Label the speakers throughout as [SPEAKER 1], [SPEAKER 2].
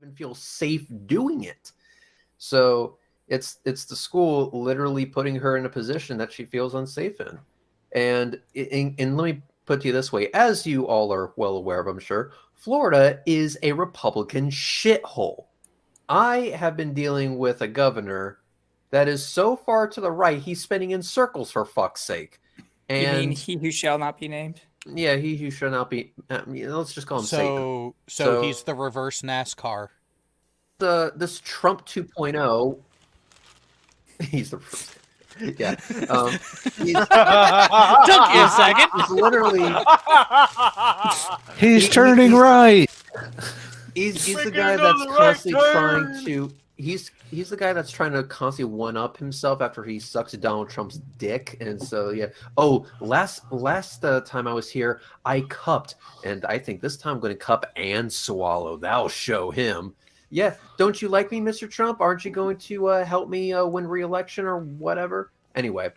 [SPEAKER 1] even feel safe doing it. So it's the school literally putting her in a position that she feels unsafe in. And let me put to you this way, as you all are well aware of, I'm sure, Florida is a Republican shithole. I have been dealing with a governor that is so far to the right, he's spinning in circles, for fuck's sake.
[SPEAKER 2] You mean
[SPEAKER 1] And
[SPEAKER 2] he who shall not be named?
[SPEAKER 1] yeah, he who should not be. Let's just call him Satan.
[SPEAKER 3] So he's the reverse NASCAR.
[SPEAKER 1] This Trump 2.0. He's the yeah.
[SPEAKER 3] Took you a second.
[SPEAKER 1] He's literally.
[SPEAKER 4] He's turning right.
[SPEAKER 1] He's the guy that's constantly trying to. He's the guy that's trying to constantly one up himself after he sucks Donald Trump's dick, and so yeah. Oh, last time I was here, I cupped, and I think this time I'm going to cup and swallow. That'll show him. Yeah, don't you like me, Mr. Trump? Aren't you going to help me win re-election or whatever? Anyway,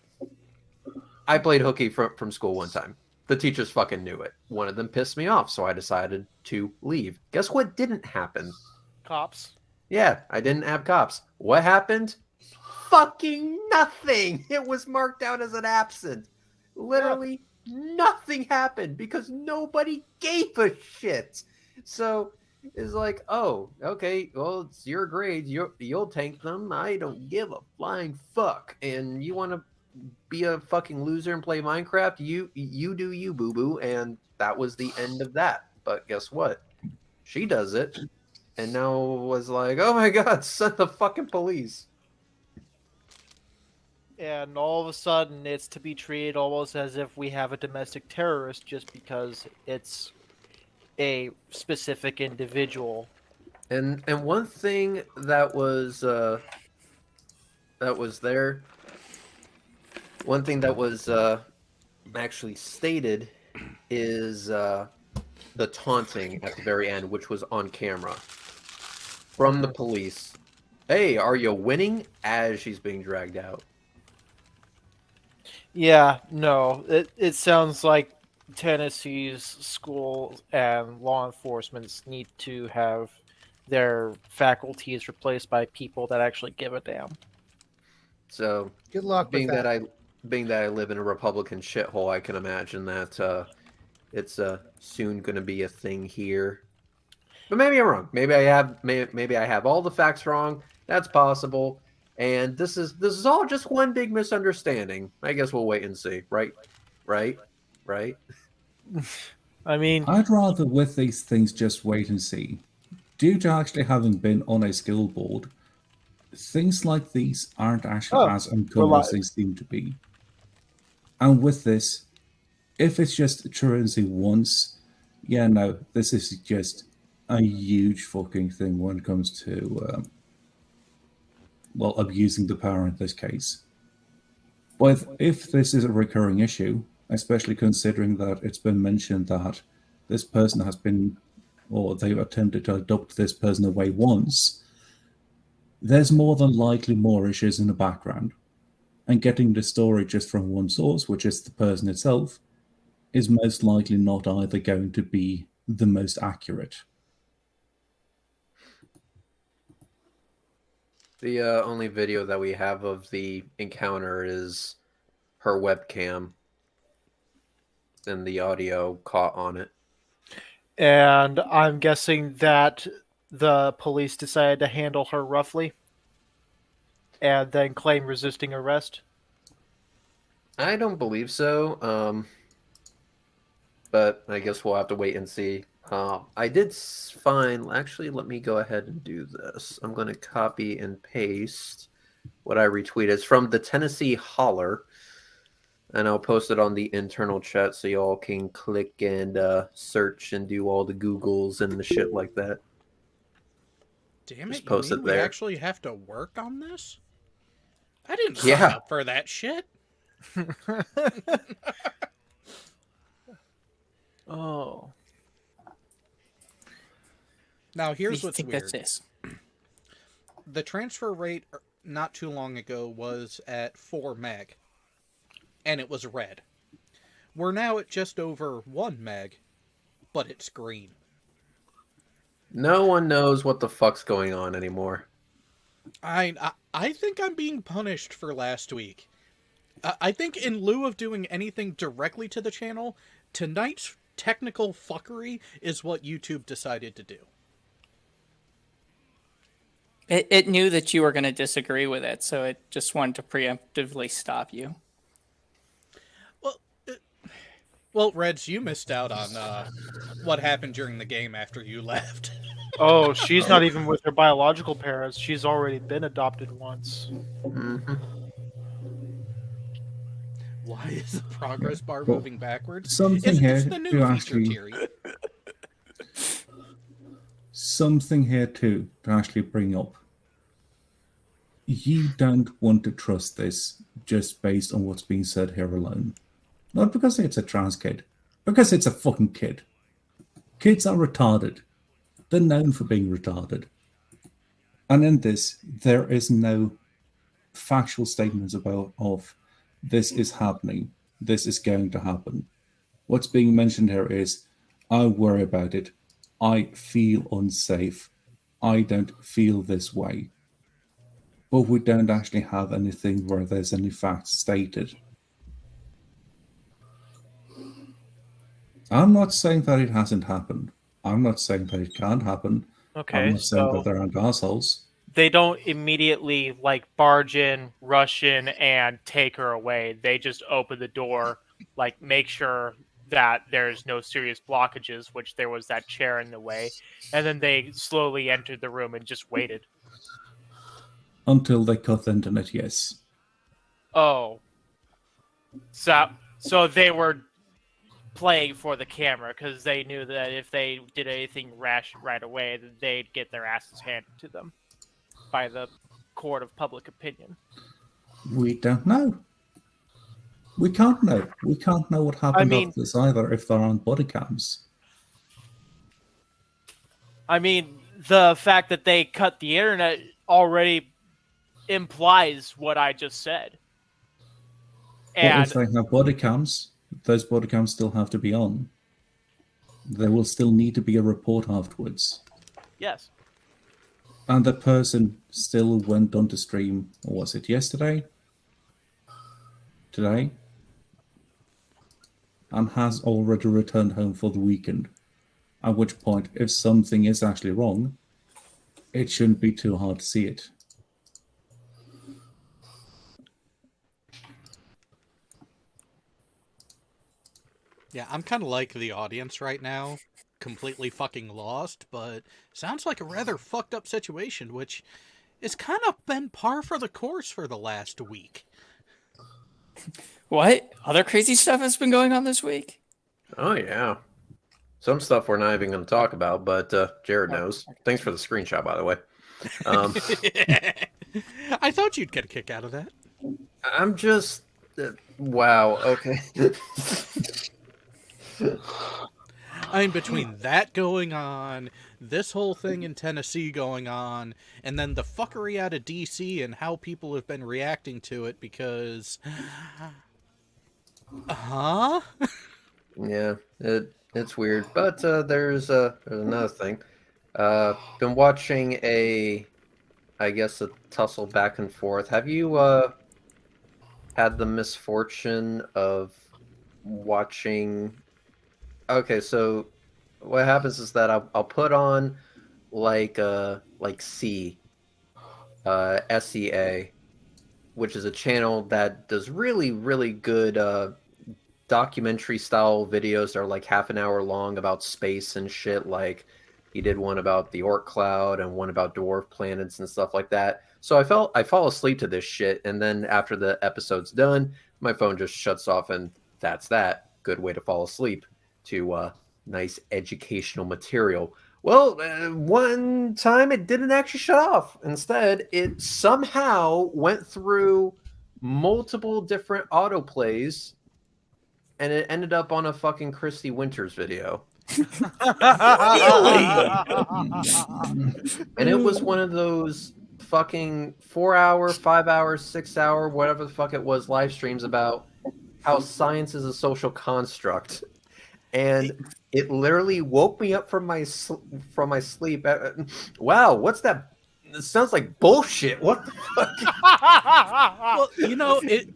[SPEAKER 1] I played hooky from school one time. The teachers fucking knew it. One of them pissed me off, so I decided to leave. Guess what didn't happen?
[SPEAKER 5] Cops.
[SPEAKER 1] Yeah, I didn't have cops. What happened? Fucking nothing. It was marked out as an absent. Literally nothing happened because nobody gave a shit. So it's like, oh, okay, well, it's your grades. You'll tank them. I don't give a flying fuck. And you want to be a fucking loser and play Minecraft? You do you, boo-boo. And that was the end of that. But guess what? She does it. And now was like, oh my god, send the fucking police.
[SPEAKER 5] And all of a sudden, it's to be treated almost as if we have a domestic terrorist just because it's a specific individual.
[SPEAKER 1] And one thing that was there, one thing that was actually stated is the taunting at the very end, which was on camera from the police. Hey, are you winning? As she's being dragged out.
[SPEAKER 5] Yeah, no, it sounds like Tennessee's schools and law enforcement need to have their faculties replaced by people that actually give a damn.
[SPEAKER 1] So,
[SPEAKER 4] Good luck
[SPEAKER 1] being
[SPEAKER 4] with that.
[SPEAKER 1] being that I live in a Republican shithole, I can imagine that it's soon going to be a thing here. But maybe I'm wrong. Maybe I have all the facts wrong. That's possible. And this is all just one big misunderstanding. I guess we'll wait and see. Right?
[SPEAKER 5] I mean,
[SPEAKER 6] I'd rather with these things just wait and see. Due to actually having been on a skill board, things like these aren't actually as uncommon as they seem to be. And with this, if it's just truancy once, yeah, no, this is just a huge fucking thing when it comes to, abusing the power in this case. But if this is a recurring issue, especially considering that it's been mentioned that this person has been, or they've attempted to adopt this person away once, there's more than likely more issues in the background. And getting the story just from one source, which is the person itself, is most likely not either going to be the most accurate.
[SPEAKER 1] The only video that we have of the encounter is her webcam, and the audio caught on it.
[SPEAKER 5] and I'm guessing that the police decided to handle her roughly and then claim resisting arrest.
[SPEAKER 1] I don't believe so, but I guess we'll have to wait and see. I did find... Actually, let me go ahead and do this. I'm going to copy and paste what I retweeted. It's from the Tennessee Holler, and I'll post it on the internal chat so y'all can click and search and do all the Googles and the shit like that.
[SPEAKER 3] Damn
[SPEAKER 1] Just
[SPEAKER 3] it,
[SPEAKER 1] post
[SPEAKER 3] you
[SPEAKER 1] it
[SPEAKER 3] mean we
[SPEAKER 1] there.
[SPEAKER 3] actually have to work on this? I didn't sign up for that shit.
[SPEAKER 5] Oh.
[SPEAKER 3] Now, here's
[SPEAKER 2] We
[SPEAKER 3] what's
[SPEAKER 2] think
[SPEAKER 3] weird.
[SPEAKER 2] that's this.
[SPEAKER 3] The transfer rate not too long ago was at 4 meg, and it was red. We're now at just over 1 meg, but it's green.
[SPEAKER 1] No one knows what the fuck's going on anymore.
[SPEAKER 3] I think I'm being punished for last week. I think in lieu of doing anything directly to the channel, tonight's technical fuckery is what YouTube decided to do.
[SPEAKER 2] It knew that you were going to disagree with it, so it just wanted to preemptively stop you.
[SPEAKER 3] Well, Reds, you missed out on what happened during the game after you left.
[SPEAKER 5] Oh, she's not even with her biological parents. She's already been adopted once.
[SPEAKER 1] Mhm.
[SPEAKER 3] Why is the progress bar
[SPEAKER 6] Well,
[SPEAKER 3] moving backwards?
[SPEAKER 6] something
[SPEAKER 3] It's
[SPEAKER 6] here
[SPEAKER 3] the new
[SPEAKER 6] to
[SPEAKER 3] feature,
[SPEAKER 6] actually-
[SPEAKER 3] Thierry.
[SPEAKER 6] Something here too to actually bring up. You don't want to trust this just based on what's being said here alone. Not because it's a trans kid, because it's a fucking kid. Kids are retarded. They're known for being retarded. And in this, there is no factual statements about of this is happening, this is going to happen. What's being mentioned here is, I worry about it, I feel unsafe, I don't feel this way. But we don't actually have anything where there's any facts stated. I'm not saying that it hasn't happened. I'm not saying that it can't happen. I'm
[SPEAKER 5] Okay,
[SPEAKER 6] not saying that
[SPEAKER 5] so
[SPEAKER 6] there aren't assholes.
[SPEAKER 5] they don't immediately like barge in, rush in, and take her away. They just open the door, like make sure that there's no serious blockages, which there was that chair in the way, and then they slowly entered the room and just waited.
[SPEAKER 6] Until they cut the internet, yes.
[SPEAKER 5] Oh, so they were playing for the camera because they knew that if they did anything rash right away, then they'd get their asses handed to them by the court of public opinion.
[SPEAKER 6] We don't know. We can't know. We can't know what happened
[SPEAKER 5] mean-
[SPEAKER 6] after this either if there aren't body cams.
[SPEAKER 5] I mean, the fact that they cut the internet already implies what I just said.
[SPEAKER 6] But
[SPEAKER 5] And
[SPEAKER 6] if they have body cams, those body cams still have to be on. There will still need to be a report afterwards.
[SPEAKER 5] yes,
[SPEAKER 6] And the person still went on to stream, or was it yesterday? Today? And has already returned home for the weekend. At which point, if something is actually wrong, it shouldn't be too hard to see it.
[SPEAKER 3] Yeah, I'm kind of like the audience right now, completely fucking lost, but sounds like a rather fucked up situation, which is kind of been par for the course for the last week.
[SPEAKER 2] What? Other crazy stuff has been going on this week?
[SPEAKER 1] Oh yeah. Some stuff we're not even going to talk about, but Jared knows. Thanks for the screenshot, by the way.
[SPEAKER 3] I thought you'd get a kick out of that.
[SPEAKER 1] I'm just... wow, okay.
[SPEAKER 3] I mean, between that going on, this whole thing in Tennessee going on, and then the fuckery out of DC and how people have been reacting to it because... Huh?
[SPEAKER 1] Yeah, it's weird. But there's another thing. Been watching I guess a tussle back and forth. Have you had the misfortune of watching... Okay, so what happens is that I'll put on like SEA, SEA, which is a channel that does really, really good documentary style videos that are like half an hour long about space and shit. Like he did one about the Oort cloud and one about dwarf planets and stuff like that. So I fall asleep to this shit, and then after the episode's done, my phone just shuts off, and that's that. Good way to fall asleep to nice educational material. Well, one time it didn't actually shut off. Instead, it somehow went through multiple different autoplays, and it ended up on a fucking Christy Winters video. And it was one of those fucking 4 hour, 5 hour, 6 hour, whatever the fuck it was, live streams about how science is a social construct. and it literally woke me up from my sleep. Wow, what's that? It sounds like bullshit. What the fuck?
[SPEAKER 3] Well,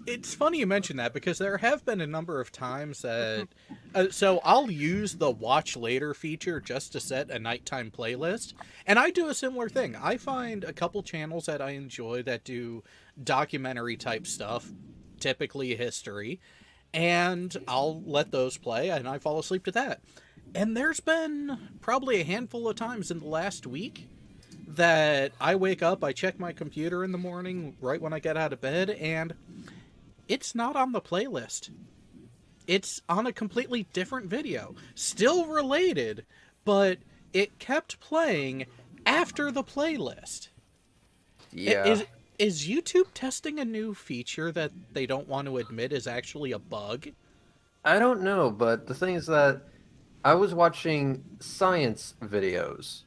[SPEAKER 3] it's funny you mention that because there have been a number of times that. So I'll use the watch later feature just to set a nighttime playlist, and I do a similar thing. I find a couple channels that I enjoy that do documentary type stuff, typically history, and I'll let those play, and I fall asleep to that. And there's been probably a handful of times in the last week that I wake up, I check my computer in the morning right when I get out of bed, and it's not on the playlist. It's on a completely different video. Still related, but it kept playing after the playlist.
[SPEAKER 1] Yeah.
[SPEAKER 3] Is YouTube testing a new feature that they don't want to admit is actually a bug?
[SPEAKER 1] I don't know, but the thing is that I was watching science videos,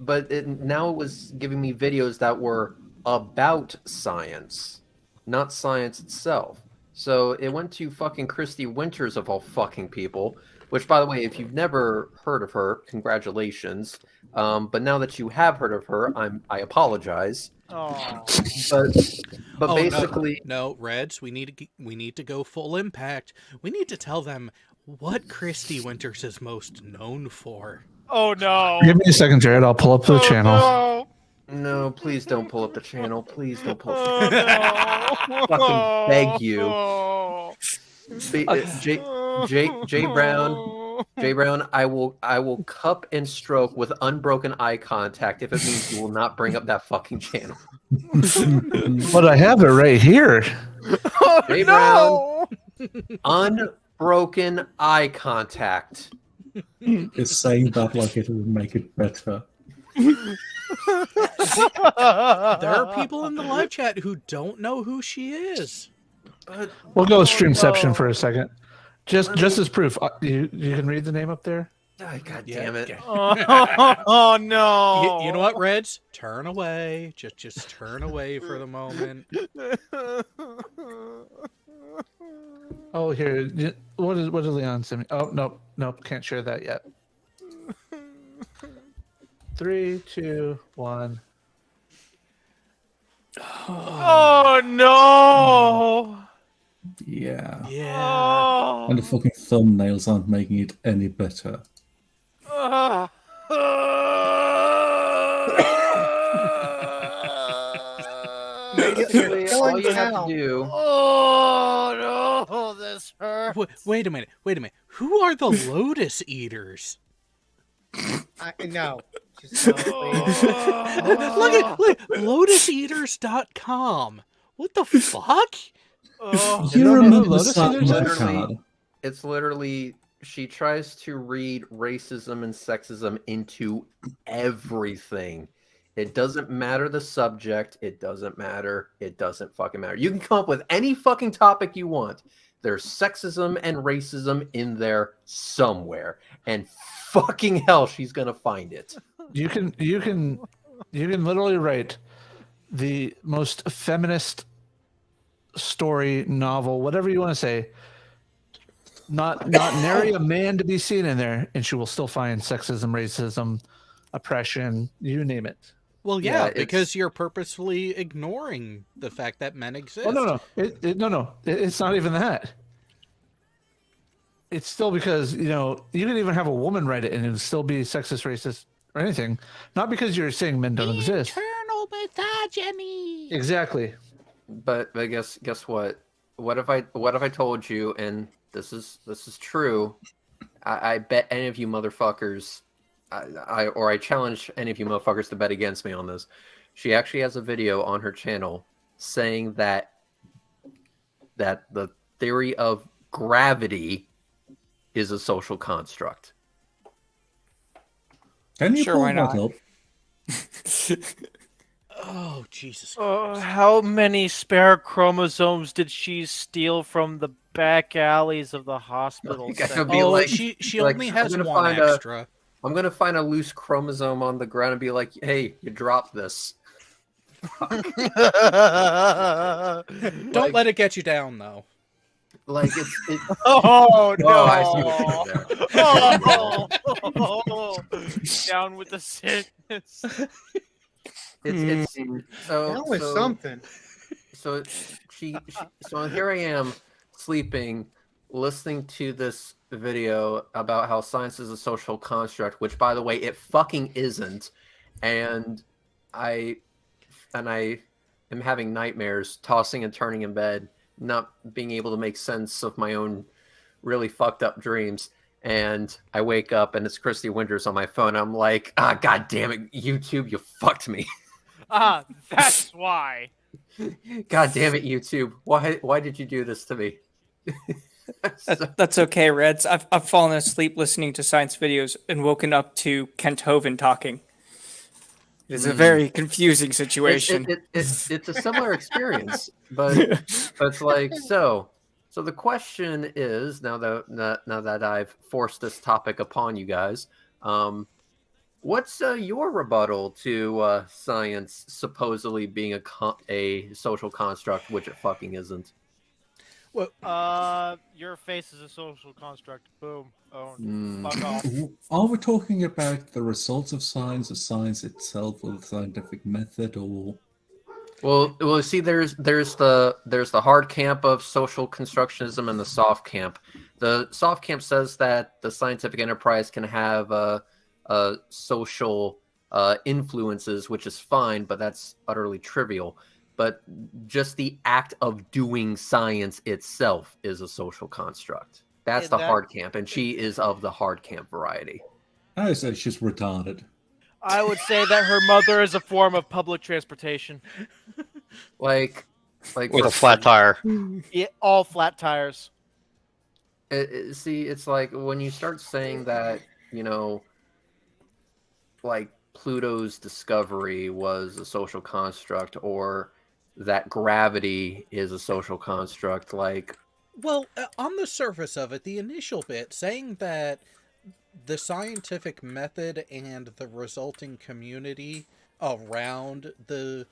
[SPEAKER 1] but now it was giving me videos that were about science, not science itself. So it went to fucking Christy Winters of all fucking people, which, by the way, if you've never heard of her, congratulations. But now that you have heard of her, I apologize.
[SPEAKER 5] Oh.
[SPEAKER 1] But basically,
[SPEAKER 3] no, Reds, we need to go full impact. We need to tell them what Christy Winters is most known for.
[SPEAKER 5] Oh no!
[SPEAKER 4] Give me a second, Jared. I'll pull up the channel.
[SPEAKER 5] No.
[SPEAKER 1] no, please don't pull up the channel. Please don't pull up
[SPEAKER 5] Oh,
[SPEAKER 1] the channel.
[SPEAKER 5] no.
[SPEAKER 1] Fucking beg you.
[SPEAKER 5] Oh.
[SPEAKER 1] Jay Brown, I will cup and stroke with unbroken eye contact if it means you will not bring up that fucking channel.
[SPEAKER 4] But I have it right here.
[SPEAKER 5] Oh,
[SPEAKER 1] Jay
[SPEAKER 5] no.
[SPEAKER 1] Unbroken eye contact.
[SPEAKER 6] It's saying that like it will make it better.
[SPEAKER 3] There are people in the live chat who don't know who she is.
[SPEAKER 1] But
[SPEAKER 4] We'll go with Streamception for a second. Just as proof. You can read the name up there?
[SPEAKER 1] God damn it.
[SPEAKER 5] Oh no!
[SPEAKER 3] You know what, Reds? Turn away. Just turn away for the moment.
[SPEAKER 4] Oh, here. What did Leon send me? Oh, nope. Can't share that yet. 3, 2, 1.
[SPEAKER 5] Oh no!
[SPEAKER 6] Yeah.
[SPEAKER 3] Yeah.
[SPEAKER 5] Oh.
[SPEAKER 6] And the fucking thumbnails aren't making it any better.
[SPEAKER 1] Basically, all you have to do.
[SPEAKER 5] Oh no! This hurts.
[SPEAKER 3] Wait a minute. Who are the Lotus Eaters?
[SPEAKER 7] No. Just no, please.
[SPEAKER 3] Look, lotuseaters.com. What the fuck?
[SPEAKER 5] Oh.
[SPEAKER 6] You
[SPEAKER 4] know
[SPEAKER 6] remember
[SPEAKER 4] Lotus
[SPEAKER 6] the start of
[SPEAKER 4] Eaters?
[SPEAKER 6] that
[SPEAKER 1] Literally-
[SPEAKER 6] card?
[SPEAKER 1] It's literally, she tries to read racism and sexism into everything. It doesn't matter the subject. It doesn't matter. It doesn't fucking matter. You can come up with any fucking topic you want. There's sexism and racism in there somewhere. And fucking hell, she's gonna find it.
[SPEAKER 4] You can literally write the most feminist story, novel, whatever you want to say. Not nary a man to be seen in there, and she will still find sexism, racism, oppression, you name it.
[SPEAKER 3] Well,
[SPEAKER 1] Yeah,
[SPEAKER 3] yeah, because you're purposefully ignoring the fact that men exist.
[SPEAKER 4] Oh no, it's not even that. It's still because you can even have a woman write it and it would still be sexist, racist, or anything. Not because you're saying men don't exist.
[SPEAKER 3] Eternal misogyny.
[SPEAKER 4] Exactly.
[SPEAKER 1] But guess what? What if I told you, and this is true? I bet any of you motherfuckers, I challenge any of you motherfuckers to bet against me on this. She actually has a video on her channel saying that the theory of gravity is a social construct.
[SPEAKER 6] Can you
[SPEAKER 2] Sure,
[SPEAKER 6] pull
[SPEAKER 2] why
[SPEAKER 6] that
[SPEAKER 2] not?
[SPEAKER 6] up?
[SPEAKER 3] Oh, Jesus.
[SPEAKER 5] How many spare chromosomes did she steal from the back alleys of the hospital?
[SPEAKER 1] You guys
[SPEAKER 5] center?
[SPEAKER 1] would be
[SPEAKER 3] Oh,
[SPEAKER 1] like-
[SPEAKER 3] she
[SPEAKER 1] like,
[SPEAKER 3] only
[SPEAKER 1] I'm
[SPEAKER 3] has
[SPEAKER 1] gonna
[SPEAKER 3] one
[SPEAKER 1] find
[SPEAKER 3] extra.
[SPEAKER 1] I'm gonna find a loose chromosome on the ground and be like, "Hey, you dropped this."
[SPEAKER 3] Don't let it get you down, though.
[SPEAKER 1] Like it.
[SPEAKER 5] Oh no!
[SPEAKER 1] Oh, I see what you did there.
[SPEAKER 5] Oh, down with the sickness.
[SPEAKER 1] It's so
[SPEAKER 7] That was
[SPEAKER 1] so
[SPEAKER 7] something.
[SPEAKER 1] so so here I am sleeping, listening to this video about how science is a social construct, which by the way it fucking isn't, and I I am having nightmares, tossing and turning in bed, not being able to make sense of my own really fucked up dreams. And I wake up and it's Christy Winters on my phone. I'm like, ah, god damn it, YouTube, you fucked me.
[SPEAKER 5] Ah, that's why.
[SPEAKER 1] God damn it, YouTube. Why did you do this to me?
[SPEAKER 2] That's okay, Reds. I've fallen asleep listening to science videos and woken up to Kent Hovind talking. It's a very confusing situation.
[SPEAKER 1] It's a similar experience, but it's like so the question is now that I've forced this topic upon you guys, what's your rebuttal to science supposedly being a social construct, which it fucking isn't?
[SPEAKER 5] Your face is a social construct. Boom. Oh,
[SPEAKER 1] Mm.
[SPEAKER 5] fuck off.
[SPEAKER 6] Are we talking about the results of science, the science itself, or the scientific method, or
[SPEAKER 1] Well, see, there's the hard camp of social constructionism and the soft camp. The soft camp says that the scientific enterprise can have social influences, which is fine, but that's utterly trivial. But just the act of doing science itself is a social construct. That's the hard camp, and she is of the hard camp variety.
[SPEAKER 6] I say she's retarded.
[SPEAKER 5] I would say that her mother is a form of public transportation.
[SPEAKER 1] Like
[SPEAKER 8] With a flat tire.
[SPEAKER 5] Yeah, all flat tires.
[SPEAKER 1] See, it's like when you start saying that, like Pluto's discovery was a social construct, or that gravity is a social construct, like.
[SPEAKER 3] Well, on the surface of it, the initial bit saying that the scientific method and the resulting community around the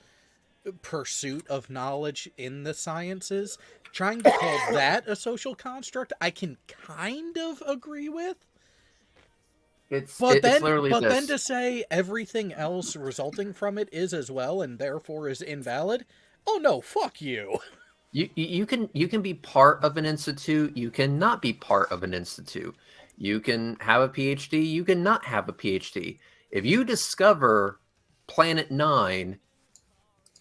[SPEAKER 3] pursuit of knowledge in the sciences, trying to call that a social construct, I can kind of agree with.
[SPEAKER 1] It's
[SPEAKER 3] Then
[SPEAKER 1] this.
[SPEAKER 3] to say everything else resulting from it is as well and therefore is invalid, oh no, fuck you.
[SPEAKER 1] You can be part of an institute. You cannot be part of an institute. You can have a PhD. You can not have a PhD. If you discover Planet 9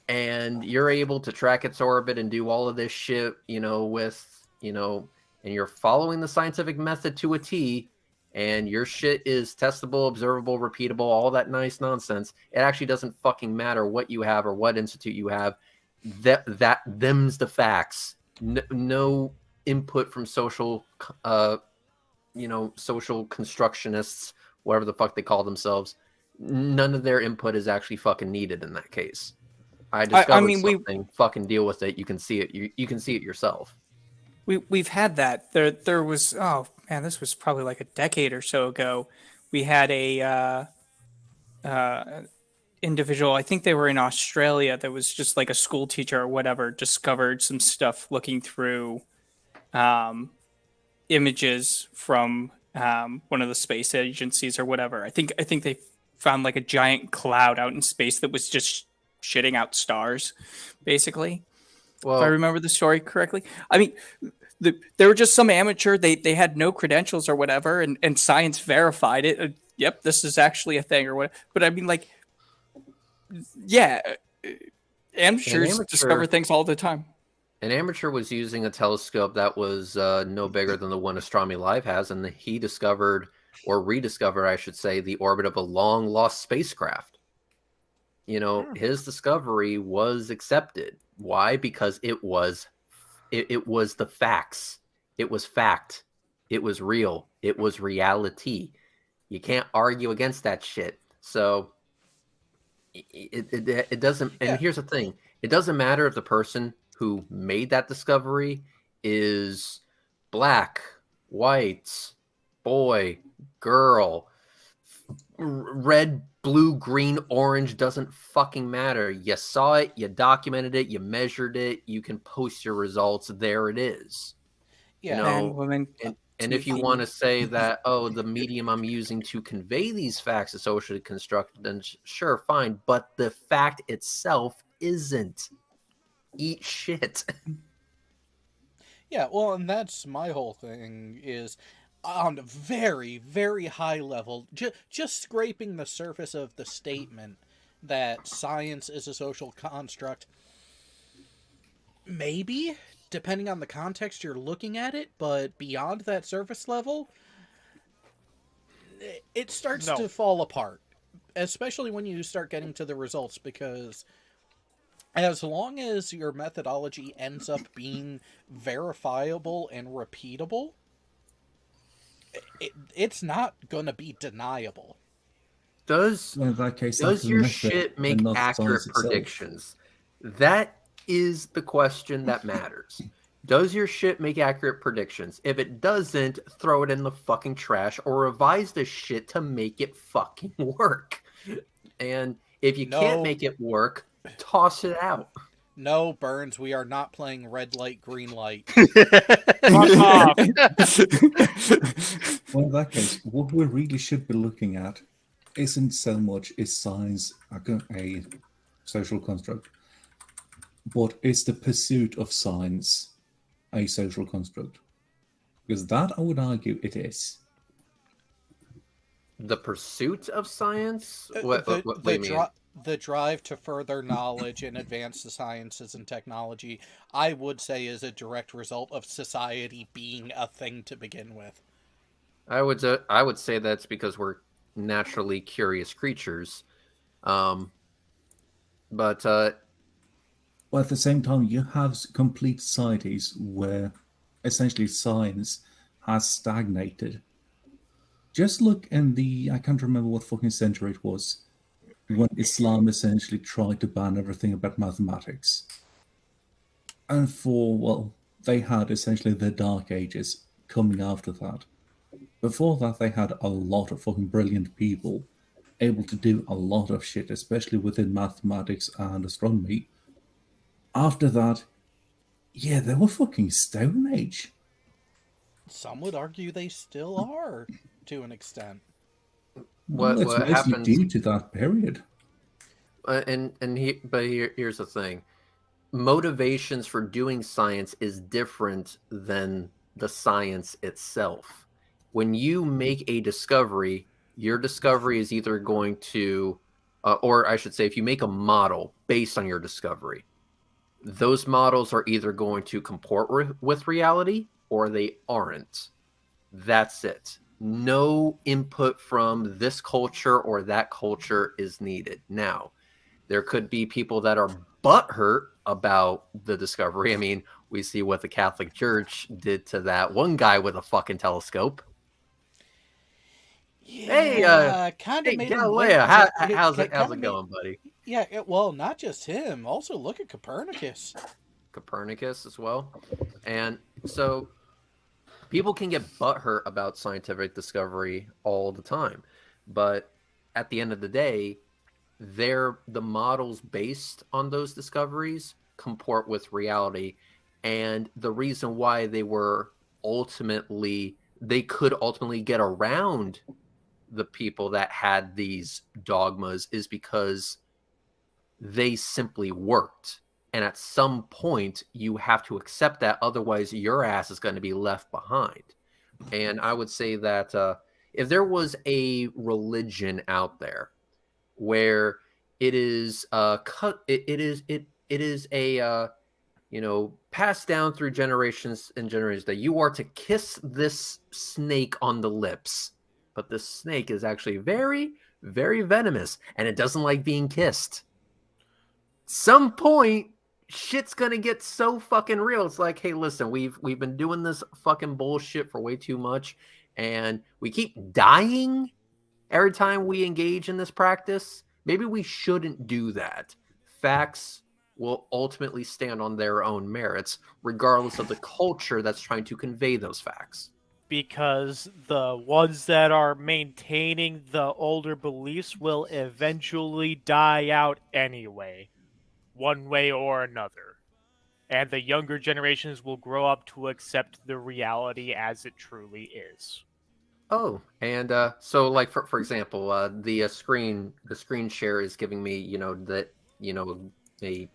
[SPEAKER 1] and you're able to track its orbit and do all of this shit, and you're following the scientific method to a T, and your shit is testable, observable, repeatable, all that nice nonsense, it actually doesn't fucking matter what you have or what institute you have. Them's the facts. No input from social social constructionists, whatever the fuck they call themselves. None of their input is actually fucking needed in that case. I discovered something. Fucking deal with it. You can see it. You can see it yourself.
[SPEAKER 2] We've had that. There was, oh man, this was probably like a decade or so ago. We had a individual, I think they were in Australia, that was just like a school teacher or whatever, discovered some stuff looking through images from one of the space agencies or whatever. I think they found like a giant cloud out in space that was just shitting out stars, basically.
[SPEAKER 1] Well,
[SPEAKER 2] if I remember the story correctly. I mean, they were just some amateur. They had no credentials or whatever, and science verified it. Yep, this is actually a thing or what. But I mean, like, yeah, amateurs discover things all the time.
[SPEAKER 1] An amateur was using a telescope that was no bigger than the one Astronomy Live has, and he discovered, or rediscovered, I should say, the orbit of a long-lost spacecraft. His discovery was accepted. Why? Because it was the facts. It was fact. It was real. It was reality. You can't argue against that shit. So it doesn't. And here's the thing: it doesn't matter if the person who made that discovery is black, white, boy, girl, red, blue, green, orange, doesn't fucking matter. You saw it, you documented it, you measured it, you can post your results. There it is.
[SPEAKER 3] Yeah.
[SPEAKER 2] Men, women.
[SPEAKER 1] And if you want to say that, oh, the medium I'm using to convey these facts is socially constructed, then sure, fine. But the fact itself isn't. Eat shit.
[SPEAKER 3] Yeah, well, and that's my whole thing is on a very, very high level, just scraping the surface of the statement that science is a social construct. Maybe, depending on the context you're looking at it, but beyond that surface level, it starts
[SPEAKER 7] No.
[SPEAKER 3] to fall apart, especially when you start getting to the results, because as long as your methodology ends up being verifiable and repeatable, it's not going to be deniable.
[SPEAKER 1] Does
[SPEAKER 6] Well, in that case,
[SPEAKER 1] does
[SPEAKER 6] that's the
[SPEAKER 1] your
[SPEAKER 6] method
[SPEAKER 1] shit make
[SPEAKER 6] and not
[SPEAKER 1] accurate
[SPEAKER 6] science itself.
[SPEAKER 1] predictions? That is the question that matters. Does your shit make accurate predictions? If it doesn't, throw it in the fucking trash or revise the shit to make it fucking work. And if you can't make it work, toss it out.
[SPEAKER 3] No, Burns, we are not playing red light, green light.
[SPEAKER 7] Fuck off.
[SPEAKER 6] Well, in that case, what we really should be looking at isn't so much is science a social construct, but is the pursuit of science a social construct? Because that, I would argue, it is.
[SPEAKER 1] The pursuit of science? What do you mean?
[SPEAKER 3] The drive to further knowledge and advance the sciences and technology, I would say, is a direct result of society being a thing to begin with.
[SPEAKER 1] I would say that's because we're naturally curious creatures. But
[SPEAKER 6] at the same time, you have complete societies where essentially science has stagnated. Just look in I can't remember what fucking century it was, when Islam essentially tried to ban everything about mathematics. And they had essentially the Dark Ages coming after that. Before that, they had a lot of fucking brilliant people able to do a lot of shit, especially within mathematics and astronomy. After that, yeah, they were fucking Stone Age.
[SPEAKER 3] Some would argue they still are, to an extent.
[SPEAKER 1] What
[SPEAKER 6] it's mostly
[SPEAKER 1] happens
[SPEAKER 6] due to that period.
[SPEAKER 1] Here's the thing: motivations for doing science is different than the science itself. When you make a discovery, your discovery is either going to, or I should say, if you make a model based on your discovery, those models are either going to comport with reality or they aren't. That's it. No input from this culture or that culture is needed. Now, there could be people that are butthurt about the discovery. I mean, we see what the Catholic Church did to that one guy with a fucking telescope.
[SPEAKER 3] Yeah, kind of
[SPEAKER 1] hey,
[SPEAKER 3] made
[SPEAKER 1] Galileo, how's it going, buddy?
[SPEAKER 3] Yeah, well, not just him. Also, look at Copernicus.
[SPEAKER 1] Copernicus as well. And so people can get butthurt about scientific discovery all the time. But at the end of the day, the models based on those discoveries comport with reality. And the reason why they could ultimately get around the people that had these dogmas is because they simply worked. And at some point, you have to accept that. Otherwise, your ass is going to be left behind. And I would say that if there was a religion out there where it is passed down through generations and generations that you are to kiss this snake on the lips, but this snake is actually very, very venomous and it doesn't like being kissed. Some point, shit's gonna get so fucking real. It's like, hey, listen, we've been doing this fucking bullshit for way too much, and we keep dying every time we engage in this practice. Maybe we shouldn't do that. Facts will ultimately stand on their own merits, regardless of the culture that's trying to convey those facts.
[SPEAKER 7] Because the ones that are maintaining the older beliefs will eventually die out anyway, one way or another. and the younger generations will grow up to accept the reality as it truly is.
[SPEAKER 1] Oh, and so like for example, the screen share is giving me a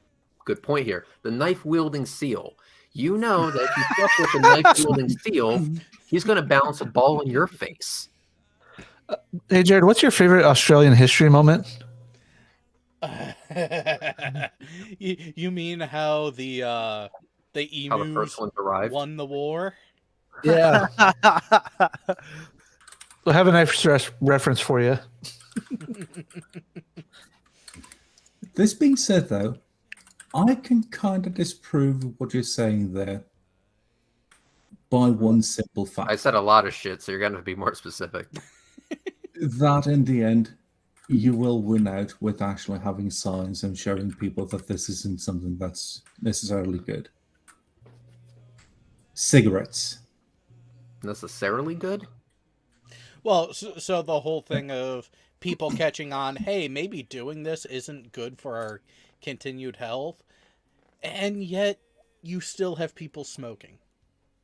[SPEAKER 1] good point here. The knife wielding seal. You know that if you fuck with the knife wielding seal, he's going to bounce a ball in your face.
[SPEAKER 4] Hey, Jared, what's your favorite Australian history moment?
[SPEAKER 3] You mean how the
[SPEAKER 1] How the
[SPEAKER 3] emus
[SPEAKER 1] first one arrived.
[SPEAKER 3] won the war?
[SPEAKER 4] Yeah. We'll have a nice reference for you.
[SPEAKER 6] This being said, though, I can kind of disprove what you're saying there by one simple fact.
[SPEAKER 1] I said a lot of shit, so you're going to be more specific.
[SPEAKER 6] That in the end, you will win out with actually having signs and showing people that this isn't something that's necessarily good. Cigarettes.
[SPEAKER 1] Necessarily good?
[SPEAKER 3] Well, so the whole thing of people catching on, hey, maybe doing this isn't good for our continued health, and yet you still have people smoking.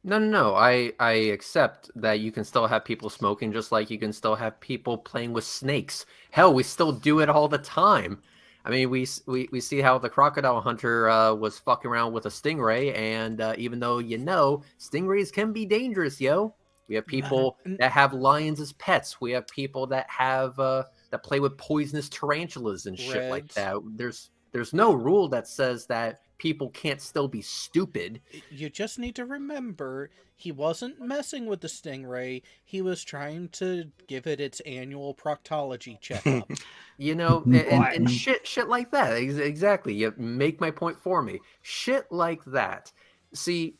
[SPEAKER 1] No. I accept that you can still have people smoking, just like you can still have people playing with snakes. Hell, we still do it all the time. I mean, we see how the crocodile hunter was fucking around with a stingray, and even though stingrays can be dangerous, yo. We have people that have lions as pets. We have people that have that play with poisonous tarantulas and shit like that. There's no rule that says that people can't still be stupid.
[SPEAKER 3] You just need to remember, he wasn't messing with the stingray. He was trying to give it its annual proctology checkup.
[SPEAKER 1] And shit like that. Exactly. You make my point for me. Shit like that. See,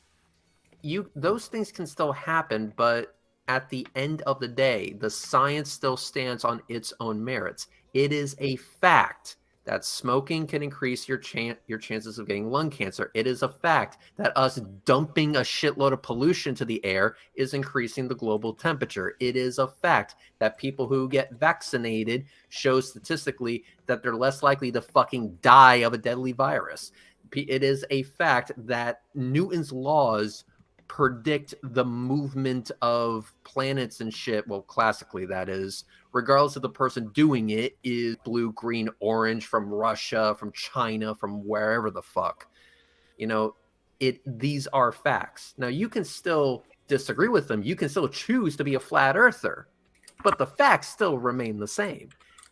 [SPEAKER 1] those things can still happen, but at the end of the day, the science still stands on its own merits. It is a fact that smoking can increase your chances of getting lung cancer. It is a fact that us dumping a shitload of pollution to the air is increasing the global temperature. It is a fact that people who get vaccinated show statistically that they're less likely to fucking die of a deadly virus. It is a fact that Newton's laws predict the movement of planets and shit. Well, classically, that is, regardless of the person doing it, is blue, green, orange from Russia, from China, from wherever the fuck. These are facts. Now, you can still disagree with them. You can still choose to be a flat earther, but the facts still remain the same.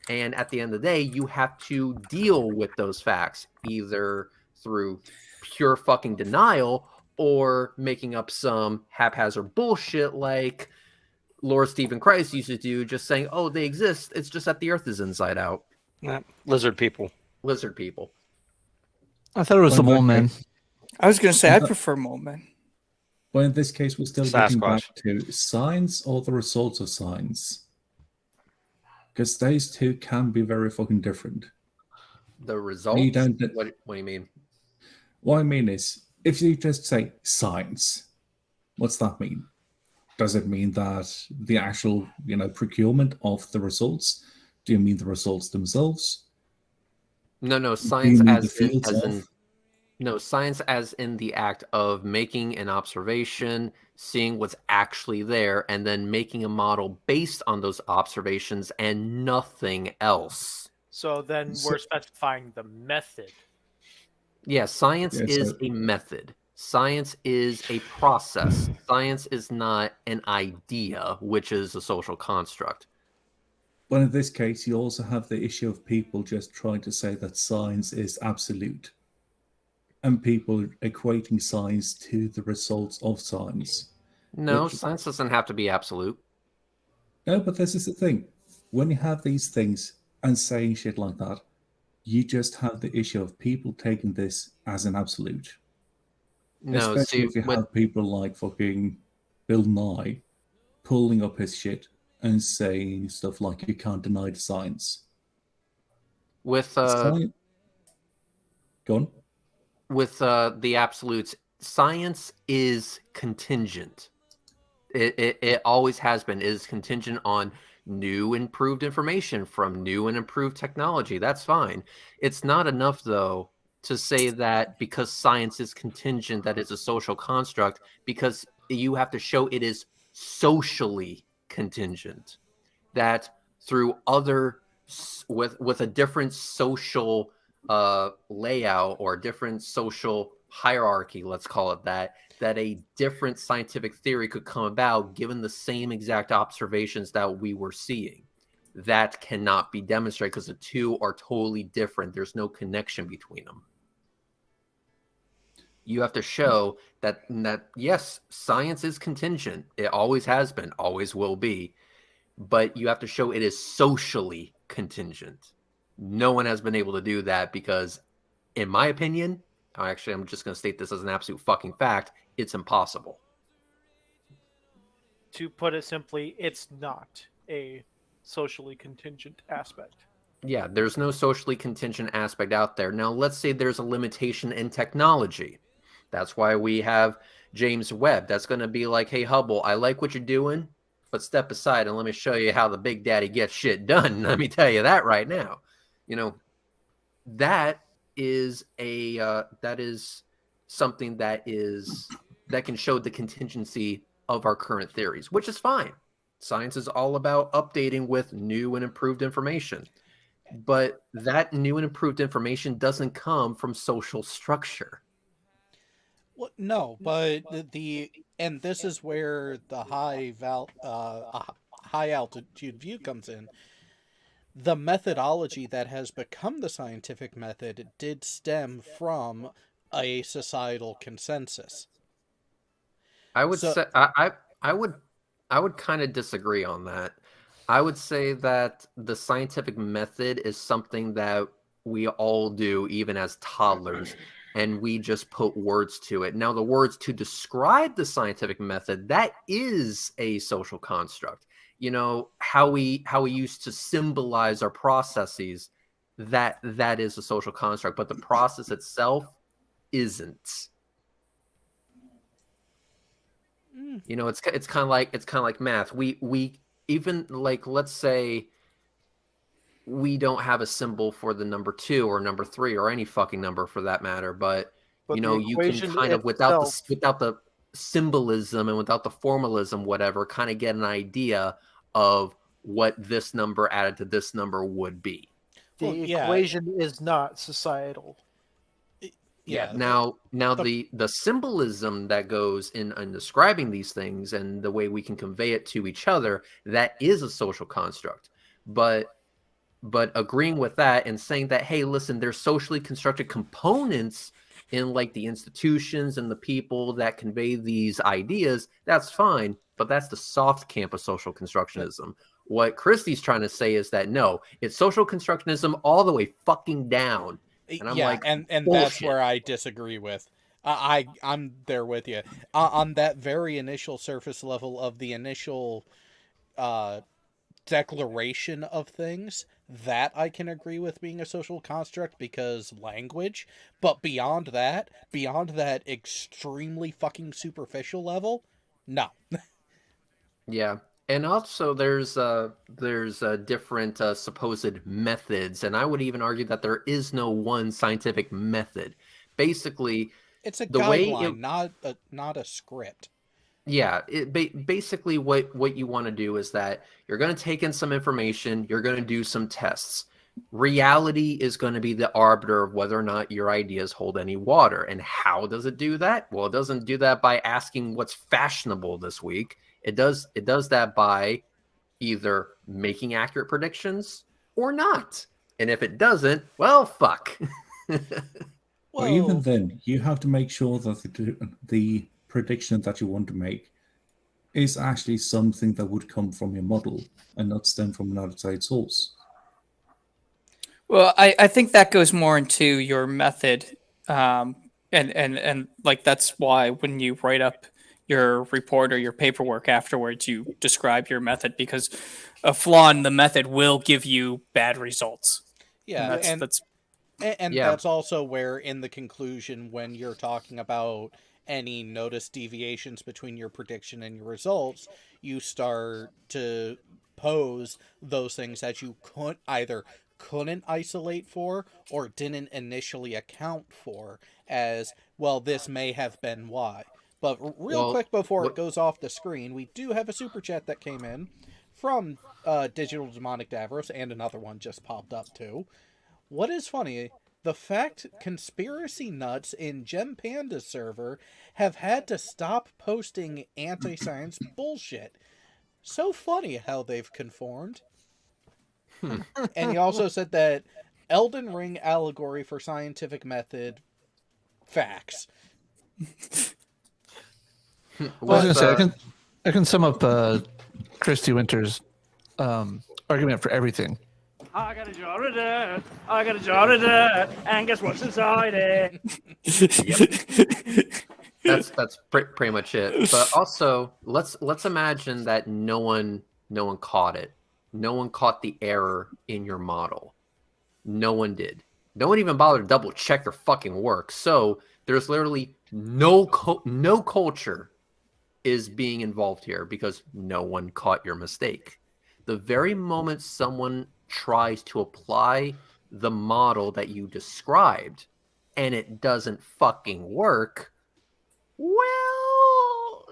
[SPEAKER 1] And at the end of the day, you have to deal with those facts, either through pure fucking denial or making up some haphazard bullshit like Lord Stephen Christ used to do, just saying, oh, they exist. It's just that the earth is inside out.
[SPEAKER 8] Lizard people.
[SPEAKER 1] Lizard people.
[SPEAKER 4] I thought it was the mole men.
[SPEAKER 2] I was going to say, I prefer mole men.
[SPEAKER 6] But in this case, we're still getting back
[SPEAKER 8] Sasquatch.
[SPEAKER 6] to science or the results of science. Because those two can be very fucking different.
[SPEAKER 1] The results? What do you mean?
[SPEAKER 6] What I mean is, if you just say science, what's that mean? Does it mean that the actual, procurement of the results? Do you mean the results themselves?
[SPEAKER 1] No, science science as in the act of making an observation, seeing what's actually there, and then making a model based on those observations and nothing else.
[SPEAKER 7] So then we're specifying the method.
[SPEAKER 1] Yeah, science is a method. Science is a process. Science is not an idea, which is a social construct.
[SPEAKER 6] But in this case, you also have the issue of people just trying to say that science is absolute. And people equating science to the results of science.
[SPEAKER 1] No, science doesn't have to be absolute.
[SPEAKER 6] No, but this is the thing. When you have these things and saying shit like that, you just have the issue of people taking this as an absolute.
[SPEAKER 1] No,
[SPEAKER 6] especially if you have people like fucking Bill Nye pulling up his shit and saying stuff like you can't deny the science.
[SPEAKER 1] With
[SPEAKER 6] Go on.
[SPEAKER 1] With the absolutes, science is contingent. It always has been. It is contingent on new improved information from new and improved technology. That's fine. It's not enough, though, to say that because science is contingent, that it's a social construct, because you have to show it is socially contingent. That through other with a different social layout or a different social hierarchy, let's call it that, that a different scientific theory could come about given the same exact observations that we were seeing. That cannot be demonstrated because the two are totally different. There's no connection between them. You have to show that yes, science is contingent. It always has been, always will be. But you have to show it is socially contingent. No one has been able to do that because, in my opinion, actually, I'm just going to state this as an absolute fucking fact, it's impossible.
[SPEAKER 7] To put it simply, it's not a socially contingent aspect.
[SPEAKER 1] Yeah, there's no socially contingent aspect out there. Now, let's say there's a limitation in technology. That's why we have James Webb. That's going to be like, hey, Hubble, I like what you're doing, but step aside and let me show you how the Big Daddy gets shit done. Let me tell you that right now. That is something that can show the contingency of our current theories, which is fine. Science is all about updating with new and improved information. But that new and improved information doesn't come from social structure.
[SPEAKER 3] Well, no, but and this is where the high altitude view comes in. The methodology that has become the scientific method did stem from a societal consensus.
[SPEAKER 1] I would say I would kind of disagree on that. I would say that the scientific method is something that we all do even as toddlers, and we just put words to it. Now, the words to describe the scientific method, that is a social construct. How we used to symbolize our processes, that is a social construct, but the process itself isn't. It's kind of like math. We even, like, let's say we don't have a symbol for the number 2 or number 3 or any fucking number for that matter, but
[SPEAKER 5] the
[SPEAKER 1] you can
[SPEAKER 5] equation
[SPEAKER 1] kind of
[SPEAKER 5] itself-
[SPEAKER 1] without the symbolism and without the formalism, whatever, kind of get an idea of what this number added to this number would be.
[SPEAKER 5] The equation is not societal.
[SPEAKER 1] Yeah. Now the symbolism that goes in describing these things and the way we can convey it to each other, that is a social construct. But agreeing with that and saying that, hey, listen, there's socially constructed components in, like, the institutions and the people that convey these ideas, that's fine. But that's the soft camp of social constructionism. What Christie's trying to say is that no, it's social constructionism all the way fucking down. And I'm like,
[SPEAKER 3] and
[SPEAKER 1] bullshit.
[SPEAKER 3] That's where I disagree with. I'm there with you on that very initial surface level of the initial declaration of things. That I can agree with being a social construct because language, but beyond that extremely fucking superficial level, no.
[SPEAKER 1] Yeah. And also there's different supposed methods, and I would even argue that there is no one scientific method. Basically,
[SPEAKER 3] it's a
[SPEAKER 1] the
[SPEAKER 3] guideline, not a script.
[SPEAKER 1] Yeah, basically what you want to do is that you're going to take in some information, you're going to do some tests. Reality is going to be the arbiter of whether or not your ideas hold any water. And how does it do that? Well, it doesn't do that by asking what's fashionable this week. It does that by either making accurate predictions or not. And if it doesn't, well, fuck.
[SPEAKER 6] But even then, you have to make sure that the prediction that you want to make is actually something that would come from your model and not stem from an outside source.
[SPEAKER 2] Well, I think that goes more into your method, and like that's why when you write up your report or your paperwork afterwards, you describe your method, because a flaw in the method will give you bad results.
[SPEAKER 3] Yeah,
[SPEAKER 2] and that's
[SPEAKER 3] that's also where in the conclusion, when you're talking about any notice deviations between your prediction and your results, you start to pose those things that you couldn't isolate for or didn't initially account for as, well, this may have been why. But real
[SPEAKER 1] Well,
[SPEAKER 3] quick before it
[SPEAKER 1] what-
[SPEAKER 3] goes off the screen, we do have a super chat that came in from Digital Demonic Davros, and another one just popped up too. What is funny, the fact conspiracy nuts in Gem Panda's server have had to stop posting anti-science bullshit. So funny how they've conformed. And he also said that Elden Ring allegory for scientific method facts.
[SPEAKER 4] I was
[SPEAKER 1] what,
[SPEAKER 4] gonna say I can sum up Christy Winter's argument for everything.
[SPEAKER 9] I got a jar of dirt. I got a jar of dirt. And guess what's inside it?
[SPEAKER 1] that's pretty much it. But also, let's imagine that no one caught it. No one caught the error in your model. No one did. No one even bothered to double check their fucking work. So there's literally no culture is being involved here because no one caught your mistake. The very moment someone tries to apply the model that you described and it doesn't fucking work, well,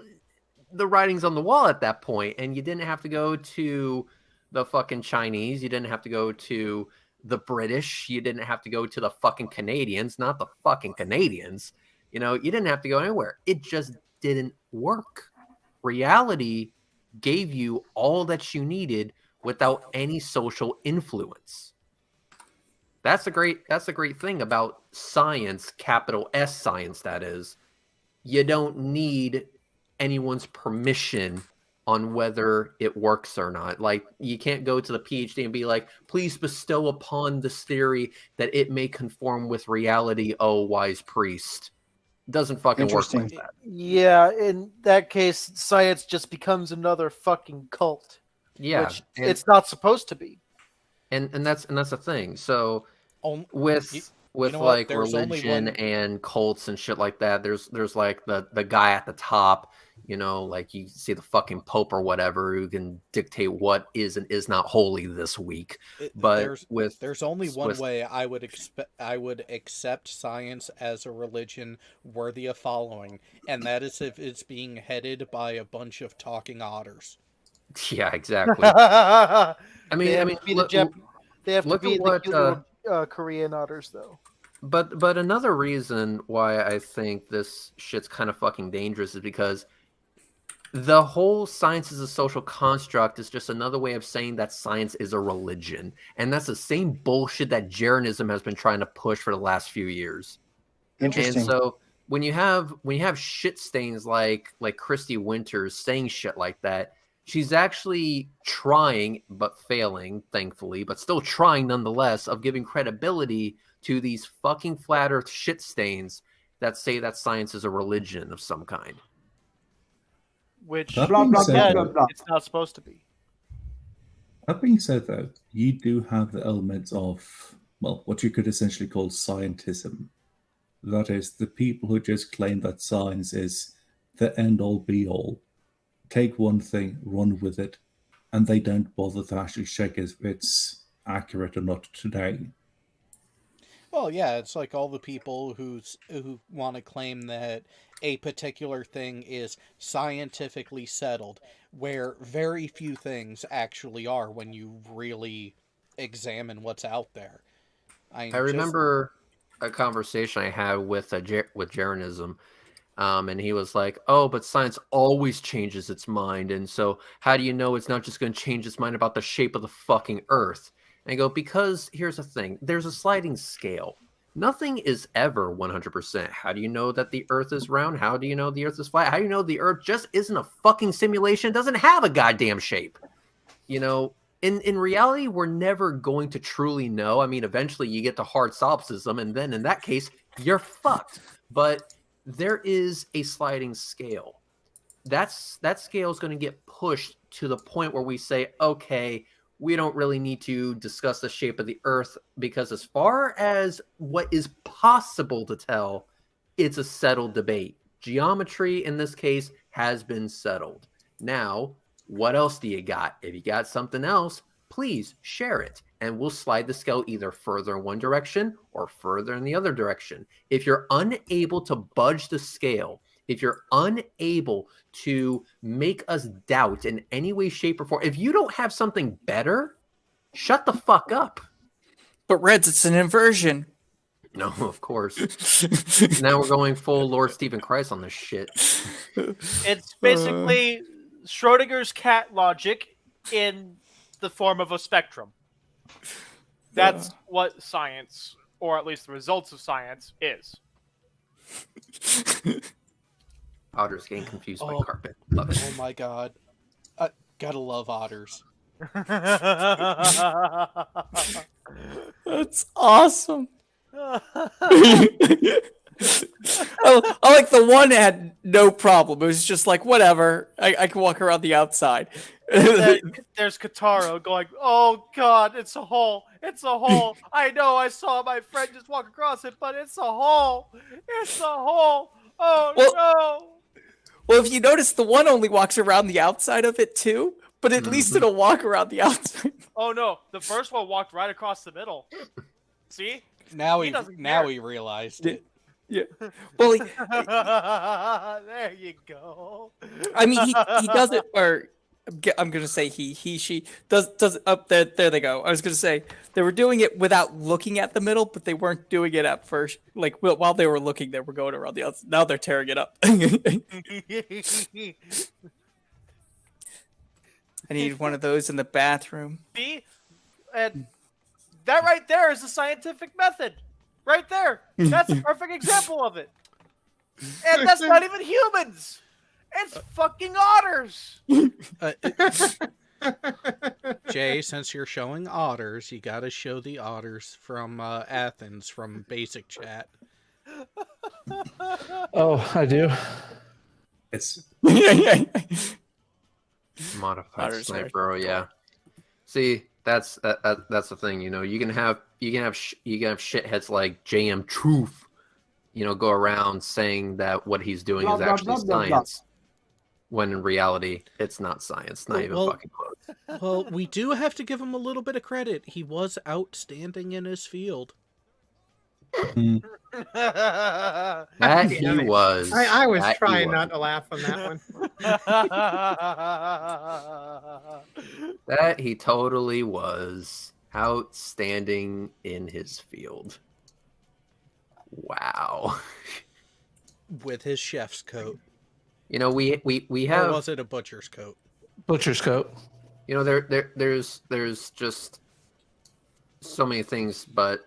[SPEAKER 1] the writing's on the wall at that point, and you didn't have to go to the fucking Chinese, you didn't have to go to the British, you didn't have to go to the fucking Canadians, not the fucking Canadians. You didn't have to go anywhere. It just didn't work. Reality gave you all that you needed without any social influence. That's a great thing about science, capital S science, that is. You don't need anyone's permission on whether it works or not. Like, you can't go to the PhD and be like, please bestow upon this theory that it may conform with reality, oh wise priest. Doesn't fucking work like that.
[SPEAKER 5] Yeah, in that case, science just becomes another fucking cult.
[SPEAKER 1] Yeah,
[SPEAKER 5] which it's not supposed to be.
[SPEAKER 1] And that's the thing. So with
[SPEAKER 3] you know what?
[SPEAKER 1] like
[SPEAKER 3] There's only
[SPEAKER 1] religion
[SPEAKER 3] one-
[SPEAKER 1] and cults and shit like that, there's like the guy at the top, like you see the fucking Pope or whatever who can dictate what is and is not holy this week. But
[SPEAKER 3] there's only one way I would accept science as a religion worthy of following, and that is if it's being headed by a bunch of talking otters.
[SPEAKER 1] Yeah, exactly.
[SPEAKER 5] They have to be the Korean otters, though.
[SPEAKER 1] But another reason why I think this shit's kind of fucking dangerous is because the whole science is a social construct is just another way of saying that science is a religion. And that's the same bullshit that Jeranism has been trying to push for the last few years.
[SPEAKER 10] Interesting.
[SPEAKER 1] And so when you have shit stains like Christy Winters saying shit like that, she's actually trying, but failing, thankfully, but still trying nonetheless, of giving credibility to these fucking flat earth shit stains that say that science is a religion of some kind.
[SPEAKER 5] Which,
[SPEAKER 6] That being said, though-
[SPEAKER 5] it's not supposed to be.
[SPEAKER 6] That being said, though, you do have the elements of, well, what you could essentially call scientism. That is, the people who just claim that science is the end-all, be-all, take one thing, run with it, and they don't bother to actually check if it's accurate or not today.
[SPEAKER 3] Well, yeah, it's like all the people who want to claim that a particular thing is scientifically settled, where very few things actually are when you really examine what's out there.
[SPEAKER 1] I remember a conversation I had with Jeranism, and he was like, "Oh, but science always changes its mind, and so how do you know it's not just going to change its mind about the shape of the fucking Earth?" And I go, because here's the thing. There's a sliding scale. Nothing is ever 100%. How do you know that the Earth is round? How do you know the Earth is flat? How do you know the Earth just isn't a fucking simulation? It doesn't have a goddamn shape. In reality, we're never going to truly know. I mean, eventually you get to hard solipsism, and then in that case, you're fucked. But there is a sliding scale. That scale is going to get pushed to the point where we say, okay, we don't really need to discuss the shape of the Earth, because as far as what is possible to tell, it's a settled debate. Geometry, in this case, has been settled. Now, what else do you got? If you got something else, please share it. and we'll slide the scale either further in one direction or further in the other direction. If you're unable to budge the scale, if you're unable to make us doubt in any way, shape, or form, if you don't have something better, shut the fuck up.
[SPEAKER 2] But Reds, it's an inversion.
[SPEAKER 1] No, of course. Now we're going full Lord Stephen Christ on this shit.
[SPEAKER 7] It's basically Schrodinger's cat logic in the form of a spectrum. That's what science, or at least the results of science, is.
[SPEAKER 1] Otters getting confused by carpet. Love it.
[SPEAKER 3] Oh my god. Gotta love otters.
[SPEAKER 2] That's awesome. I like the one that had no problem. It was just like, whatever. I can walk around the outside.
[SPEAKER 7] There's Kataro going, oh god, it's a hole. It's a hole. I know I saw my friend just walk across it, but it's a hole. It's a hole. Oh no.
[SPEAKER 2] Well, if you notice, the one only walks around the outside of it too, but at least it'll walk around the outside.
[SPEAKER 7] Oh no, the first one walked right across the middle. See?
[SPEAKER 3] Now
[SPEAKER 7] He
[SPEAKER 3] he
[SPEAKER 7] doesn't
[SPEAKER 3] now
[SPEAKER 7] care.
[SPEAKER 3] he realized it.
[SPEAKER 2] Yeah. Well,
[SPEAKER 7] There you go.
[SPEAKER 2] I mean, he does it, or I'm gonna say he, she does it up there. There they go. I was gonna say they were doing it without looking at the middle, but they weren't doing it at first. Like while they were looking, they were going around the outside. Now they're tearing it up. I need one of those in the bathroom.
[SPEAKER 7] See? And that right there is the scientific method. Right there. That's a perfect example of it. And that's not even humans. It's fucking otters.
[SPEAKER 3] Jay, since you're showing otters, you gotta show the otters from Athens from Basic Chat.
[SPEAKER 4] Oh, I do.
[SPEAKER 6] It's
[SPEAKER 1] Modified
[SPEAKER 2] Otters are
[SPEAKER 1] sniper, yeah. See, that's the thing. You know, you can have shitheads like JM Truth, go around saying that what he's doing is actually science, when in reality it's not science, not even fucking close.
[SPEAKER 3] Well, we do have to give him a little bit of credit. He was outstanding in his field.
[SPEAKER 1] That he was.
[SPEAKER 10] I was
[SPEAKER 1] That he
[SPEAKER 10] trying
[SPEAKER 1] was.
[SPEAKER 10] not to laugh on that one.
[SPEAKER 1] That he totally was outstanding in his field. Wow.
[SPEAKER 3] With his chef's coat.
[SPEAKER 1] We
[SPEAKER 3] Or
[SPEAKER 1] have,
[SPEAKER 3] was it a butcher's coat?
[SPEAKER 4] Butcher's coat.
[SPEAKER 1] there's just so many things, but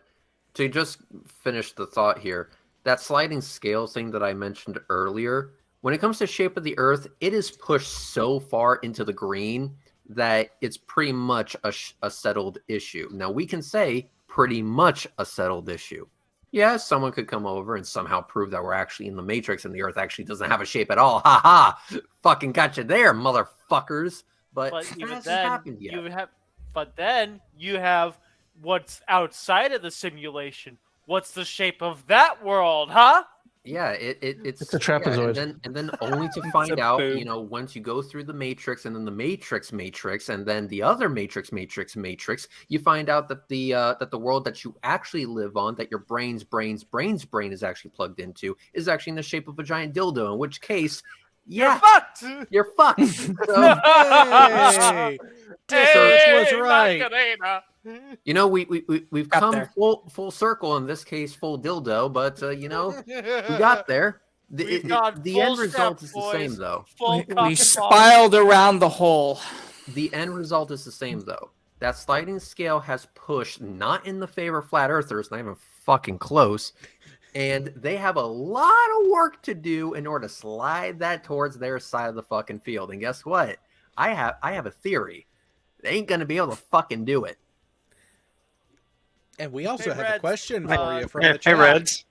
[SPEAKER 1] to just finish the thought here, that sliding scale thing that I mentioned earlier, when it comes to shape of the Earth, it is pushed so far into the green that it's pretty much a settled issue. Now, we can say pretty much a settled issue. Yeah, someone could come over and somehow prove that we're actually in the Matrix and the Earth actually doesn't have a shape at all. Ha ha! Fucking gotcha there, motherfuckers. But
[SPEAKER 7] But
[SPEAKER 1] that
[SPEAKER 7] even
[SPEAKER 1] hasn't
[SPEAKER 7] then,
[SPEAKER 1] happened yet.
[SPEAKER 7] you have what's outside of the simulation. What's the shape of that world, huh?
[SPEAKER 1] Yeah, it's
[SPEAKER 4] a trapezoid.
[SPEAKER 1] Yeah, and then only to find out,
[SPEAKER 2] boob.
[SPEAKER 1] once you go through the Matrix and then the Matrix, and then the other Matrix, you find out that the world that you actually live on, that your brain's brain is actually plugged into, is actually in the shape of a giant dildo. In which case, yeah,
[SPEAKER 7] You're fucked.
[SPEAKER 1] you're fucked. So,
[SPEAKER 3] Hey! Dickers was right.
[SPEAKER 7] Macarena.
[SPEAKER 1] we've
[SPEAKER 2] Got
[SPEAKER 1] come
[SPEAKER 2] there.
[SPEAKER 1] full circle in this case, full dildo, but we got there.
[SPEAKER 7] We've gone
[SPEAKER 1] The
[SPEAKER 7] full
[SPEAKER 1] end result
[SPEAKER 7] step,
[SPEAKER 1] is the same
[SPEAKER 7] boys.
[SPEAKER 1] though.
[SPEAKER 7] Full cock
[SPEAKER 2] We
[SPEAKER 7] and ball.
[SPEAKER 2] spiraled around the hole.
[SPEAKER 1] The end result is the same though. That sliding scale has pushed not in the favor of flat earthers, not even fucking close. And they have a lot of work to do in order to slide that towards their side of the fucking field. And guess what? I have a theory. They ain't gonna be able to fucking do it.
[SPEAKER 3] And we also
[SPEAKER 7] Hey,
[SPEAKER 3] have a
[SPEAKER 7] Reds.
[SPEAKER 3] question for you from
[SPEAKER 8] Hey,
[SPEAKER 3] the chat.
[SPEAKER 8] Reds.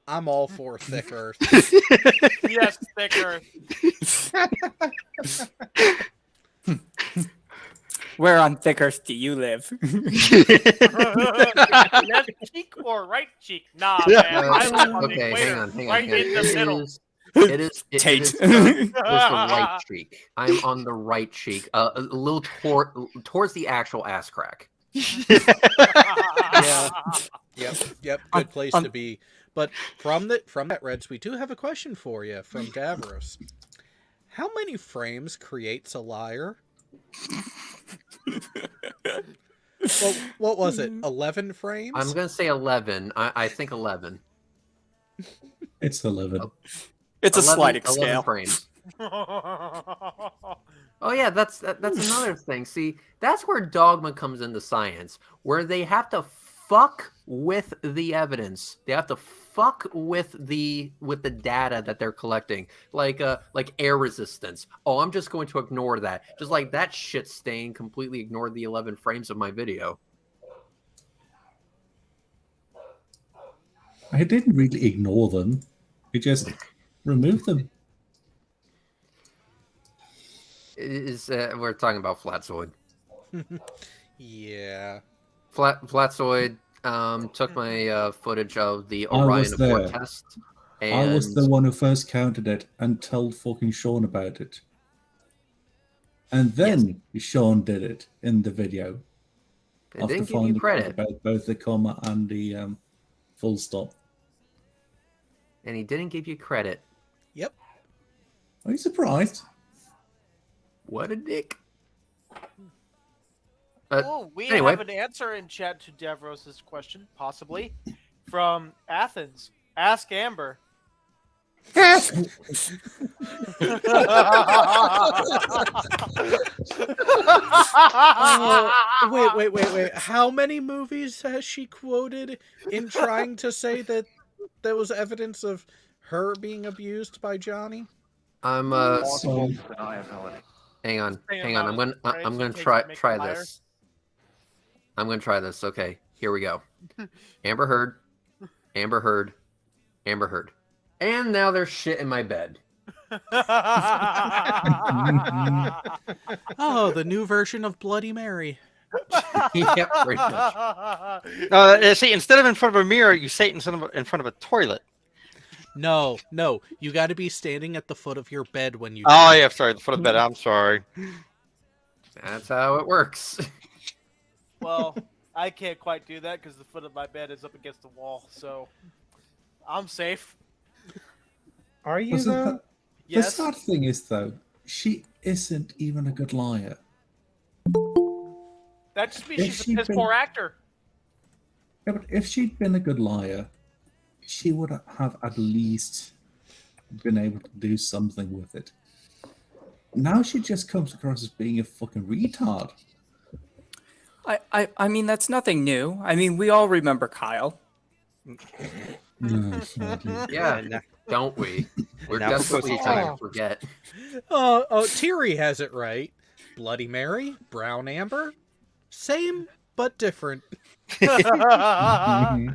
[SPEAKER 3] I'm all for thick earth.
[SPEAKER 7] Yes, thicker.
[SPEAKER 2] Where on thick earth do you live?
[SPEAKER 7] Left cheek or right cheek? Nah, man. I live on the
[SPEAKER 1] Okay,
[SPEAKER 7] equator,
[SPEAKER 1] hang on.
[SPEAKER 7] right in the middle.
[SPEAKER 1] It is
[SPEAKER 2] Tate.
[SPEAKER 1] it was the right cheek. I'm on the right cheek, a little towards the actual ass crack.
[SPEAKER 3] Yeah. Yep. Good place to be. But from that, Reds, we do have a question for you from Davros. How many frames creates a liar? Well, what was it? 11 frames?
[SPEAKER 1] I'm gonna say 11. I think 11.
[SPEAKER 6] It's 11.
[SPEAKER 2] It's a
[SPEAKER 1] 11
[SPEAKER 2] sliding
[SPEAKER 1] 11
[SPEAKER 2] scale.
[SPEAKER 1] frames. Oh yeah, that's another thing. See, that's where dogma comes into science, where they have to fuck with the evidence. They have to fuck with the data that they're collecting, like air resistance. Oh, I'm just going to ignore that. Just like that shit stain completely ignored the 11 frames of my video.
[SPEAKER 6] I didn't really ignore them. I just removed them.
[SPEAKER 1] We're talking about Flatzoid.
[SPEAKER 3] Yeah.
[SPEAKER 1] Flatzoid took my footage of the
[SPEAKER 6] I was
[SPEAKER 1] Orion Abort
[SPEAKER 6] there.
[SPEAKER 1] test.
[SPEAKER 6] I was the one who first counted it and told fucking Sean about it. And then Sean did it in the video.
[SPEAKER 1] It didn't give you credit.
[SPEAKER 6] About both the comma and the full stop.
[SPEAKER 1] And he didn't give you credit.
[SPEAKER 3] Yep.
[SPEAKER 6] Are you surprised?
[SPEAKER 1] What a dick.
[SPEAKER 7] Oh, we
[SPEAKER 1] anyway.
[SPEAKER 7] have an answer in chat to Davros' question, possibly, from Athens. Ask Amber.
[SPEAKER 3] Wait. How many movies has she quoted in trying to say that there was evidence of her being abused by Johnny?
[SPEAKER 1] I'm
[SPEAKER 6] So,
[SPEAKER 1] hang on. I'm gonna try this. I'm gonna try this. Okay, here we go. Amber Heard. And now there's shit in my bed.
[SPEAKER 3] Oh, the new version of Bloody Mary.
[SPEAKER 1] Yeah, pretty much.
[SPEAKER 8] See, instead of in front of a mirror, you say it in front of a toilet.
[SPEAKER 3] No, you got to be standing at the foot of your bed when you.
[SPEAKER 8] Oh, yeah, sorry, the foot of the bed. I'm sorry.
[SPEAKER 1] That's how it works.
[SPEAKER 7] Well, I can't quite do that because the foot of my bed is up against the wall, so I'm safe.
[SPEAKER 10] Are you though?
[SPEAKER 7] Yes.
[SPEAKER 6] The sad thing is, though, she isn't even a good liar.
[SPEAKER 7] That just means
[SPEAKER 6] If
[SPEAKER 7] she's a
[SPEAKER 6] she'd
[SPEAKER 7] piss
[SPEAKER 6] been-
[SPEAKER 7] poor actor.
[SPEAKER 6] Yeah, but if she'd been a good liar, she would have at least been able to do something with it. Now she just comes across as being a fucking retard.
[SPEAKER 2] I mean, that's nothing new. I mean, we all remember Kyle.
[SPEAKER 6] No, sadly.
[SPEAKER 1] Yeah, don't we? We're
[SPEAKER 8] Now
[SPEAKER 1] desperately
[SPEAKER 8] pussy
[SPEAKER 1] trying
[SPEAKER 8] time.
[SPEAKER 1] to forget.
[SPEAKER 3] Oh, Thierry has it right. Bloody Mary, Brown Amber, same but different.
[SPEAKER 6] Different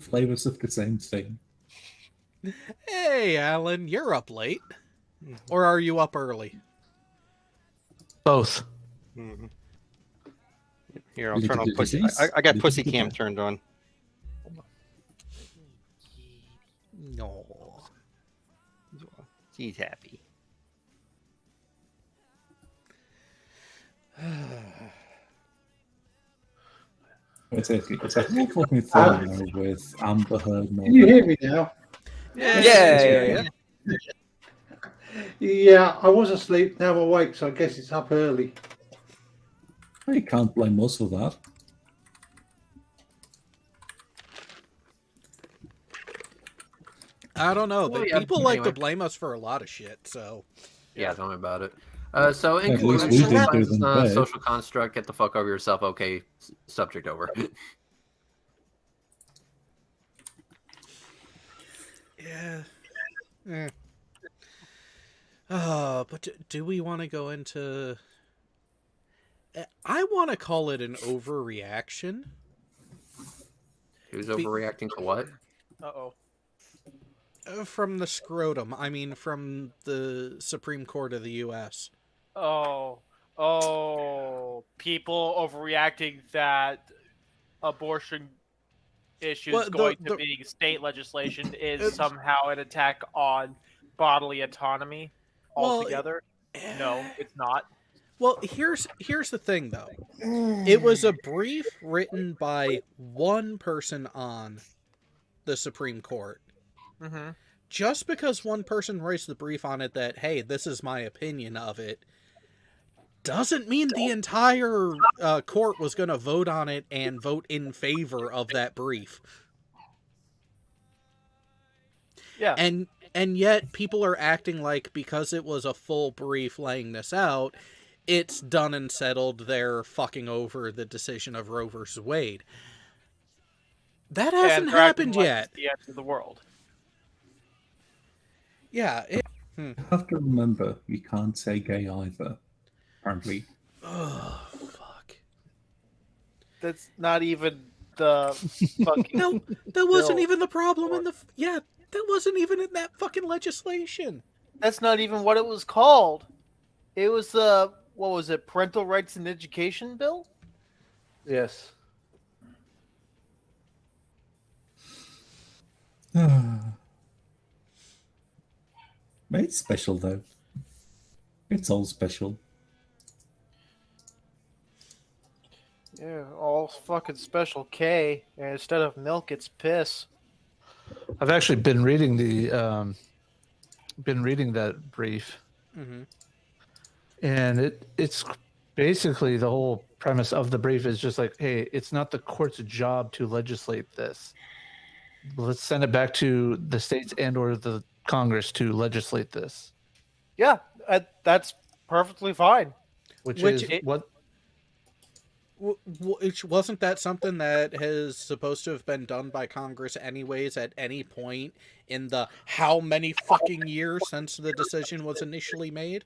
[SPEAKER 6] flavors of the same thing.
[SPEAKER 3] Hey, Alan, you're up late, or are you up early?
[SPEAKER 4] Both.
[SPEAKER 8] Here, I'll turn on
[SPEAKER 6] Did
[SPEAKER 8] pussy.
[SPEAKER 6] you-
[SPEAKER 8] I got
[SPEAKER 6] did
[SPEAKER 8] pussy
[SPEAKER 6] you-
[SPEAKER 8] cam turned on.
[SPEAKER 3] No.
[SPEAKER 8] She's happy.
[SPEAKER 6] It's a fucking thing now with Amber Heard.
[SPEAKER 10] Can you hear me now?
[SPEAKER 2] Yeah.
[SPEAKER 10] Yeah, I was asleep. Now I'm awake, so I guess it's up early.
[SPEAKER 6] You can't blame us for that.
[SPEAKER 3] I don't know.
[SPEAKER 1] Well, yeah,
[SPEAKER 3] People like to
[SPEAKER 1] anyway.
[SPEAKER 3] blame us for a lot of shit, so.
[SPEAKER 1] Yeah, tell me about it. So in
[SPEAKER 6] At least
[SPEAKER 1] conclusion,
[SPEAKER 6] we didn't do them bad.
[SPEAKER 1] social construct, get the fuck over yourself. Okay, subject over.
[SPEAKER 3] Yeah. But do we want to go into... I want to call it an overreaction.
[SPEAKER 1] Who's overreacting to what?
[SPEAKER 7] Uh-oh.
[SPEAKER 3] From the scrotum. I mean, from the Supreme Court of the U.S.
[SPEAKER 7] Oh, people overreacting that abortion issues
[SPEAKER 3] Well,
[SPEAKER 7] going to being state legislation is somehow an attack on bodily autonomy altogether. No, it's not.
[SPEAKER 3] Well, here's the thing, though. It was a brief written by one person on the Supreme Court.
[SPEAKER 7] Mm-hmm.
[SPEAKER 3] Just because one person writes the brief on it that, hey, this is my opinion of it, doesn't mean the entire court was going to vote on it and vote in favor of that brief.
[SPEAKER 7] Yeah.
[SPEAKER 3] And yet people are acting like because it was a full brief laying this out, it's done and settled. They're fucking over the decision of Roe versus Wade. That hasn't happened yet.
[SPEAKER 7] It's the end of the world.
[SPEAKER 3] Yeah.
[SPEAKER 6] You have to remember, you can't say gay either. Apparently.
[SPEAKER 3] Oh, fuck.
[SPEAKER 5] That's not even the fucking.
[SPEAKER 3] No, that wasn't even the problem in the. Yeah, that wasn't even in that fucking legislation.
[SPEAKER 5] That's not even what it was called. It was the, what was it, Parental Rights and Education Bill?
[SPEAKER 4] Yes.
[SPEAKER 6] It's special though. It's all special.
[SPEAKER 5] Yeah, all fucking special K, and instead of milk, it's piss.
[SPEAKER 4] I've actually been reading that brief, and it's basically the whole premise of the brief is just like, hey, it's not the court's job to legislate this. Let's send it back to the states and or the Congress to legislate this.
[SPEAKER 5] Yeah, that's perfectly fine.
[SPEAKER 4] Which
[SPEAKER 3] Which
[SPEAKER 4] is what.
[SPEAKER 3] Wasn't that something that has supposed to have been done by Congress anyways at any point in the how many fucking years since the decision was initially made?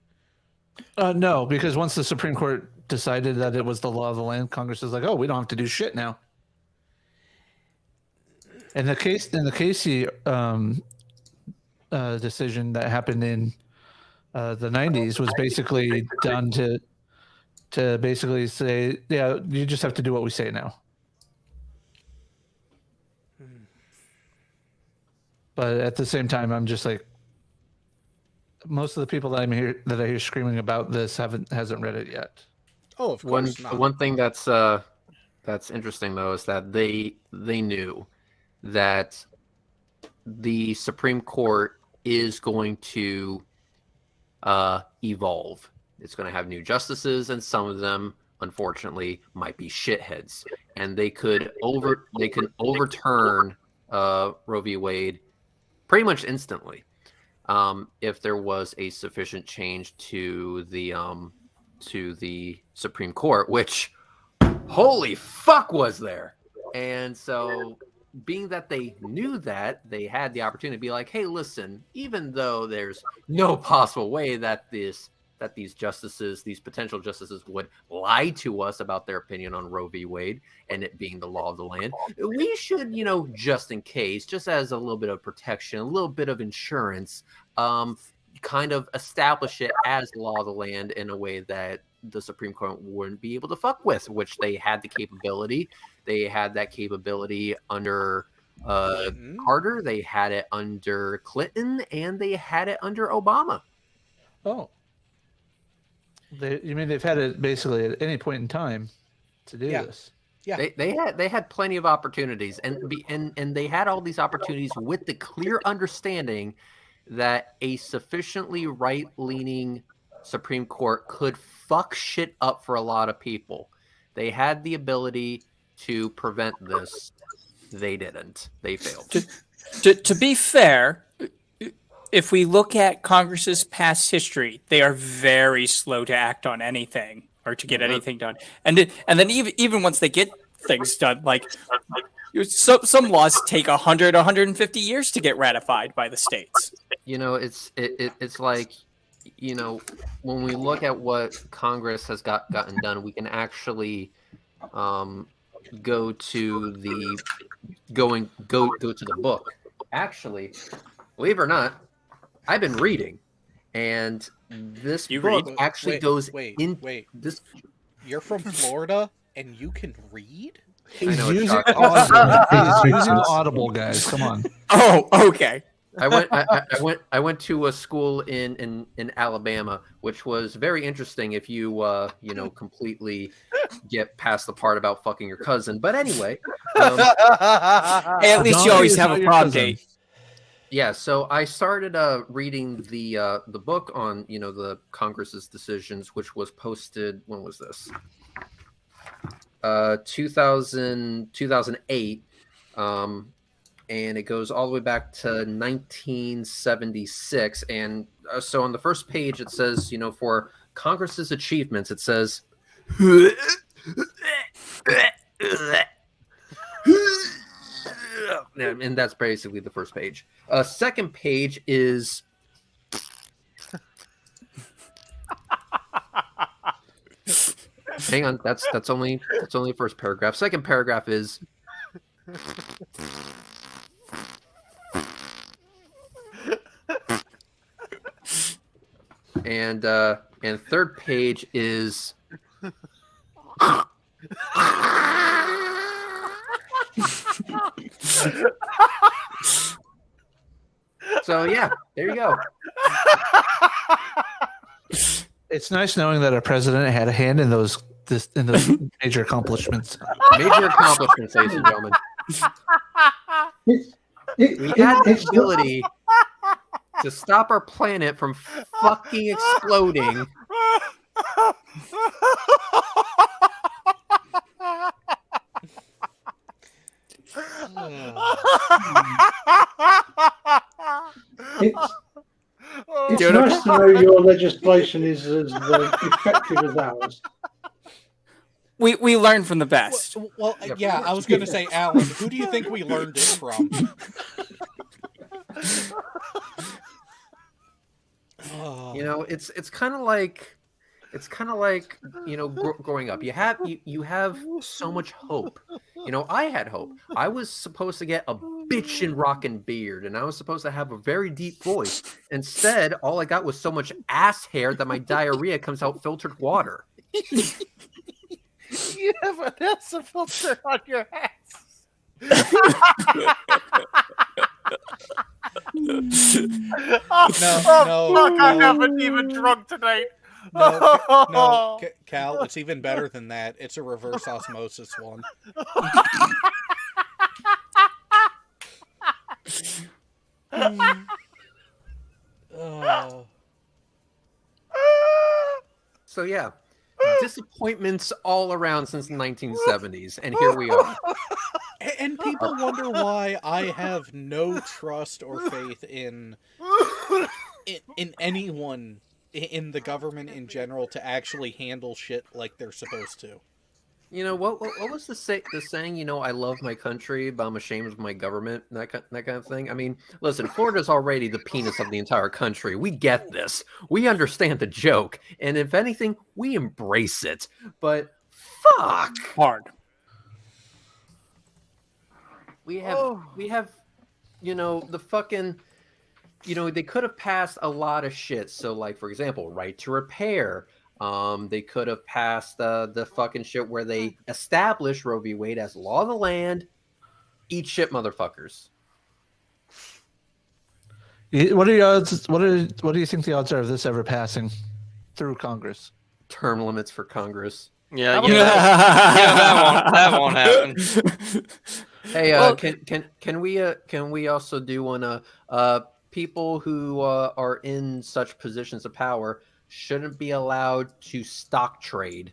[SPEAKER 4] No, because once the Supreme Court decided that it was the law of the land, Congress is like, oh, we don't have to do shit now. In the Casey decision that happened in the 90s was basically done to basically say, yeah, you just have to do what we say now. But at the same time, I'm just like, most of the people that I hear screaming about this hasn't read it yet.
[SPEAKER 3] Oh, of course not.
[SPEAKER 1] One thing that's interesting though is that they knew that the Supreme Court is going to evolve. It's going to have new justices, and some of them, unfortunately, might be shitheads, and they can overturn Roe v. Wade pretty much instantly if there was a sufficient change to the Supreme Court, which holy fuck was there. And so, being that they knew that, they had the opportunity to be like, hey, listen, even though there's no possible way that these justices, these potential justices, would lie to us about their opinion on Roe v. Wade and it being the law of the land, we should, just in case, just as a little bit of protection, a little bit of insurance, kind of establish it as law of the land in a way that the Supreme Court wouldn't be able to fuck with, which they had the capability. They had that capability under Carter, they had it under Clinton, and they had it under Obama.
[SPEAKER 4] Oh. You mean they've had it basically at any point in time to do this?
[SPEAKER 3] Yeah,
[SPEAKER 1] they had plenty of opportunities, and they had all these opportunities with the clear understanding that a sufficiently right-leaning Supreme Court could fuck shit up for a lot of people. They had the ability to prevent this. They didn't. They failed.
[SPEAKER 2] To be fair, if we look at Congress's past history, they are very slow to act on anything or to get anything done. And then even once they get things done, like some laws take 100, 150 years to get ratified by the states.
[SPEAKER 1] It's like, when we look at what Congress has gotten done, we can actually go to the book. Actually, believe it or not, I've been reading, and this book actually goes in.
[SPEAKER 3] Wait.
[SPEAKER 1] This.
[SPEAKER 3] You're from Florida, and you can read?
[SPEAKER 4] He's
[SPEAKER 1] know it's
[SPEAKER 4] using
[SPEAKER 1] shocking.
[SPEAKER 4] Audible. He's using Audible, guys. Come on.
[SPEAKER 2] Oh, okay.
[SPEAKER 1] I went to a school in Alabama, which was very interesting if you completely get past the part about fucking your cousin. But anyway,
[SPEAKER 2] Hey, at least you
[SPEAKER 4] Donkey
[SPEAKER 2] always
[SPEAKER 4] is
[SPEAKER 2] have
[SPEAKER 4] not
[SPEAKER 2] a
[SPEAKER 4] your
[SPEAKER 2] prom
[SPEAKER 4] cousin.
[SPEAKER 2] date.
[SPEAKER 1] yeah. So I started reading the book on the Congress's decisions, which was posted. When was this? 2008. And it goes all the way back to 1976. And so on the first page, it says, for Congress's achievements, it says, and that's basically the first page. Second page is, hang on, that's only the first paragraph. Second paragraph is, and third page is so yeah, there you go.
[SPEAKER 4] It's nice knowing that our president had a hand in those major accomplishments.
[SPEAKER 1] Major accomplishments, ladies and gentlemen.
[SPEAKER 10] It's,
[SPEAKER 1] We had the ability to stop our planet from fucking exploding.
[SPEAKER 10] it's nice to know your legislation is as effective as ours.
[SPEAKER 2] We learn from the best.
[SPEAKER 3] Well, yeah, I was going to say, Alan, who do you think we learned it from?
[SPEAKER 1] It's kind of like growing up. You have so much hope. I had hope. I was supposed to get a bitchin' rockin' beard, and I was supposed to have a very deep voice. Instead, all I got was so much ass hair that my diarrhea comes out filtered water.
[SPEAKER 5] You have an ass filter on your ass.
[SPEAKER 7] Fuck, I haven't even drunk tonight.
[SPEAKER 3] No, Cal, it's even better than that. It's a reverse osmosis one.
[SPEAKER 1] So yeah, disappointments all around since the 1970s, and here we are.
[SPEAKER 3] And people wonder why I have no trust or faith in anyone in the government in general to actually handle shit like they're supposed to.
[SPEAKER 1] What was the saying? I love my country, but I'm ashamed of my government. That kind of thing. I mean, listen, Florida's already the penis of the entire country. We get this. We understand the joke, and if anything, we embrace it. But fuck,
[SPEAKER 2] Hard.
[SPEAKER 1] we have, the fucking. They could have passed a lot of shit. So, like, for example, right to repair. They could have passed the fucking shit where they established Roe v. Wade as law of the land. Eat shit, motherfuckers.
[SPEAKER 4] What are the odds? What do you think the odds are of this ever passing through Congress?
[SPEAKER 1] Term limits for Congress.
[SPEAKER 8] Yeah, that won't happen.
[SPEAKER 1] Hey, can we also do one? People who are in such positions of power shouldn't be allowed to stock trade.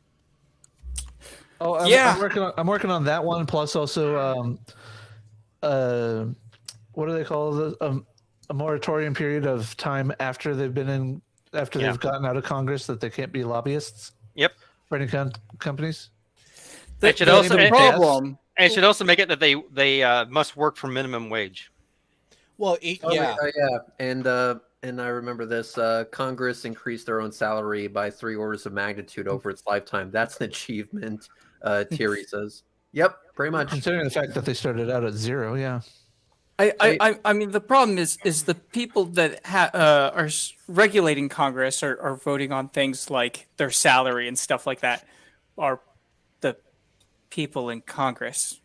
[SPEAKER 4] Oh, I'm working on that one. Plus, also, what do they call a moratorium period of time after they've gotten out of Congress that they can't be lobbyists.
[SPEAKER 8] Yep.
[SPEAKER 4] For any companies.
[SPEAKER 8] It should also make it that they must work for minimum wage.
[SPEAKER 3] Well, yeah.
[SPEAKER 1] And I remember this. Congress increased their own salary by 3 orders of magnitude over its lifetime. That's an achievement, Thierry says. Yep, pretty much.
[SPEAKER 4] Considering the fact that they started out at 0, yeah.
[SPEAKER 2] I mean, the problem is the people that are regulating Congress are voting on things like their salary and stuff like that are the people in Congress.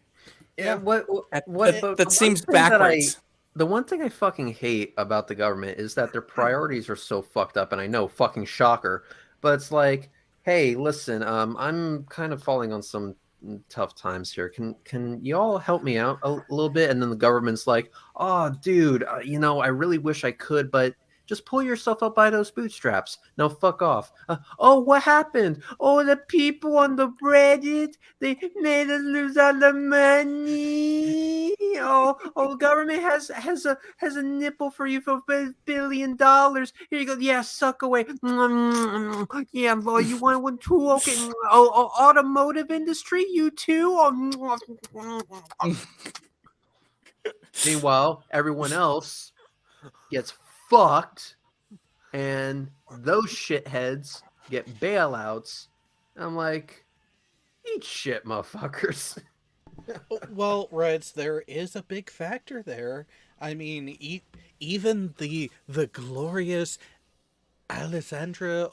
[SPEAKER 1] Yeah,
[SPEAKER 2] That,
[SPEAKER 1] what
[SPEAKER 2] that,
[SPEAKER 1] but
[SPEAKER 2] that
[SPEAKER 1] the
[SPEAKER 2] seems
[SPEAKER 1] one thing that
[SPEAKER 2] backwards.
[SPEAKER 1] the one thing I fucking hate about the government is that their priorities are so fucked up, and I know, fucking shocker, but it's like, hey, listen, I'm kind of falling on some tough times here. Can y'all help me out a little bit? And then the government's like, oh, dude, I really wish I could, but just pull yourself up by those bootstraps. Now fuck off. Oh, what happened? Oh, the people on the Reddit, they made us lose all the money. Oh, government has a nipple for you for $1 billion. Here you go. Yeah, suck away. Yeah, boy, you want one too? Okay. Oh, automotive industry, you too. Meanwhile, everyone else gets fucked, and those shitheads get bailouts. I'm like, eat shit, motherfuckers.
[SPEAKER 3] Well, Reds, there is a big factor there. I mean, even the glorious Alessandra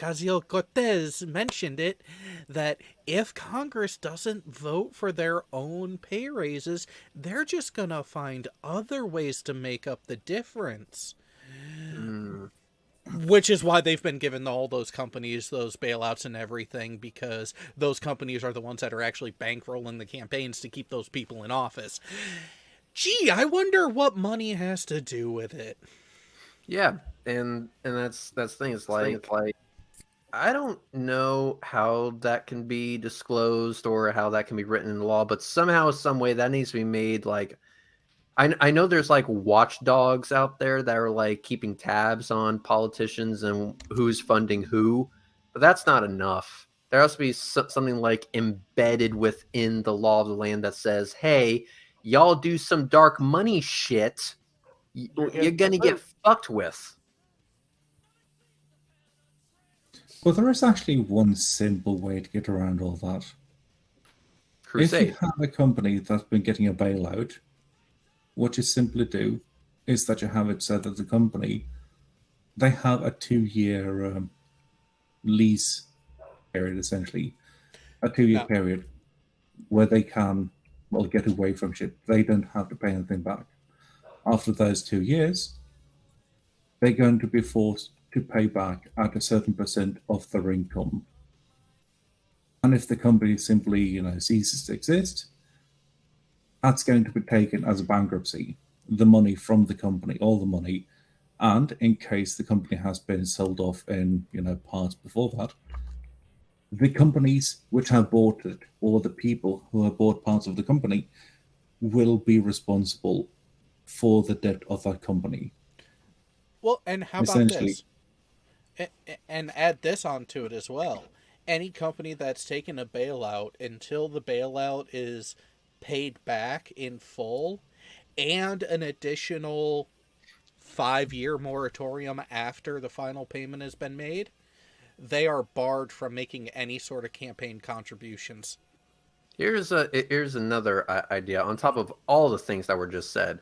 [SPEAKER 3] Ocasio-Cortez mentioned it, that if Congress doesn't vote for their own pay raises, they're just gonna find other ways to make up the difference. Which is why they've been given all those companies those bailouts and everything, because those companies are the ones that are actually bankrolling the campaigns to keep those people in office. Gee, I wonder what money has to do with it.
[SPEAKER 1] Yeah, and that's the thing. It's like I don't know how that can be disclosed or how that can be written in law, but somehow, some way, that needs to be made like. I know there's like watchdogs out there that are like keeping tabs on politicians and who's funding who, but that's not enough. There has to be something like embedded within the law of the land that says, hey, y'all do some dark money shit, you're going to get fucked with.
[SPEAKER 6] Well, there is actually one simple way to get around all that.
[SPEAKER 1] Crusade.
[SPEAKER 6] If you have a company that's been getting a bailout, what you simply do is that you have it said that the company, they have a 2-year lease period, essentially. A 2-year period where they can, get away from shit. They don't have to pay anything back. After those 2 years, they're going to be forced to pay back at a certain % of their income. And if the company simply, ceases to exist, that's going to be taken as a bankruptcy. The money from the company, all the money, and in case the company has been sold off in, parts before that, the companies which have bought it, or the people who have bought parts of the company, will be responsible for the debt of that company.
[SPEAKER 3] Well, and how about this? And add this onto it as well. Any company that's taken a bailout, until the bailout is paid back in full, and an additional 5-year moratorium after the final payment has been made, they are barred from making any sort of campaign contributions.
[SPEAKER 1] Here's another idea on top of all the things that were just said.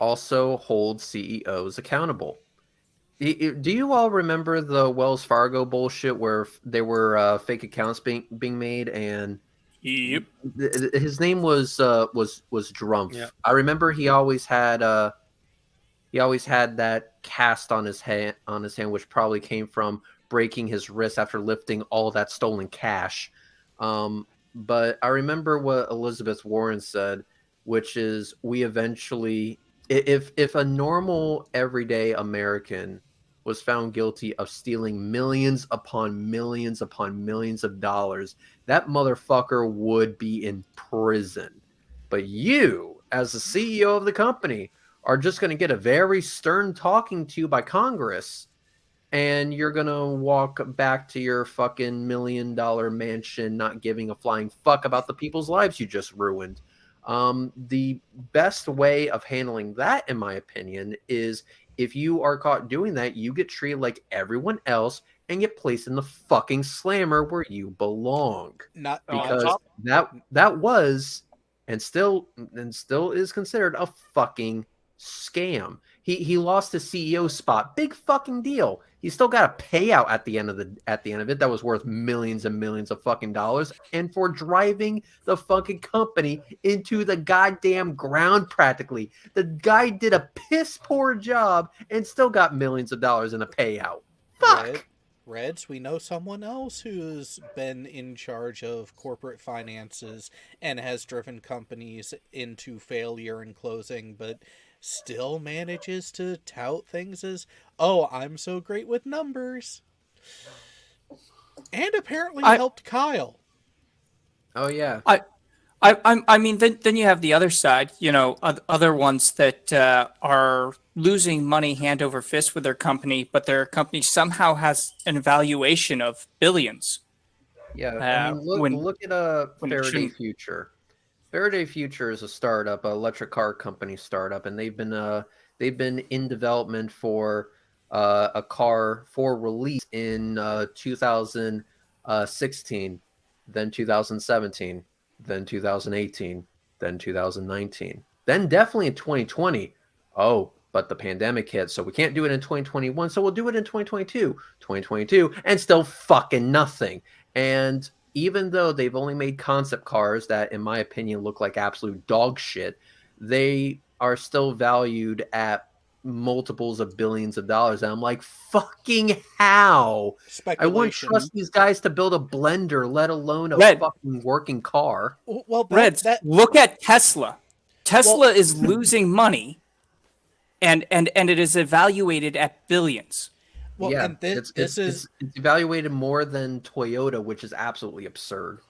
[SPEAKER 1] Also hold CEOs accountable. Do you all remember the Wells Fargo bullshit where there were fake accounts being made, and
[SPEAKER 2] Yep.
[SPEAKER 1] his name was Drumpf.
[SPEAKER 8] Yeah.
[SPEAKER 1] I remember he always had that cast on his hand, which probably came from breaking his wrist after lifting all that stolen cash. But I remember what Elizabeth Warren said, which is we eventually, if a normal everyday American was found guilty of stealing millions upon millions upon millions of dollars, that motherfucker would be in prison. But you, as the CEO of the company, are just going to get a very stern talking to by Congress, and you're going to walk back to your fucking $1 million mansion not giving a flying fuck about the people's lives you just ruined. The best way of handling that, in my opinion, is if you are caught doing that, you get treated like everyone else and get placed in the fucking slammer where you belong.
[SPEAKER 3] Not
[SPEAKER 1] because that was and still is considered a fucking scam. He lost his CEO spot. Big fucking deal. He still got a payout at the end of it that was worth millions and millions of fucking dollars, and for driving the fucking company into the goddamn ground practically. The guy did a piss poor job and still got millions of dollars in a payout. Fuck.
[SPEAKER 3] Reds, we know someone else who's been in charge of corporate finances and has driven companies into failure and closing, but still manages to tout things as, oh, I'm so great with numbers. And apparently helped Kyle.
[SPEAKER 1] Oh, yeah.
[SPEAKER 2] I mean, then you have the other side, other ones that are losing money hand over fist with their company, but their company somehow has an valuation of billions.
[SPEAKER 1] Yeah, I mean, look at Faraday Future. Faraday Future is a startup, an electric car company startup, and they've been in development for a car for release in 2016, then 2017. Then 2018, then 2019, then definitely in 2020. Oh, but the pandemic hit, so we can't do it in 2021, so we'll do it in 2022, and still fucking nothing. And even though they've only made concept cars that, in my opinion, look like absolute dog shit, they are still valued at multiples of billions of dollars. And I'm like, fucking how? I wouldn't trust these guys to build a blender, let alone a fucking working car.
[SPEAKER 3] Well,
[SPEAKER 2] look at Tesla. Tesla is losing money, and it is evaluated at billions.
[SPEAKER 3] Well,
[SPEAKER 1] yeah,
[SPEAKER 3] and
[SPEAKER 1] it's evaluated more than Toyota, which is absolutely absurd.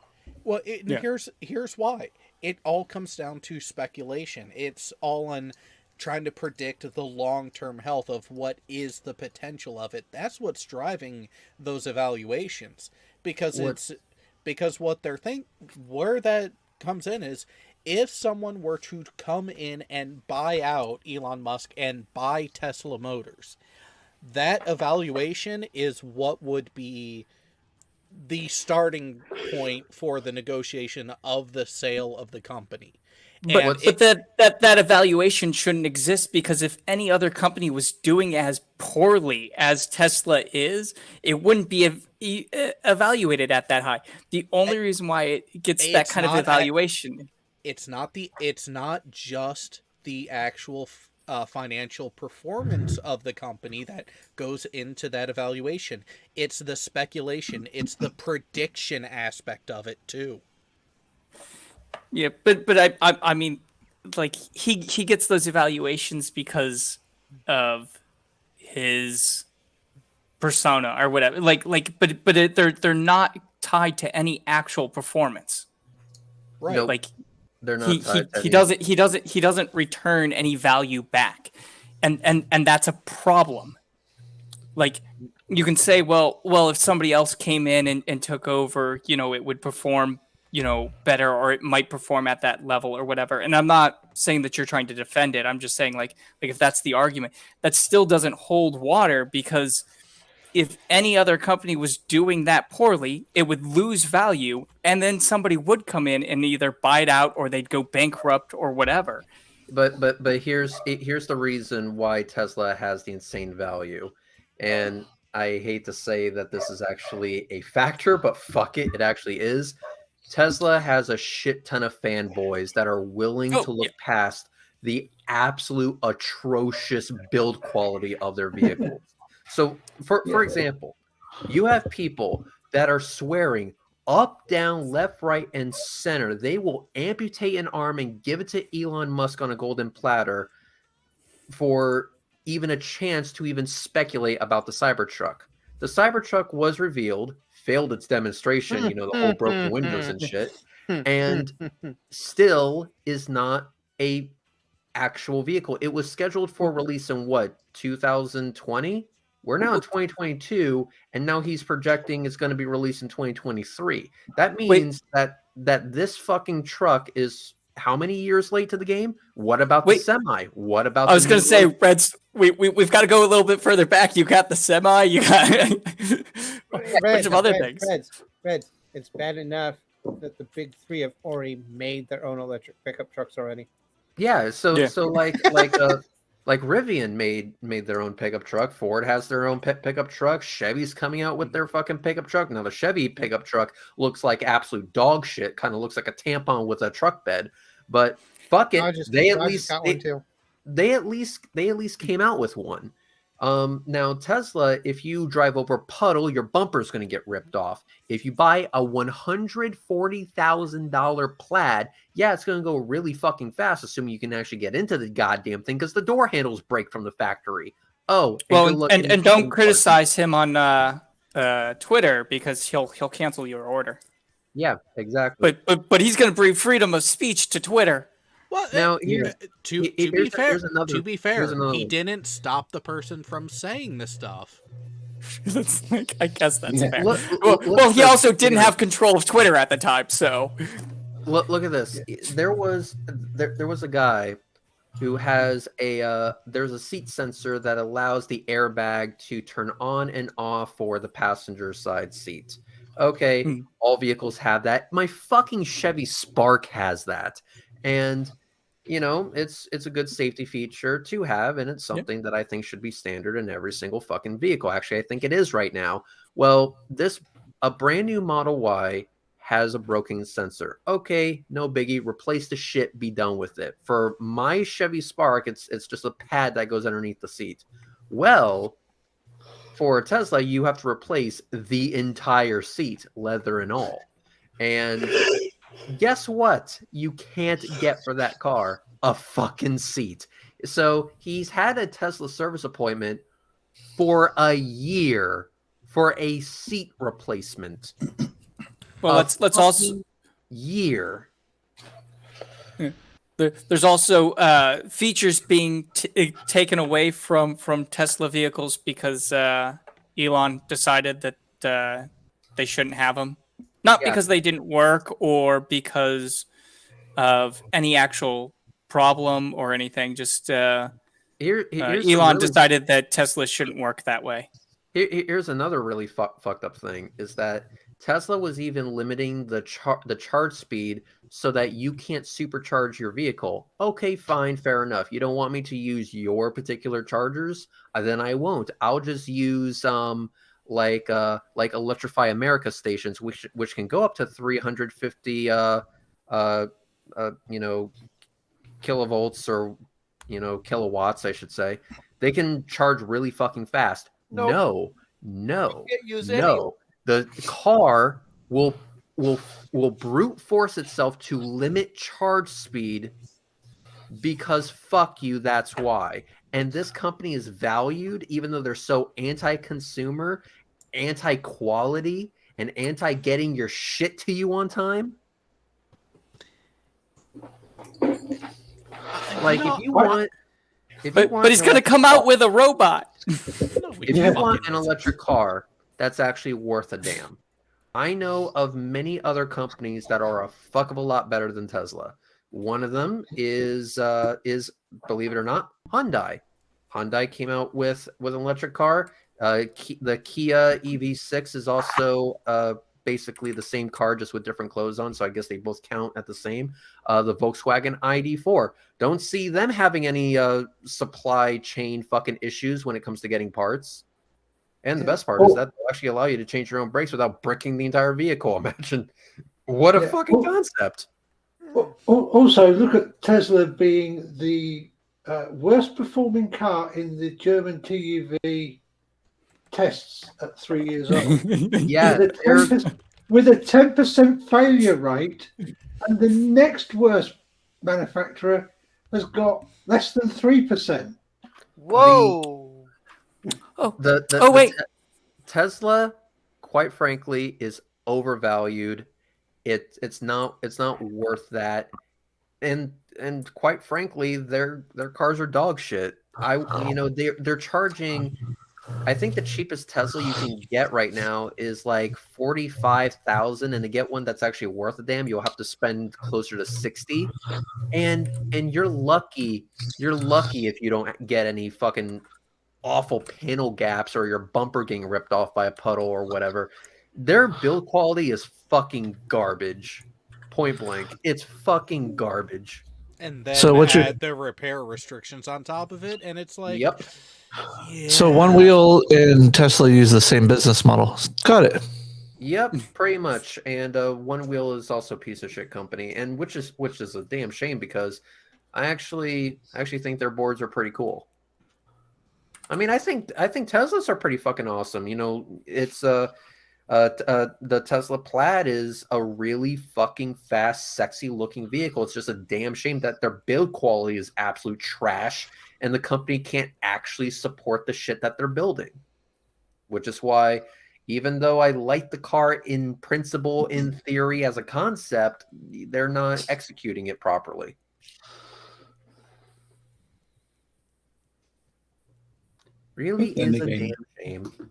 [SPEAKER 3] Well, here's why. It all comes down to speculation. It's all on trying to predict the long-term health of what is the potential of it. That's what's driving those evaluations, because what they're where that comes in is, if someone were to come in and buy out Elon Musk and buy Tesla Motors, that evaluation is what would be the starting point for the negotiation of the sale of the company.
[SPEAKER 2] But that evaluation shouldn't exist, because if any other company was doing as poorly as Tesla is, it wouldn't be evaluated at that high. The only reason why it gets that kind of evaluation,
[SPEAKER 3] it's not just the actual financial performance of the company that goes into that evaluation. It's the speculation. It's the prediction aspect of it too.
[SPEAKER 2] Yeah, but I mean, like, he gets those evaluations because of his persona or whatever. But they're not tied to any actual performance.
[SPEAKER 3] Right.
[SPEAKER 1] Nope.
[SPEAKER 2] Like,
[SPEAKER 1] they're not
[SPEAKER 2] he doesn't return any value back, and that's a problem. Like, you can say, well, if somebody else came in and took over, it would perform better, or it might perform at that level or whatever. And I'm not saying that you're trying to defend it. I'm just saying, like if that's the argument, that still doesn't hold water, because if any other company was doing that poorly, it would lose value, and then somebody would come in and either buy it out, or they'd go bankrupt or whatever.
[SPEAKER 1] But here's the reason why Tesla has the insane value. And I hate to say that this is actually a factor, but fuck it, it actually is. Tesla has a shit ton of fanboys that are willing to look past the absolute atrocious build quality of their vehicles. So, for example, you have people that are swearing up, down, left, right, and center they will amputate an arm and give it to Elon Musk on a golden platter for even a chance to even speculate about the Cybertruck. The Cybertruck was revealed, failed its demonstration, the whole broken windows and shit, and still is not a actual vehicle. It was scheduled for release in 2020? We're now in 2022, and now he's projecting it's going to be released in 2023. That means that this fucking truck is how many years late to the game? What about the semi? What about?
[SPEAKER 2] I was going to say, Reds. We've got to go a little bit further back. You got the semi. You got a bunch of other things.
[SPEAKER 11] Reds. It's bad enough that the big three have already made their own electric pickup trucks already.
[SPEAKER 1] Yeah. So like Like Rivian made their own pickup truck. Ford has their own pickup truck. Chevy's coming out with their fucking pickup truck. Now the Chevy pickup truck looks like absolute dog shit. Kind of looks like a tampon with a truck bed. But fuck it, they at least
[SPEAKER 11] got one too.
[SPEAKER 1] they at least came out with one. Now Tesla, if you drive over a puddle, your bumper's going to get ripped off. If you buy a $140,000 Plaid, yeah, it's going to go really fucking fast, assuming you can actually get into the goddamn thing because the door handles break from the factory. Oh,
[SPEAKER 2] well, and don't criticize him on Twitter because he'll cancel your order.
[SPEAKER 1] Yeah, exactly.
[SPEAKER 2] But he's going to bring freedom of speech to Twitter.
[SPEAKER 3] Well,
[SPEAKER 1] now,
[SPEAKER 3] to be fair, he didn't stop the person from saying the stuff.
[SPEAKER 2] That's like, I guess that's fair. Well, he also didn't have control of Twitter at the time, so.
[SPEAKER 1] Look at this. There was a guy who has there's a seat sensor that allows the airbag to turn on and off for the passenger side seat. Okay, all vehicles have that. My fucking Chevy Spark has that. And you know, it's a good safety feature to have, and it's something that I think should be standard in every single fucking vehicle. Actually, I think it is right now. Well, a brand new Model Y has a broken sensor. Okay, no biggie. Replace the shit. Be done with it. For my Chevy Spark, it's just a pad that goes underneath the seat. Well, for a Tesla, you have to replace the entire seat, leather and all. And guess what? You can't get for that car a fucking seat. So he's had a Tesla service appointment for a year for a seat replacement.
[SPEAKER 2] Well, let's also
[SPEAKER 1] year.
[SPEAKER 2] There's also features being taken away from Tesla vehicles because Elon decided that they shouldn't have them. Not because they didn't work or because of any actual problem or anything. Just Elon decided that Tesla shouldn't work that way.
[SPEAKER 1] Here's another really fucked up thing is that Tesla was even limiting the charge speed so that you can't supercharge your vehicle. Okay, fine, fair enough. You don't want me to use your particular chargers? Then I won't. I'll just use like Electrify America stations, which can go up to 350 kilovolts or kilowatts, I should say. They can charge really fucking fast. No. The car will brute force itself to limit charge speed because fuck you, that's why. And this company is valued, even though they're so anti-consumer, anti-quality, and anti-getting your shit to you on time. Like, if you want...
[SPEAKER 2] But he's going to come out with a robot.
[SPEAKER 1] If you want an electric car, that's actually worth a damn. I know of many other companies that are a fuck of a lot better than Tesla. One of them is believe it or not, Hyundai. Hyundai came out with an electric car. The Kia EV6 is also basically the same car, just with different clothes on. So I guess they both count at the same. The Volkswagen ID4. Don't see them having any supply chain fucking issues when it comes to getting parts. And the best part is that they'll actually allow you to change your own brakes without bricking the entire vehicle. Imagine what a fucking concept.
[SPEAKER 10] Also, look at Tesla being the worst performing car in the German TUV tests at 3 years old.
[SPEAKER 1] Yeah,
[SPEAKER 10] with a 10% failure rate, and the next worst manufacturer has got less than 3%.
[SPEAKER 7] Whoa!
[SPEAKER 2] Wait.
[SPEAKER 1] Tesla, quite frankly, is overvalued. It's not worth that, and quite frankly, their cars are dog shit. They're charging. I think the cheapest Tesla you can get right now is like $45,000, and to get one that's actually worth a damn, you'll have to spend closer to $60,000. And you're lucky if you don't get any fucking awful panel gaps or your bumper getting ripped off by a puddle or whatever. Their build quality is fucking garbage. Point blank, it's fucking garbage.
[SPEAKER 3] And then
[SPEAKER 4] So what
[SPEAKER 3] add the repair restrictions on top of it, and it's like,
[SPEAKER 1] Yep.
[SPEAKER 3] yeah.
[SPEAKER 4] So One Wheel and Tesla use the same business model. Got it.
[SPEAKER 1] Yep, pretty much. And One Wheel is also a piece of shit company, and which is a damn shame because I actually think their boards are pretty cool. I mean, I think Teslas are pretty fucking awesome. You know, it's the Tesla Plaid is a really fucking fast, sexy looking vehicle. It's just a damn shame that their build quality is absolute trash and the company can't actually support the shit that they're building. Which is why, even though I like the car in principle, in theory, as a concept, they're not executing it properly. Really
[SPEAKER 6] But then
[SPEAKER 1] is a
[SPEAKER 6] again,
[SPEAKER 1] damn shame.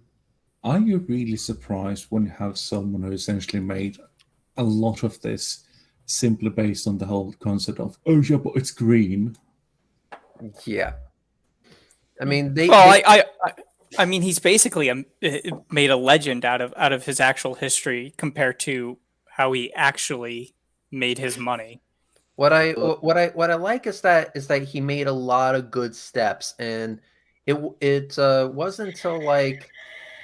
[SPEAKER 6] Are you really surprised when you have someone who essentially made a lot of this simply based on the whole concept of, oh yeah, but it's green?
[SPEAKER 1] Yeah. I mean,
[SPEAKER 2] I mean, he's basically made a legend out of his actual history compared to how he actually made his money.
[SPEAKER 1] What I like is that he made a lot of good steps, and it wasn't until like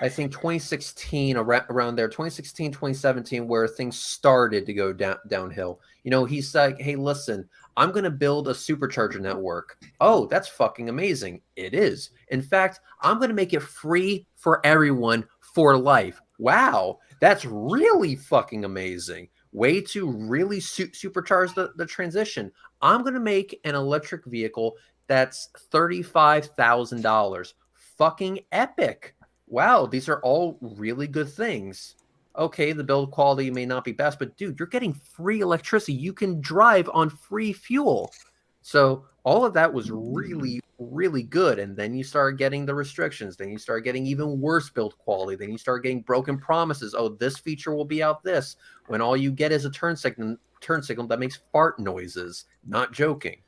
[SPEAKER 1] I think 2016 around there, 2016, 2017, where things started to go downhill. You know, he's like, hey, listen, I'm going to build a supercharger network. Oh, that's fucking amazing. It is. In fact, I'm going to make it free for everyone for life. Wow, that's really fucking amazing. Way to really supercharge the transition. I'm going to make an electric vehicle that's $35,000. Fucking epic. Wow, these are all really good things. Okay, the build quality may not be best, but dude, you're getting free electricity. You can drive on free fuel. So all of that was really, really good. And then you start getting the restrictions. Then you start getting even worse build quality. Then you start getting broken promises. Oh, this feature will be out this. When all you get is a turn signal that makes fart noises. Not joking.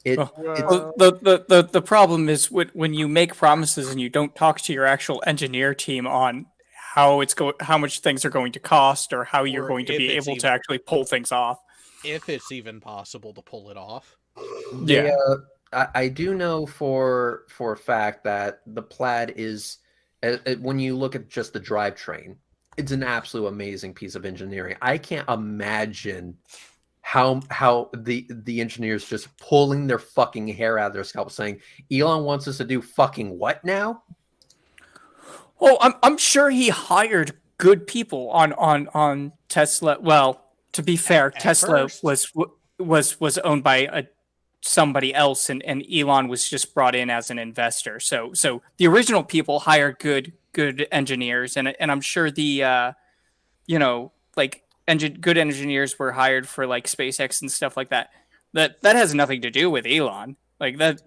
[SPEAKER 2] The problem is when you make promises and you don't talk to your actual engineer team on how much things are going to cost, or how you're going to be able to actually pull things off.
[SPEAKER 3] If it's even possible to pull it off.
[SPEAKER 1] Yeah. I do know for a fact that the Plaid is, when you look at just the drivetrain, it's an absolute amazing piece of engineering. I can't imagine how the engineers just pulling their fucking hair out of their scalp saying, Elon wants us to do fucking what now?
[SPEAKER 2] Oh, I'm sure he hired good people on Tesla. Well, to be fair, Tesla was owned by somebody else, and Elon was just brought in as an investor. So the original people hired good engineers, and I'm sure the good engineers were hired for like SpaceX and stuff like that. That has nothing to do with Elon. Like that.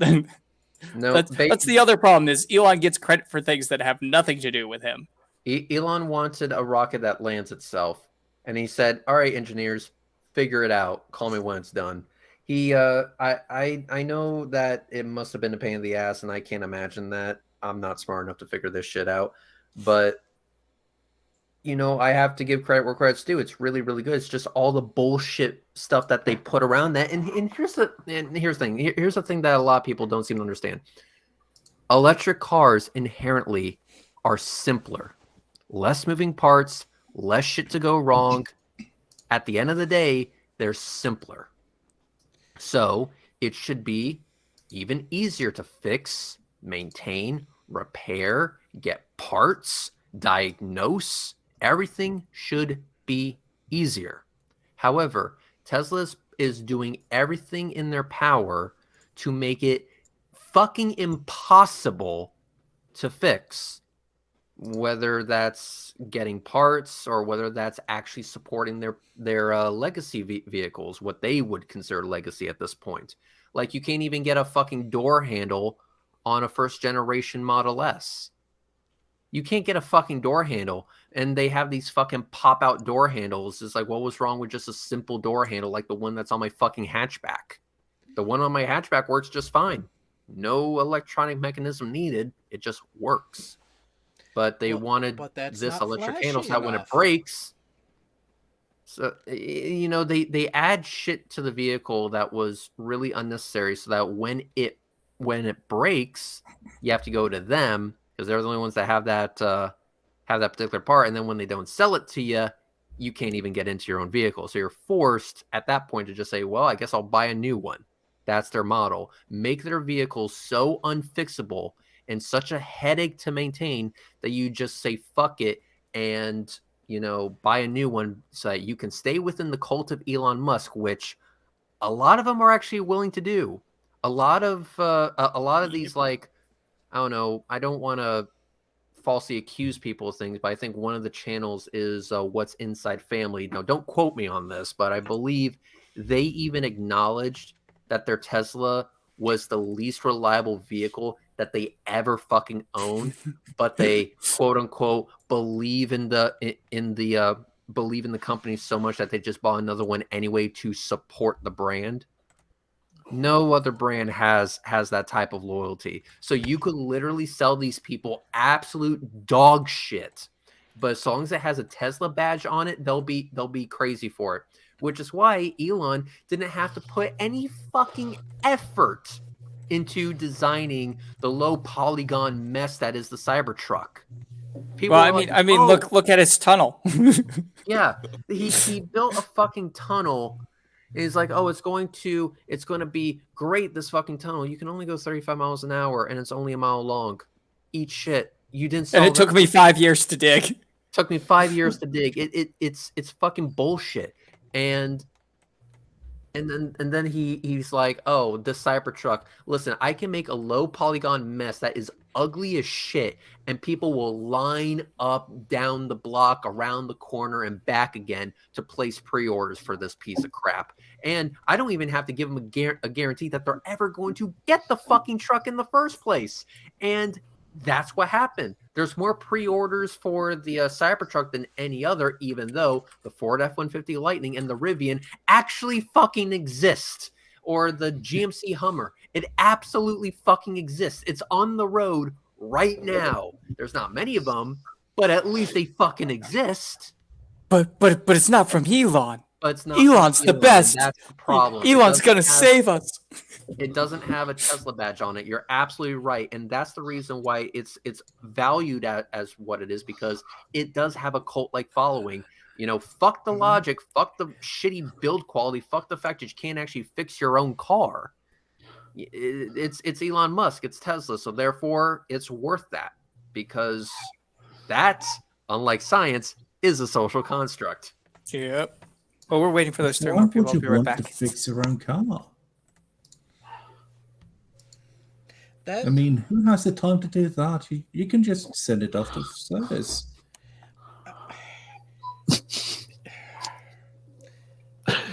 [SPEAKER 1] No,
[SPEAKER 2] that's the other problem is Elon gets credit for things that have nothing to do with him.
[SPEAKER 1] Elon wanted a rocket that lands itself, and he said, "All right, engineers, figure it out. Call me when it's done." He, I know that it must have been a pain in the ass, and I can't imagine that. I'm not smart enough to figure this shit out, but you know, I have to give credit where credit's due. It's really, really good. It's just all the bullshit stuff that they put around that. And here's the thing. Here's the thing that a lot of people don't seem to understand. Electric cars inherently are simpler. Less moving parts, less shit to go wrong. At the end of the day, they're simpler. So it should be even easier to fix, maintain, repair, get parts, diagnose. Everything should be easier. However, Tesla is doing everything in their power to make it fucking impossible to fix. Whether that's getting parts or whether that's actually supporting their legacy vehicles, what they would consider legacy at this point. Like, you can't even get a fucking door handle on a first generation Model S. You can't get a fucking door handle, and they have these fucking pop-out door handles. It's like, what was wrong with just a simple door handle like the one that's on my fucking hatchback? The one on my hatchback works just fine. No electronic mechanism needed. It just works. But they wanted this electric handle so that when it breaks, So they add shit to the vehicle that was really unnecessary, so that when it breaks, you have to go to them because they're the only ones that have that particular part. And then when they don't sell it to you, you can't even get into your own vehicle. So you're forced at that point to just say, well, I guess I'll buy a new one. That's their model. Make their vehicles so unfixable and such a headache to maintain that you just say fuck it and buy a new one so that you can stay within the cult of Elon Musk, which a lot of them are actually willing to do. A lot of these, like, I don't know, I don't want to falsely accuse people of things, but I think one of the channels is What's Inside Family. Now, don't quote me on this, but I believe they even acknowledged that their Tesla was the least reliable vehicle that they ever fucking owned, but they quote unquote believe in the company so much that they just bought another one anyway to support the brand. No other brand has that type of loyalty. So you could literally sell these people absolute dog shit, but as long as it has a Tesla badge on it, they'll be crazy for it. Which is why Elon didn't have to put any fucking effort into designing the low polygon mess that is the Cybertruck.
[SPEAKER 2] People look at his tunnel.
[SPEAKER 1] Yeah, he built a fucking tunnel. And he's like, oh, it's going to be great, this fucking tunnel. You can only go 35 miles an hour, and it's only a mile long. Eat shit. You didn't solve
[SPEAKER 2] And it took me 5 years to dig.
[SPEAKER 1] Took me 5 years to dig. It's fucking bullshit. And then he's like, oh, this Cybertruck. Listen, I can make a low polygon mess that is ugly as shit, and people will line up down the block, around the corner, and back again to place pre-orders for this piece of crap. And I don't even have to give them a guarantee that they're ever going to get the fucking truck in the first place. And that's what happened. There's more pre-orders for the Cybertruck than any other, even though the Ford F-150 Lightning and the Rivian actually fucking exist. Or the GMC Hummer. It absolutely fucking exists. It's on the road right now. There's not many of them, but at least they fucking exist.
[SPEAKER 2] But it's not from Elon.
[SPEAKER 1] But it's not
[SPEAKER 2] Elon's the best.
[SPEAKER 1] That's the problem.
[SPEAKER 2] Elon's gonna save us.
[SPEAKER 1] It doesn't have a Tesla badge on it. You're absolutely right, and that's the reason why it's valued as what it is, because it does have a cult-like following. Fuck the logic, fuck the shitty build quality, fuck the fact that you can't actually fix your own car. It's Elon Musk, it's Tesla, so therefore it's worth that, because that, unlike science, is a social construct.
[SPEAKER 2] Yep. Well, we're waiting for those three
[SPEAKER 6] Why
[SPEAKER 2] more people.
[SPEAKER 6] would
[SPEAKER 2] I'll
[SPEAKER 6] you
[SPEAKER 2] be right
[SPEAKER 6] want
[SPEAKER 2] back.
[SPEAKER 6] to fix your own car?
[SPEAKER 3] That,
[SPEAKER 6] I mean, who has the time to do that? You can just send it off to service.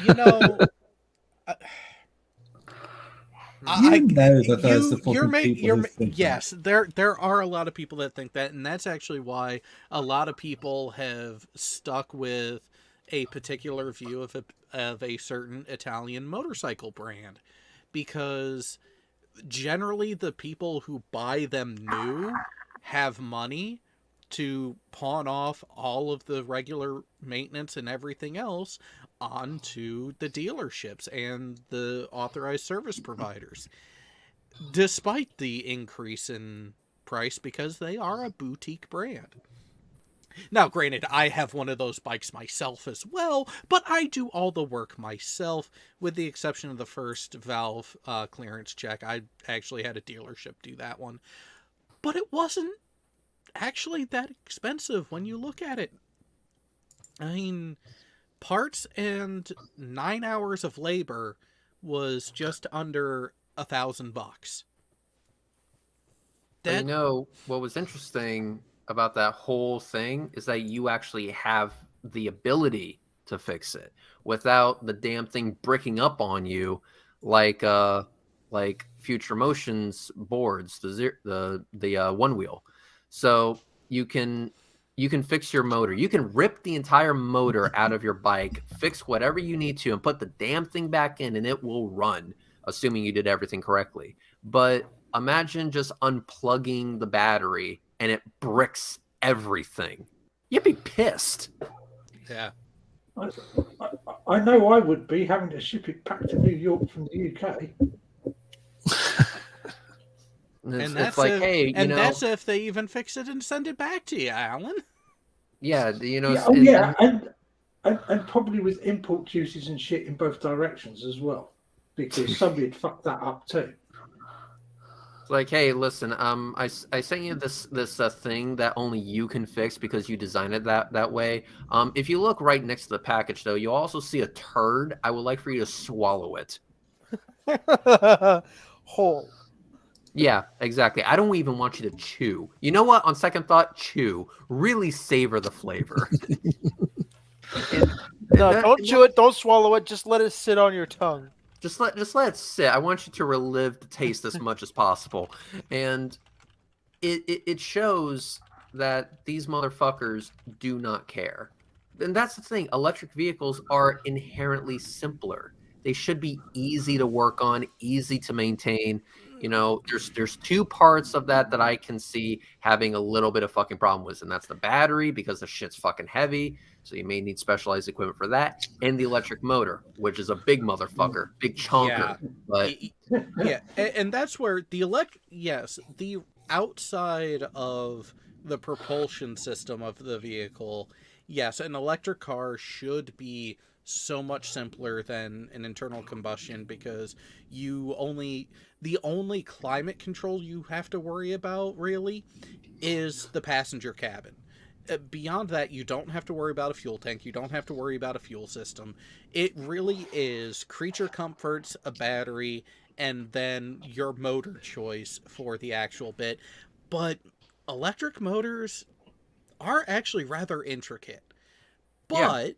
[SPEAKER 3] you know,
[SPEAKER 6] You know that there's the fucking people who think
[SPEAKER 3] yes, there are a lot of people that think that, and that's actually why a lot of people have stuck with a particular view of a certain Italian motorcycle brand, because generally the people who buy them new have money to pawn off all of the regular maintenance and everything else onto the dealerships and the authorized service providers, despite the increase in price, because they are a boutique brand. Now, granted, I have one of those bikes myself as well, but I do all the work myself, with the exception of the first valve clearance check. I actually had a dealership do that one, but it wasn't actually that expensive when you look at it. I mean, parts and 9 hours of labor was just under $1,000.
[SPEAKER 1] What was interesting about that whole thing is that you actually have the ability to fix it without the damn thing bricking up on you, like Future Motion's boards, the one wheel. So you can fix your motor. You can rip the entire motor out of your bike, fix whatever you need to, and put the damn thing back in, and it will run, assuming you did everything correctly. But imagine just unplugging the battery and it bricks everything. You'd be pissed.
[SPEAKER 3] Yeah.
[SPEAKER 10] I know I would be having to ship it back to New York from the UK.
[SPEAKER 3] And
[SPEAKER 1] It's like,
[SPEAKER 3] if,
[SPEAKER 1] hey,
[SPEAKER 3] and that's if they even fix it and send it back to you, Alan.
[SPEAKER 1] Yeah,
[SPEAKER 10] and probably with import duties and shit in both directions as well, because somebody had fucked that up too.
[SPEAKER 1] It's like, hey, listen, I sent you this thing that only you can fix because you designed it that way. If you look right next to the package, though, you'll also see a turd. I would like for you to swallow it.
[SPEAKER 5] Whole.
[SPEAKER 1] Yeah, exactly. I don't even want you to chew. You know what? On second thought, chew. Really savor the flavor.
[SPEAKER 5] Don't chew it. Don't swallow it. Just let it sit on your tongue.
[SPEAKER 1] Just let it sit. I want you to relive the taste as much as possible. And it shows that these motherfuckers do not care. And that's the thing. Electric vehicles are inherently simpler. They should be easy to work on, easy to maintain. You know, there's two parts of that I can see having a little bit of fucking problem with, and that's the battery, because the shit's fucking heavy, so you may need specialized equipment for that, and the electric motor, which is a big motherfucker, big chonker.
[SPEAKER 3] Yeah, and that's where the the outside of the propulsion system of the vehicle, yes, an electric car should be so much simpler than an internal combustion, because the only climate control you have to worry about really is the passenger cabin. Beyond that, you don't have to worry about a fuel tank, you don't have to worry about a fuel system. It really is creature comforts, a battery, and then your motor choice for the actual bit. But electric motors are actually rather intricate. But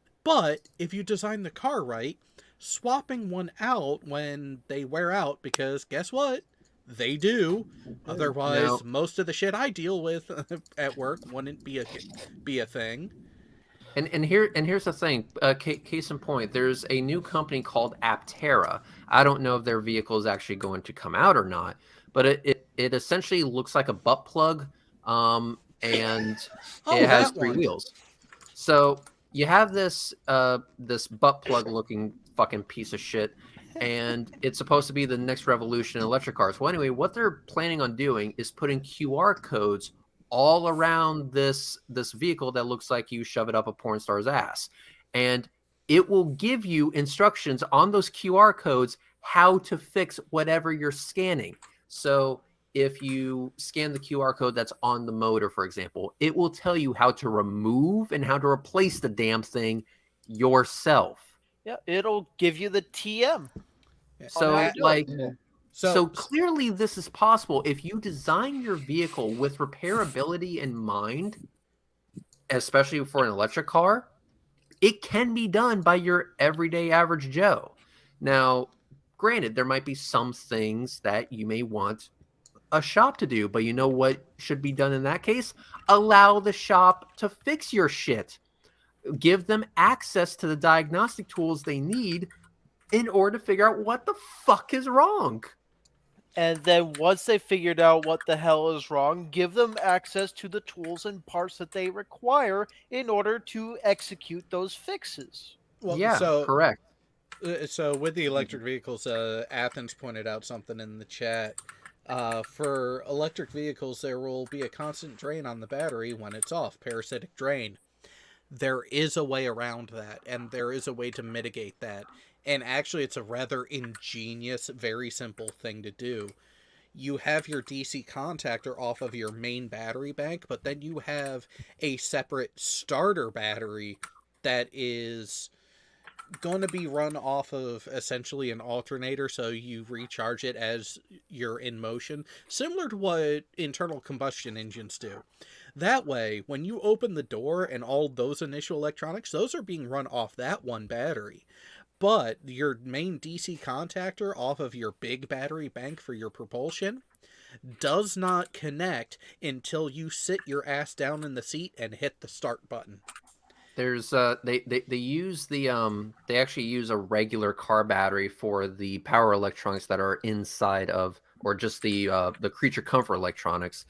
[SPEAKER 3] if you design the car right, swapping one out when they wear out, because guess what? They do. Otherwise, most of the shit I deal with at work wouldn't be a thing.
[SPEAKER 1] And here's the thing. Case in point, there's a new company called Aptera. I don't know if their vehicle is actually going to come out or not, but it essentially looks like a butt plug, and it has three wheels. So you have this butt plug looking fucking piece of shit, and it's supposed to be the next revolution in electric cars. Well, anyway, what they're planning on doing is putting QR codes all around this vehicle that looks like you shove it up a porn star's ass, and it will give you instructions on those QR codes how to fix whatever you're scanning. So if you scan the QR code that's on the motor, for example, it will tell you how to remove and how to replace the damn thing yourself.
[SPEAKER 5] Yeah, it'll give you the TM.
[SPEAKER 1] So clearly this is possible if you design your vehicle with repairability in mind, especially for an electric car. It can be done by your everyday average Joe. Now, granted, there might be some things that you may want a shop to do, but you know what should be done in that case? Allow the shop to fix your shit. Give them access to the diagnostic tools they need in order to figure out what the fuck is wrong.
[SPEAKER 5] And then once they figured out what the hell is wrong, give them access to the tools and parts that they require in order to execute those fixes.
[SPEAKER 3] Well,
[SPEAKER 1] correct.
[SPEAKER 3] So with the electric vehicles, Athens pointed out something in the chat. For electric vehicles, there will be a constant drain on the battery when it's off, parasitic drain. There is a way around that, and there is a way to mitigate that. And actually, it's a rather ingenious, very simple thing to do. You have your DC contactor off of your main battery bank, but then you have a separate starter battery that is going to be run off of essentially an alternator, so you recharge it as you're in motion, similar to what internal combustion engines do. That way, when you open the door and all those initial electronics, those are being run off that one battery. But your main DC contactor off of your big battery bank for your propulsion does not connect until you sit your ass down in the seat and hit the start button.
[SPEAKER 1] There's they use they actually use a regular car battery for the power electronics that are inside of, or just the creature comfort electronics.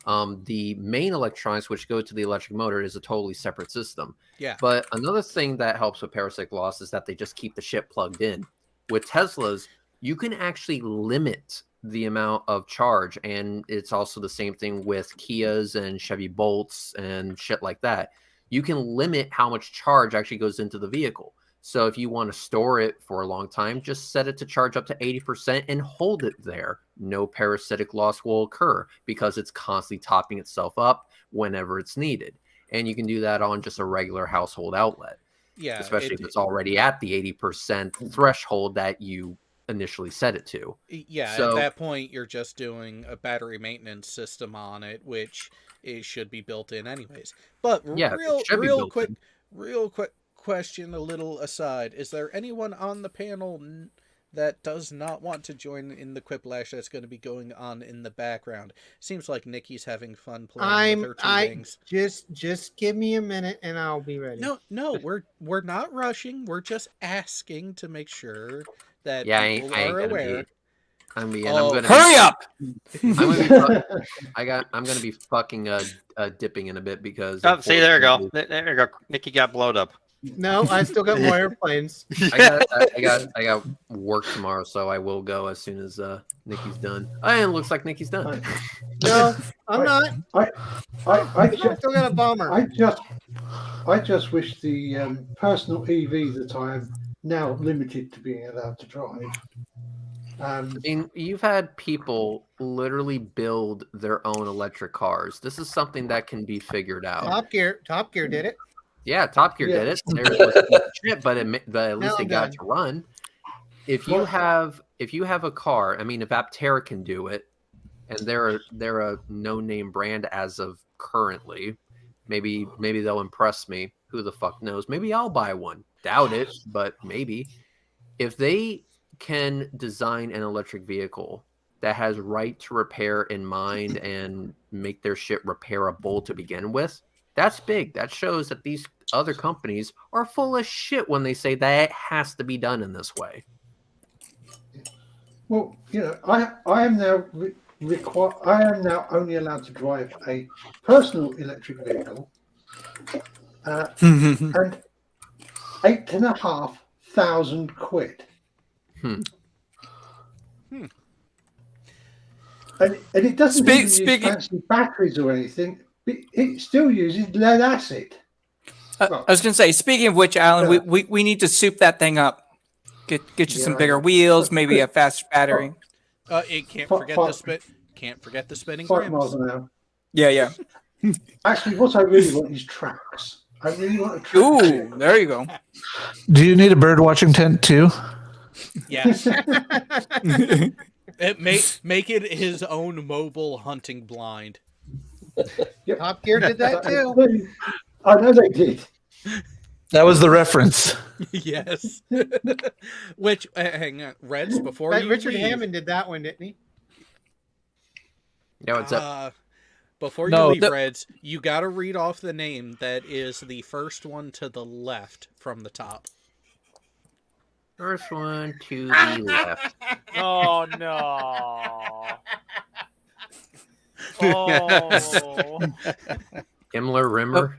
[SPEAKER 1] The main electronics, which go to the electric motor, is a totally separate system.
[SPEAKER 3] Yeah.
[SPEAKER 1] But another thing that helps with parasitic loss is that they just keep the shit plugged in. With Teslas, you can actually limit the amount of charge, and it's also the same thing with Kias and Chevy Bolts and shit like that. You can limit how much charge actually goes into the vehicle. So if you want to store it for a long time, just set it to charge up to 80% and hold it there. No parasitic loss will occur because it's constantly topping itself up whenever it's needed. And you can do that on just a regular household outlet.
[SPEAKER 3] Yeah.
[SPEAKER 1] Especially if it's already at the 80% threshold that you initially set it to.
[SPEAKER 3] Yeah,
[SPEAKER 1] So,
[SPEAKER 3] at that point, you're just doing a battery maintenance system on it, which it should be built in anyways. But
[SPEAKER 1] yeah,
[SPEAKER 3] real quick question, a little aside. Is there anyone on the panel that does not want to join in the quiplash that's going to be going on in the background? Seems like Nikki's having fun playing with her two wings.
[SPEAKER 11] Just give me a minute and I'll be ready.
[SPEAKER 3] No, we're not rushing. We're just asking to make sure that people
[SPEAKER 1] I ain't
[SPEAKER 3] are aware.
[SPEAKER 1] I'm gonna
[SPEAKER 2] hurry up!
[SPEAKER 1] I'm gonna be fucking dipping in a bit because.
[SPEAKER 8] Oh, see, there you go. There you go. Nikki got blowed up.
[SPEAKER 11] No, I still got more airplanes.
[SPEAKER 1] I got work tomorrow, so I will go as soon as Nikki's done. And it looks like Nikki's done.
[SPEAKER 11] No, I'm not.
[SPEAKER 10] I
[SPEAKER 11] still got a bomber.
[SPEAKER 10] I just wish the personal EV that I am now limited to being allowed to drive.
[SPEAKER 1] I mean, you've had people literally build their own electric cars. This is something that can be figured out.
[SPEAKER 11] Top Gear did it.
[SPEAKER 1] Yeah, Top Gear did it. Theirs was shit, but at least it got to run. If you have a car, I mean, if Aptera can do it, and they're a no-name brand as of currently, maybe they'll impress me. Who the fuck knows? Maybe I'll buy one. Doubt it, but maybe. If they can design an electric vehicle that has right to repair in mind and make their shit repairable to begin with, that's big. That shows that these other companies are full of shit when they say that it has to be done in this way.
[SPEAKER 10] Well, I am now only allowed to drive a personal electric vehicle, and £8,500. And it doesn't use fancy batteries or anything. It still uses lead acid.
[SPEAKER 2] I was going to say, speaking of which, Alan, we need to soup that thing up. Get you some bigger wheels, maybe a faster battery.
[SPEAKER 3] Can't forget the spinning
[SPEAKER 10] 5
[SPEAKER 3] rims.
[SPEAKER 10] miles an hour.
[SPEAKER 2] Yeah.
[SPEAKER 10] Actually, what I really want is tracks. I really want a track.
[SPEAKER 2] Ooh, there you go.
[SPEAKER 4] Do you need a bird watching tent too?
[SPEAKER 3] Yes. Make it his own mobile hunting blind.
[SPEAKER 10] Yep.
[SPEAKER 11] Top Gear did that too.
[SPEAKER 10] I know they did.
[SPEAKER 4] That was the reference.
[SPEAKER 3] Yes. Which, hang on, Reds, before you
[SPEAKER 11] Richard
[SPEAKER 3] leave,
[SPEAKER 11] Hammond did that one, didn't he?
[SPEAKER 1] Yeah, what's up?
[SPEAKER 3] Before you leave, Reds, you got to read off the name that is the first one to the left from the top.
[SPEAKER 1] First one to the left.
[SPEAKER 7] Oh no. Oh.
[SPEAKER 1] Himmler Rimmer.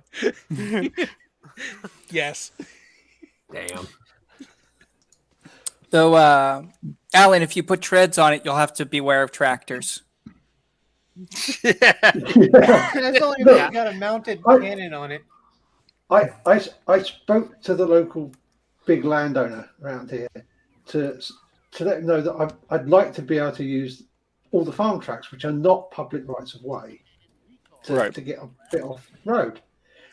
[SPEAKER 3] Yes.
[SPEAKER 1] Damn.
[SPEAKER 2] Though, Alan, if you put treads on it, you'll have to beware of tractors.
[SPEAKER 11] That's only if you got a mounted cannon on it.
[SPEAKER 10] I spoke to the local big landowner around here to let him know that I'd like to be able to use all the farm tracks, which are not public rights of way, to get a bit off road.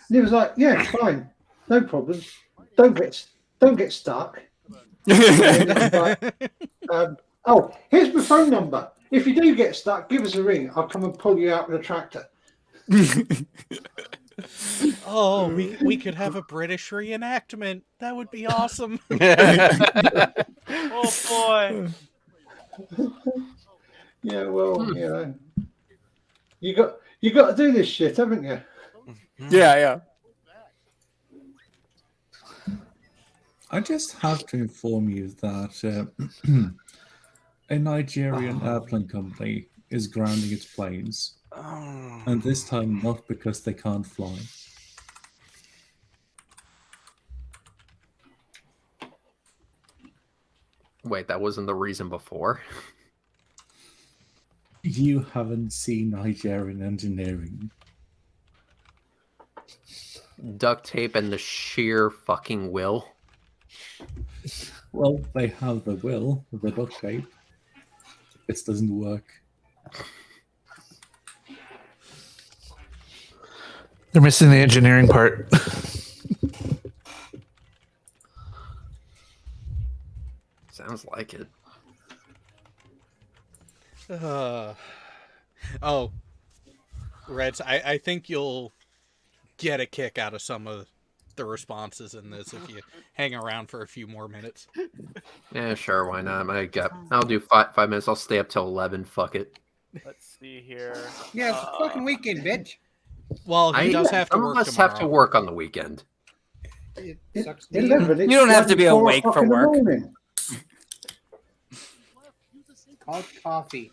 [SPEAKER 10] And he was like, "Yeah, fine, no problem. Don't get stuck." Oh, here's my phone number. If you do get stuck, give us a ring. I'll come and pull you out with a tractor.
[SPEAKER 3] Oh, we could have a British reenactment. That would be awesome.
[SPEAKER 7] Oh boy.
[SPEAKER 10] Yeah, well, you got to do this shit, haven't you?
[SPEAKER 2] Yeah.
[SPEAKER 6] I just have to inform you that a Nigerian airplane company is grounding its planes And this time, not because they can't fly.
[SPEAKER 1] Wait, that wasn't the reason before.
[SPEAKER 6] You haven't seen Nigerian engineering.
[SPEAKER 1] Duct tape and the sheer fucking will.
[SPEAKER 6] Well, they have the will, the duct tape. This doesn't work.
[SPEAKER 4] They're missing the engineering part.
[SPEAKER 1] Sounds like it.
[SPEAKER 3] Oh, Reds, I think you'll get a kick out of some of the responses in this if you hang around for a few more minutes.
[SPEAKER 1] Yeah, sure, why not? I'll do 5 minutes. I'll stay up till 11. Fuck it.
[SPEAKER 7] Let's see here.
[SPEAKER 11] Yeah, it's a fucking weekend, bitch.
[SPEAKER 3] Well, he does have to
[SPEAKER 1] Some
[SPEAKER 3] work
[SPEAKER 1] of us
[SPEAKER 3] tomorrow.
[SPEAKER 1] have to work on the weekend.
[SPEAKER 11] It sucks.
[SPEAKER 10] 11,
[SPEAKER 2] You don't have to be
[SPEAKER 10] 4
[SPEAKER 2] awake
[SPEAKER 10] o'clock
[SPEAKER 2] for
[SPEAKER 10] in the
[SPEAKER 2] work.
[SPEAKER 10] morning.
[SPEAKER 11] Called coffee.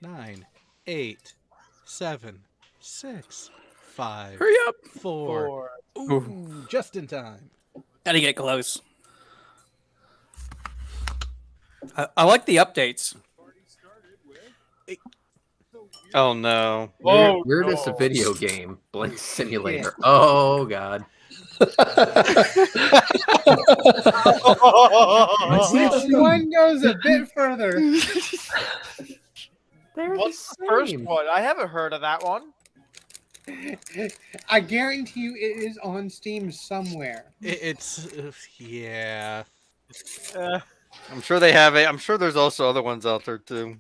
[SPEAKER 3] 9, 8, 7, 6, 5,
[SPEAKER 2] Hurry up.
[SPEAKER 3] 4. Ooh, just in time.
[SPEAKER 2] Gotta get close. I like the updates.
[SPEAKER 8] Oh no.
[SPEAKER 1] Weirdest video game. Blank Simulator. Oh god.
[SPEAKER 11] Which one goes a bit further?
[SPEAKER 7] What's the first one? I haven't heard of that one.
[SPEAKER 11] I guarantee you it is on Steam somewhere.
[SPEAKER 3] It's yeah.
[SPEAKER 8] I'm sure they have it. I'm sure there's also other ones out there too.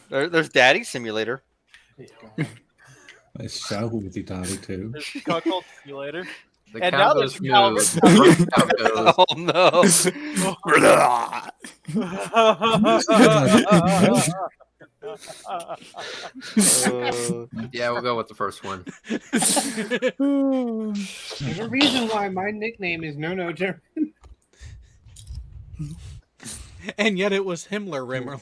[SPEAKER 8] There's Daddy Simulator.
[SPEAKER 6] There's Shower with your daddy too.
[SPEAKER 7] There's Cuckold Simulator.
[SPEAKER 1] The
[SPEAKER 7] And
[SPEAKER 1] count
[SPEAKER 7] now
[SPEAKER 1] goes
[SPEAKER 7] there's
[SPEAKER 1] smooth. Count goes.
[SPEAKER 8] Oh no.
[SPEAKER 1] Yeah, we'll go with the first one.
[SPEAKER 11] There's a reason why my nickname is No German.
[SPEAKER 3] And yet it was Himmler Rimmer.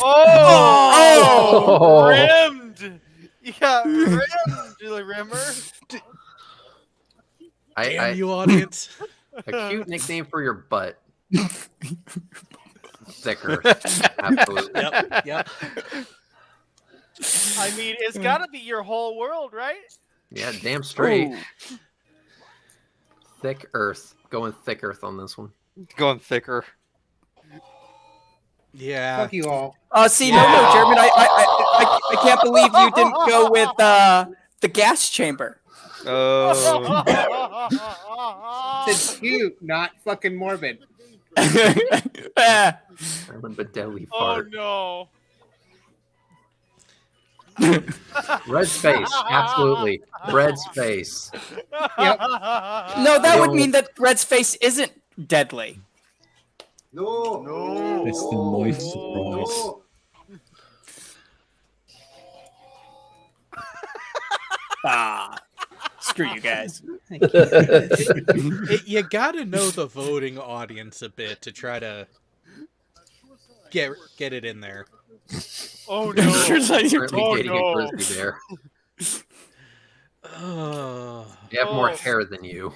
[SPEAKER 7] Oh, rimmed. Yeah, rimmed, Julie Rimmer.
[SPEAKER 3] Damn you, audience.
[SPEAKER 1] A cute nickname for your butt. Thicker. Absolutely.
[SPEAKER 3] Yep.
[SPEAKER 7] I mean, it's got to be your whole world, right?
[SPEAKER 1] Yeah, damn straight.
[SPEAKER 2] Ooh.
[SPEAKER 1] Thick Earth. Going thick Earth on this one.
[SPEAKER 8] Going thicker.
[SPEAKER 3] Yeah.
[SPEAKER 11] Fuck you all.
[SPEAKER 2] See, no, German. I can't believe you didn't go with the gas chamber.
[SPEAKER 8] Oh.
[SPEAKER 11] It's cute, not fucking morbid.
[SPEAKER 1] Island Bedeli
[SPEAKER 7] Oh
[SPEAKER 1] fart.
[SPEAKER 7] no.
[SPEAKER 1] Red's face. Absolutely. Red's face.
[SPEAKER 11] Yep.
[SPEAKER 2] No, that would mean that Red's face isn't deadly.
[SPEAKER 10] No.
[SPEAKER 6] It's the moist surprise.
[SPEAKER 2] Screw you guys.
[SPEAKER 3] You gotta know the voting audience a bit to try to get it in there.
[SPEAKER 7] Oh no.
[SPEAKER 1] Currently
[SPEAKER 7] Oh,
[SPEAKER 1] dating
[SPEAKER 7] no.
[SPEAKER 1] a grizzly bear.
[SPEAKER 3] Oh.
[SPEAKER 1] They have more hair than you.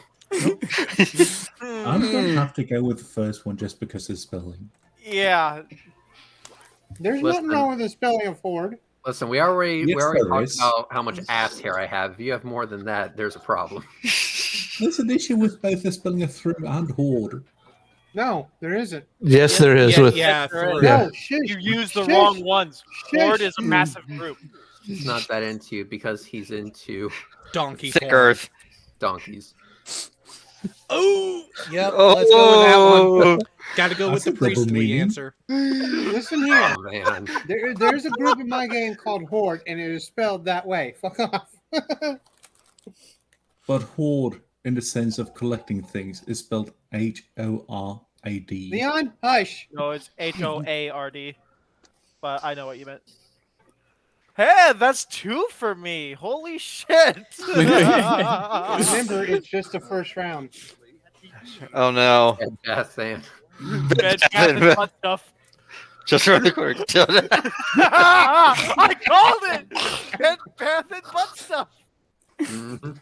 [SPEAKER 6] I'm going to have to go with the first one just because of spelling.
[SPEAKER 7] Yeah.
[SPEAKER 11] There's
[SPEAKER 1] Listen.
[SPEAKER 11] nothing wrong with the spelling of Ford.
[SPEAKER 1] Listen, we already
[SPEAKER 6] Yes, there
[SPEAKER 1] talked
[SPEAKER 6] is.
[SPEAKER 1] about how much ass hair I have. If you have more than that, there's a problem.
[SPEAKER 6] There's an issue with both the spelling of through and horde.
[SPEAKER 11] No, there isn't.
[SPEAKER 4] Yes, there is.
[SPEAKER 3] Yeah,
[SPEAKER 4] with
[SPEAKER 3] yeah,
[SPEAKER 7] there is.
[SPEAKER 3] for-
[SPEAKER 4] Yeah.
[SPEAKER 11] No, shush.
[SPEAKER 7] You use the
[SPEAKER 11] Shush.
[SPEAKER 7] wrong ones.
[SPEAKER 11] Shush.
[SPEAKER 7] Horde is a massive group.
[SPEAKER 1] He's not that into you because he's into
[SPEAKER 3] Donkey
[SPEAKER 8] Thick
[SPEAKER 3] form.
[SPEAKER 8] Earth.
[SPEAKER 1] donkeys.
[SPEAKER 3] Oh, yep. Let's go with that one. Got to go with
[SPEAKER 6] That's
[SPEAKER 3] the
[SPEAKER 6] a double
[SPEAKER 3] priestly
[SPEAKER 6] meaning.
[SPEAKER 3] answer.
[SPEAKER 11] Listen here.
[SPEAKER 1] Oh man.
[SPEAKER 11] There's a group in my game called Horde, and it is spelled that way. Fuck off.
[SPEAKER 6] But horde, in the sense of collecting things, is spelled H-O-R-A-D.
[SPEAKER 11] Leon, hush.
[SPEAKER 7] No, it's Hoard. But I know what you meant. Hey, that's 2 for me. Holy shit.
[SPEAKER 11] Remember, it's just the first round.
[SPEAKER 8] Oh no.
[SPEAKER 1] Yeah, Sam.
[SPEAKER 7] Bad cat and butt stuff.
[SPEAKER 8] Just around the corner.
[SPEAKER 7] I called it. Bed Bath and butt stuff.
[SPEAKER 1] Mhm.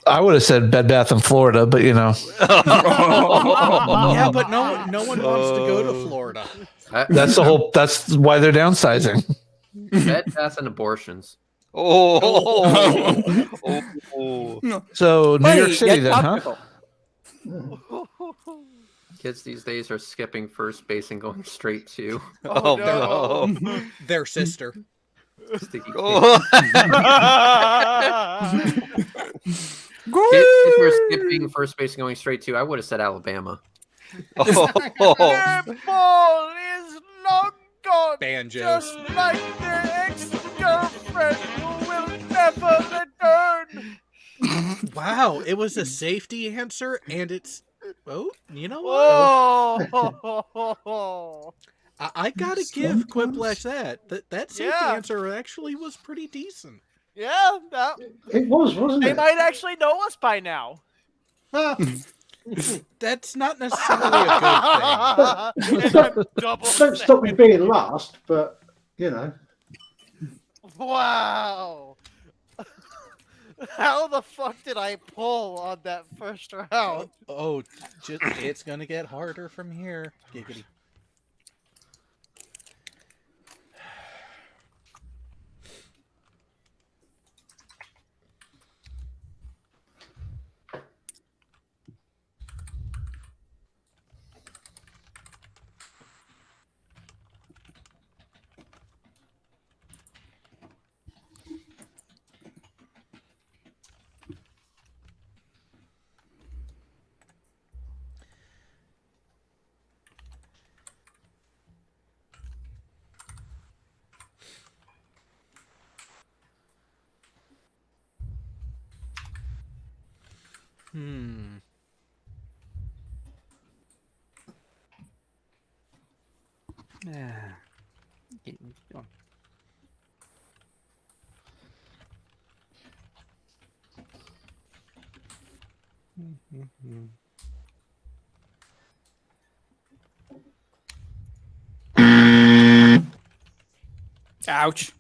[SPEAKER 4] I would have said Bed Bath in Florida, but you know,
[SPEAKER 3] Yeah, but no one wants to go to Florida.
[SPEAKER 4] that's the whole. That's why they're downsizing.
[SPEAKER 1] Bed Bath and abortions.
[SPEAKER 8] Oh.
[SPEAKER 4] So New
[SPEAKER 2] Hey,
[SPEAKER 4] York City,
[SPEAKER 2] get
[SPEAKER 4] then, huh?
[SPEAKER 2] topical.
[SPEAKER 1] Kids these days are skipping first base and going straight to
[SPEAKER 8] Oh,
[SPEAKER 7] no.
[SPEAKER 8] no.
[SPEAKER 3] Their sister.
[SPEAKER 1] sticky
[SPEAKER 8] Oh.
[SPEAKER 1] Kids who are skipping first base and going straight to, I would have said Alabama.
[SPEAKER 8] Oh.
[SPEAKER 7] Their ball is long gone.
[SPEAKER 3] Banjos.
[SPEAKER 7] Just like their ex-girlfriend who will never return.
[SPEAKER 3] Wow, it was a safety answer, and it's. Oh, you know what?
[SPEAKER 7] Oh.
[SPEAKER 3] I gotta give Quiplash that safety
[SPEAKER 7] Yeah.
[SPEAKER 3] answer actually was pretty decent.
[SPEAKER 7] Yeah,
[SPEAKER 10] It was, wasn't
[SPEAKER 7] they
[SPEAKER 10] it?
[SPEAKER 7] might actually know us by now.
[SPEAKER 3] That's not necessarily a good thing.
[SPEAKER 7] And I'm double
[SPEAKER 10] Don't stop me
[SPEAKER 7] second.
[SPEAKER 10] being last, but you know.
[SPEAKER 7] Wow. How the fuck did I pull on that first round?
[SPEAKER 3] It's gonna get harder from here. Giggity.
[SPEAKER 2] Ouch.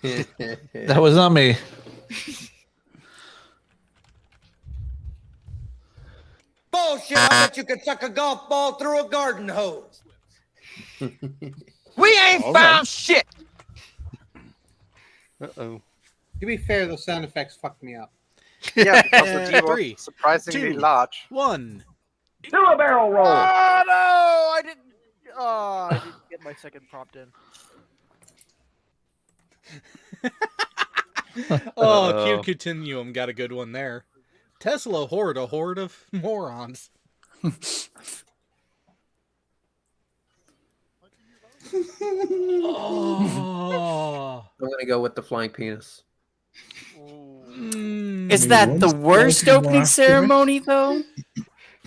[SPEAKER 4] That was not me.
[SPEAKER 12] Bullshit! I bet you could suck a golf ball through a garden hose.
[SPEAKER 13] We ain't found shit.
[SPEAKER 8] Uh-oh.
[SPEAKER 11] To be fair, those sound effects fucked me up.
[SPEAKER 9] Yeah, because the D was
[SPEAKER 3] 3,
[SPEAKER 9] surprisingly
[SPEAKER 3] 2,
[SPEAKER 9] large.
[SPEAKER 3] 1.
[SPEAKER 9] Do a barrel roll.
[SPEAKER 7] Oh no! I didn't get my second prompt in.
[SPEAKER 3] Oh, Q Continuum got a good one there. Tesla horde, a horde of morons. Oh.
[SPEAKER 1] I'm gonna go with the flying penis.
[SPEAKER 2] Is that the worst opening ceremony, though?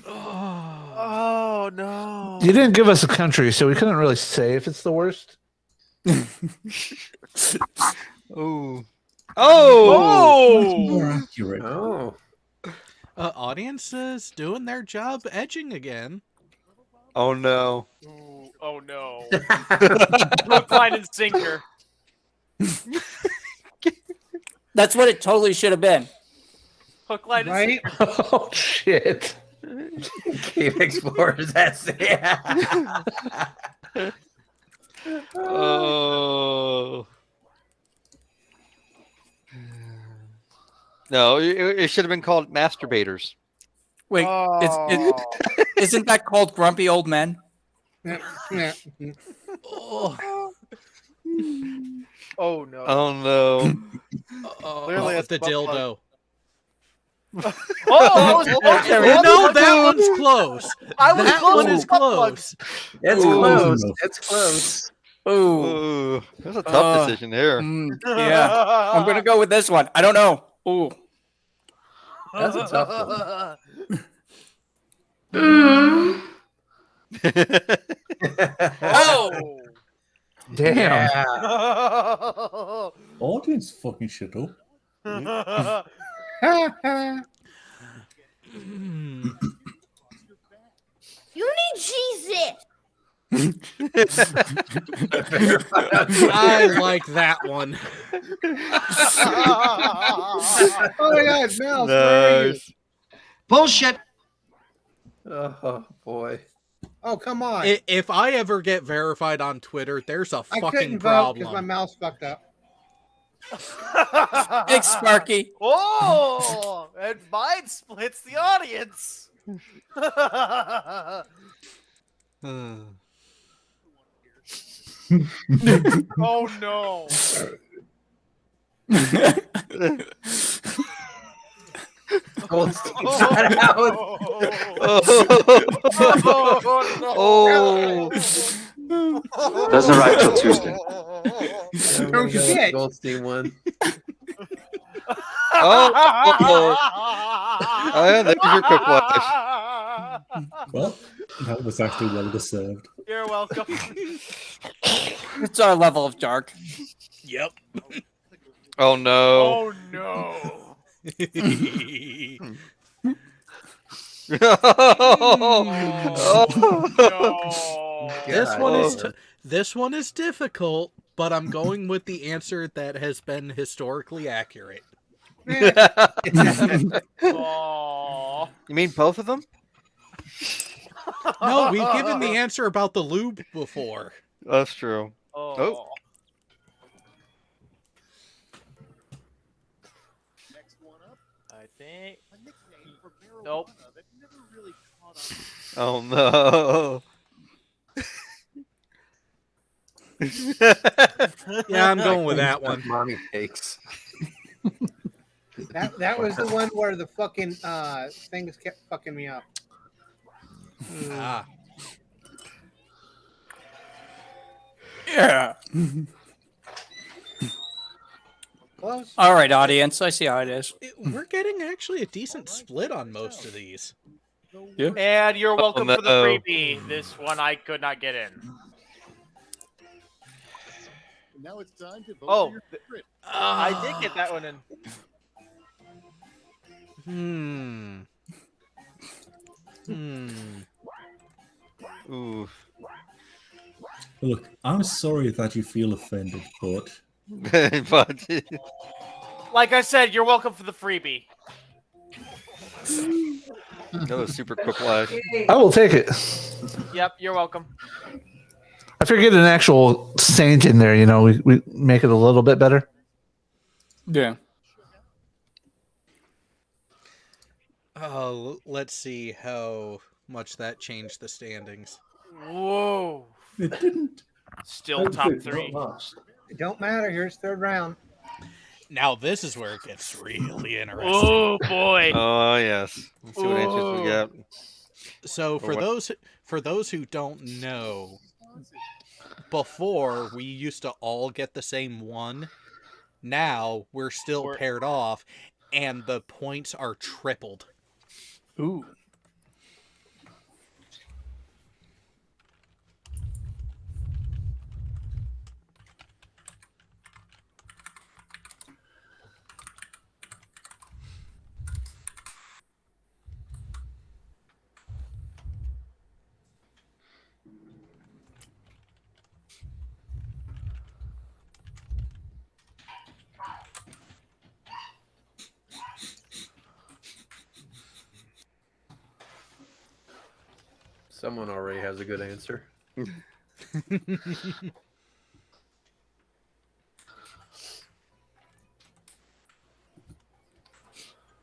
[SPEAKER 7] Oh no!
[SPEAKER 4] You didn't give us a country, so we couldn't really say if it's the worst.
[SPEAKER 8] Oh.
[SPEAKER 6] Much more accurate.
[SPEAKER 1] Oh.
[SPEAKER 3] Audience is doing their job edging again.
[SPEAKER 8] Oh no.
[SPEAKER 7] Ooh, oh no! Hook, line, and sinker.
[SPEAKER 2] That's what it totally should have been.
[SPEAKER 7] Hook, line, and
[SPEAKER 11] Right?
[SPEAKER 7] sinker.
[SPEAKER 4] Oh shit!
[SPEAKER 1] Cave Explorers, that's it.
[SPEAKER 8] Oh. No, it should have been called masturbators.
[SPEAKER 2] Wait,
[SPEAKER 7] Oh.
[SPEAKER 2] isn't that called grumpy old men?
[SPEAKER 11] Yeah, yeah.
[SPEAKER 3] Oh,
[SPEAKER 7] Oh no!
[SPEAKER 8] Oh no.
[SPEAKER 7] Clearly it's
[SPEAKER 3] the
[SPEAKER 7] butt plug.
[SPEAKER 3] dildo.
[SPEAKER 7] Oh, that was close.
[SPEAKER 3] No, that one's close.
[SPEAKER 7] I was
[SPEAKER 3] That
[SPEAKER 7] close
[SPEAKER 3] one
[SPEAKER 7] with
[SPEAKER 3] is
[SPEAKER 7] butt plug.
[SPEAKER 3] close.
[SPEAKER 1] It's
[SPEAKER 8] Ooh.
[SPEAKER 1] close. It's close.
[SPEAKER 2] Ooh,
[SPEAKER 8] Ooh, that's a tough decision here.
[SPEAKER 2] yeah. I'm gonna go with this one. I don't know. Ooh,
[SPEAKER 1] That's a tough
[SPEAKER 7] Oh.
[SPEAKER 4] Damn.
[SPEAKER 1] Yeah.
[SPEAKER 6] Audience fucking shit up.
[SPEAKER 3] Mm.
[SPEAKER 14] You need cheese it.
[SPEAKER 3] I like that one.
[SPEAKER 11] Oh my God, Mel, where are you?
[SPEAKER 12] Bullshit.
[SPEAKER 1] Oh boy.
[SPEAKER 11] Oh, come on.
[SPEAKER 3] If I ever get verified on Twitter, there's a
[SPEAKER 11] I
[SPEAKER 3] fucking
[SPEAKER 11] couldn't vote because my
[SPEAKER 3] problem.
[SPEAKER 11] mouse fucked up.
[SPEAKER 2] Thanks, Sparky.
[SPEAKER 7] Oh, and mine splits the audience. Oh no.
[SPEAKER 1] Goldstein got out.
[SPEAKER 8] Oh.
[SPEAKER 13] Doesn't arrive till Tuesday.
[SPEAKER 11] Oh, shit.
[SPEAKER 1] Goldstein won.
[SPEAKER 8] Oh, yeah, there's your quiplash.
[SPEAKER 6] Well, that was actually well deserved.
[SPEAKER 7] You're welcome.
[SPEAKER 2] It's our level of dark.
[SPEAKER 3] Yep.
[SPEAKER 8] Oh no.
[SPEAKER 7] Oh no.
[SPEAKER 8] Oh,
[SPEAKER 7] no.
[SPEAKER 3] This one is difficult, but I'm going with the answer that has been historically accurate.
[SPEAKER 7] Oh.
[SPEAKER 8] You mean both of them?
[SPEAKER 3] No, we've given the answer about the lube before.
[SPEAKER 8] That's true.
[SPEAKER 7] Oh. I think. Nope.
[SPEAKER 8] Oh no.
[SPEAKER 3] Yeah, I'm going with that one.
[SPEAKER 1] Mommy cakes.
[SPEAKER 11] That was the one where the fucking things kept fucking me up.
[SPEAKER 3] Ah.
[SPEAKER 2] Yeah.
[SPEAKER 11] Close.
[SPEAKER 2] All right, audience. I see how it is.
[SPEAKER 3] We're getting actually a decent split on most of these.
[SPEAKER 2] Yeah.
[SPEAKER 7] And you're welcome
[SPEAKER 8] no.
[SPEAKER 7] for the freebie. This one I could not get in.
[SPEAKER 14] Now it's time to vote
[SPEAKER 7] Oh,
[SPEAKER 14] for your favorite.
[SPEAKER 7] I did get that one in.
[SPEAKER 8] Ooh.
[SPEAKER 6] Look, I'm sorry that you feel offended, but
[SPEAKER 8] But
[SPEAKER 7] Like I said, you're welcome for the freebie.
[SPEAKER 8] that was super quiplash.
[SPEAKER 4] I will take it.
[SPEAKER 7] Yep, you're welcome.
[SPEAKER 4] I figured an actual saint in there, we make it a little bit better.
[SPEAKER 2] Yeah.
[SPEAKER 3] Oh, let's see how much that changed the standings.
[SPEAKER 7] Whoa.
[SPEAKER 6] it didn't.
[SPEAKER 7] Still top three.
[SPEAKER 11] It don't matter. Here's third round.
[SPEAKER 3] Now this is where it gets really interesting.
[SPEAKER 7] Oh boy.
[SPEAKER 8] Oh yes. Let's see what answers we got.
[SPEAKER 3] So for those who don't know, before we used to all get the same one. Now we're still paired off, and the points are tripled.
[SPEAKER 2] Ooh.
[SPEAKER 1] Someone already has a good answer.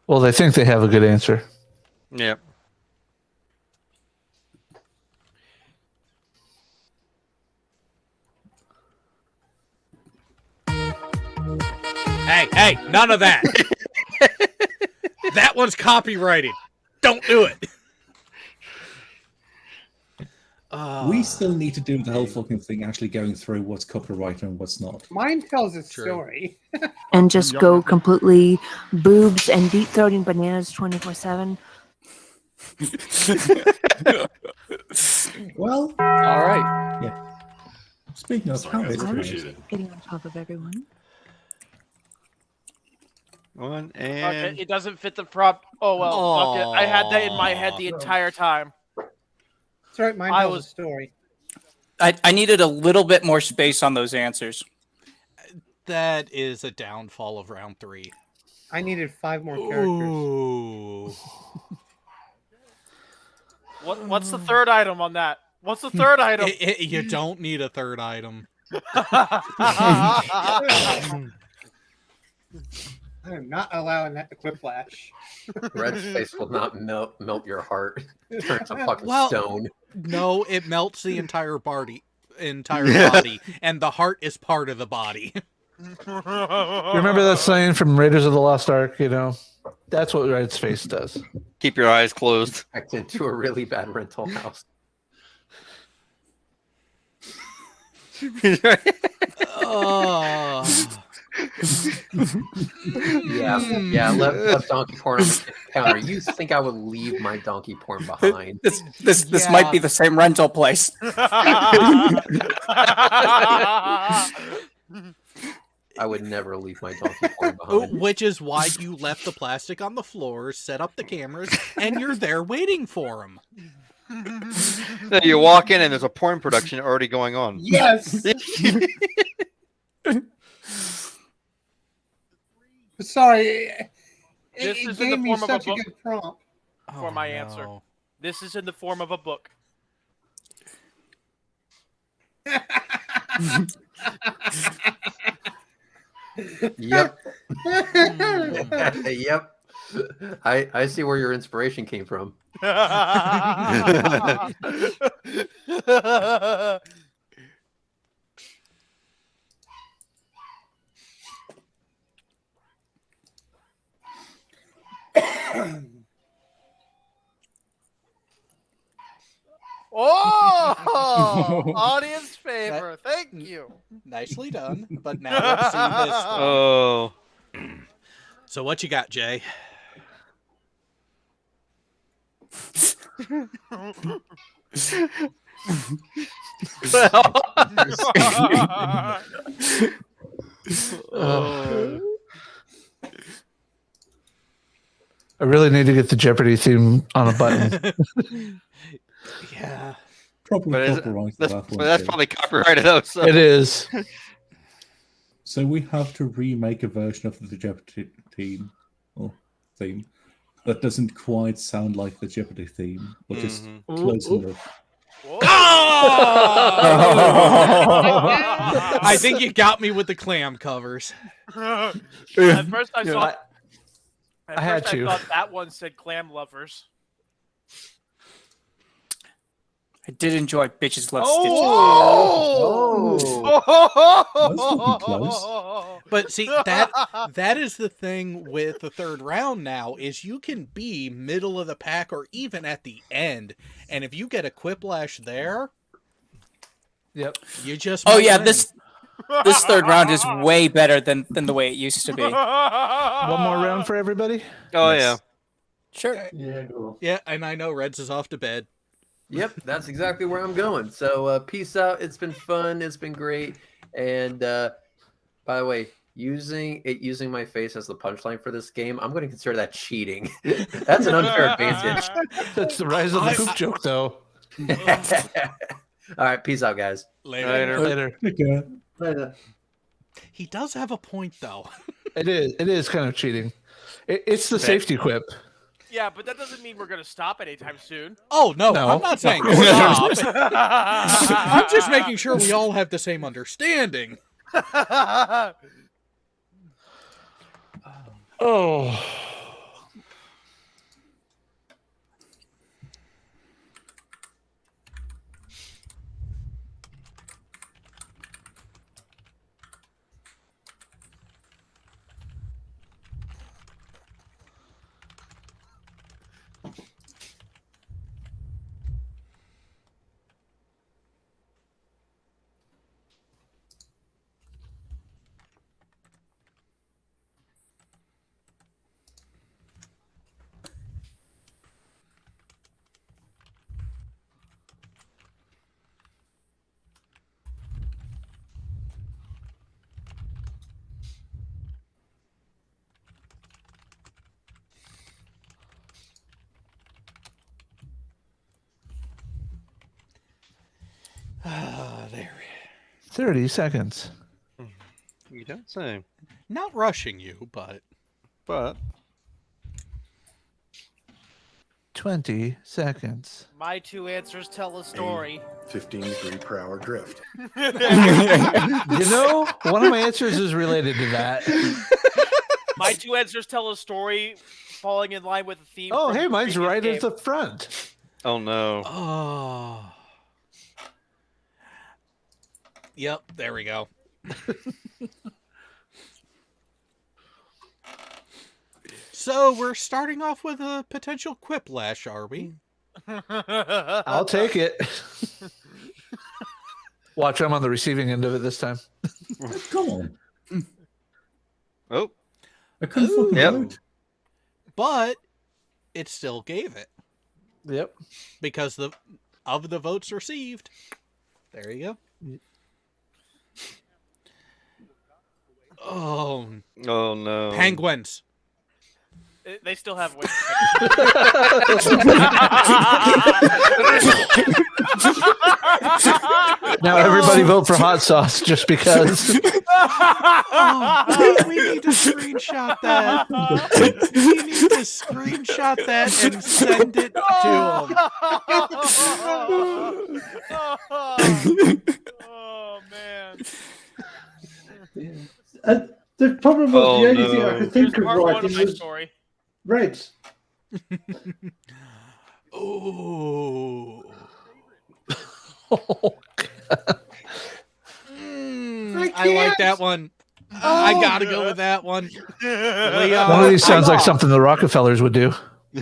[SPEAKER 4] Well, they think they have a good answer.
[SPEAKER 8] Yep.
[SPEAKER 3] Hey, none of that. That one's copyrighted. Don't do it.
[SPEAKER 6] We still need to do the whole fucking thing, actually going through what's copyright and what's not.
[SPEAKER 11] Mine tells a story.
[SPEAKER 15] And just go completely boobs and deep throating bananas 24/7.
[SPEAKER 6] Well,
[SPEAKER 2] all right.
[SPEAKER 6] Yeah. Speaking of, how is it?
[SPEAKER 15] Getting on top of everyone.
[SPEAKER 8] One
[SPEAKER 7] Okay,
[SPEAKER 8] and
[SPEAKER 7] it doesn't fit the prop. Oh well, fuck it. I had that in my head the entire time.
[SPEAKER 11] That's right. Mine tells a story.
[SPEAKER 2] I needed a little bit more space on those answers.
[SPEAKER 3] That is a downfall of round 3.
[SPEAKER 11] I needed 5 more characters.
[SPEAKER 3] Ooh.
[SPEAKER 7] What's the third item on that? What's the third item?
[SPEAKER 3] You don't need a third item.
[SPEAKER 11] I am not allowing that to quiplash.
[SPEAKER 1] Red's face will not melt your heart. Turn to fucking
[SPEAKER 3] Well,
[SPEAKER 1] stone.
[SPEAKER 3] No, it melts the entire body, and the heart is part of the body.
[SPEAKER 4] You remember that saying from Raiders of the Lost Ark? You know, that's what Red's face does.
[SPEAKER 8] Keep your eyes closed.
[SPEAKER 1] Backed into a really bad rental house.
[SPEAKER 3] Oh.
[SPEAKER 1] Yeah. Left donkey porn on the counter. You think I would leave my donkey porn behind?
[SPEAKER 2] This might be the same rental place.
[SPEAKER 1] I would never leave my donkey porn behind.
[SPEAKER 3] Which is why you left the plastic on the floor, set up the cameras, and you're there waiting for them.
[SPEAKER 8] So you walk in and there's a porn production already going on.
[SPEAKER 11] Yes. Sorry, it gave me such a good prompt
[SPEAKER 7] for my answer. This is in the form of a book.
[SPEAKER 1] Yep. Yep. I see where your inspiration came from.
[SPEAKER 7] Oh, audience favor. Thank you.
[SPEAKER 3] Nicely done. But now let's see this one.
[SPEAKER 8] Oh.
[SPEAKER 3] So what you got, Jay?
[SPEAKER 4] I really need to get the Jeopardy theme on a button.
[SPEAKER 3] Yeah.
[SPEAKER 8] That's probably copyrighted though. So.
[SPEAKER 4] It is.
[SPEAKER 6] So we have to remake a version of the Jeopardy theme that doesn't quite sound like the Jeopardy theme, but is close enough.
[SPEAKER 3] I think you got me with the clam covers.
[SPEAKER 7] At first I saw.
[SPEAKER 4] I had to.
[SPEAKER 7] I thought that one said clam lovers.
[SPEAKER 2] I did enjoy Bitches Love
[SPEAKER 3] Stitches. But see, that is the thing with the third round now, is you can be middle of the pack or even at the end. And if you get a quiplash there,
[SPEAKER 4] yep,
[SPEAKER 3] you just
[SPEAKER 2] this third round is way better than the way it used to be.
[SPEAKER 4] One more round for everybody?
[SPEAKER 8] Oh, yeah.
[SPEAKER 2] Sure.
[SPEAKER 10] Yeah, cool.
[SPEAKER 3] Yeah, and I know Reds is off to bed.
[SPEAKER 1] Yep, that's exactly where I'm going. So peace out. It's been fun. It's been great. And by the way, using my face as the punchline for this game, I'm going to consider that cheating. That's an unfair advantage.
[SPEAKER 4] That's the rise of the poop joke, though.
[SPEAKER 1] All right, peace out, guys.
[SPEAKER 3] Later.
[SPEAKER 10] Later.
[SPEAKER 3] He does have a point, though.
[SPEAKER 4] It is kind of cheating. It's the safety quip.
[SPEAKER 7] Yeah, but that doesn't mean we're going to stop anytime soon.
[SPEAKER 3] Oh, no. I'm not saying stop. I'm just making sure we all have the same understanding.
[SPEAKER 4] Oh. 30 seconds.
[SPEAKER 8] You don't say.
[SPEAKER 3] Not rushing you, but
[SPEAKER 4] 20 seconds.
[SPEAKER 7] My two answers tell a story.
[SPEAKER 14] 15-degree-per-hour drift.
[SPEAKER 4] You know, one of my answers is related to that.
[SPEAKER 7] My two answers tell a story falling in line with the theme.
[SPEAKER 4] Oh,
[SPEAKER 7] from
[SPEAKER 4] hey,
[SPEAKER 7] the
[SPEAKER 4] mine's
[SPEAKER 7] previous
[SPEAKER 4] right
[SPEAKER 7] game.
[SPEAKER 4] at the front.
[SPEAKER 8] Oh no.
[SPEAKER 3] oh. Yep, there we go. So we're starting off with a potential quiplash, are we?
[SPEAKER 4] I'll take it. Watch, I'm on the receiving end of it this time.
[SPEAKER 6] Come on.
[SPEAKER 8] Oh.
[SPEAKER 6] I couldn't fucking
[SPEAKER 8] Yep.
[SPEAKER 6] vote.
[SPEAKER 3] But it still gave it
[SPEAKER 4] Yep.
[SPEAKER 3] because of the votes received. There you go. Oh,
[SPEAKER 8] Oh no.
[SPEAKER 3] penguins.
[SPEAKER 7] They still have wins.
[SPEAKER 4] Now everybody vote for hot sauce just because.
[SPEAKER 3] Oh, we need to screenshot that. We need to screenshot that and send it to them.
[SPEAKER 7] Oh man.
[SPEAKER 10] And the problem was the only thing I could think
[SPEAKER 7] Here's
[SPEAKER 10] of
[SPEAKER 7] part one
[SPEAKER 10] writing
[SPEAKER 7] of my
[SPEAKER 10] was
[SPEAKER 7] story.
[SPEAKER 10] Reds.
[SPEAKER 3] Oh. I like that one. I gotta go with that one. Leon,
[SPEAKER 4] One of these sounds like something the Rockefellers would do.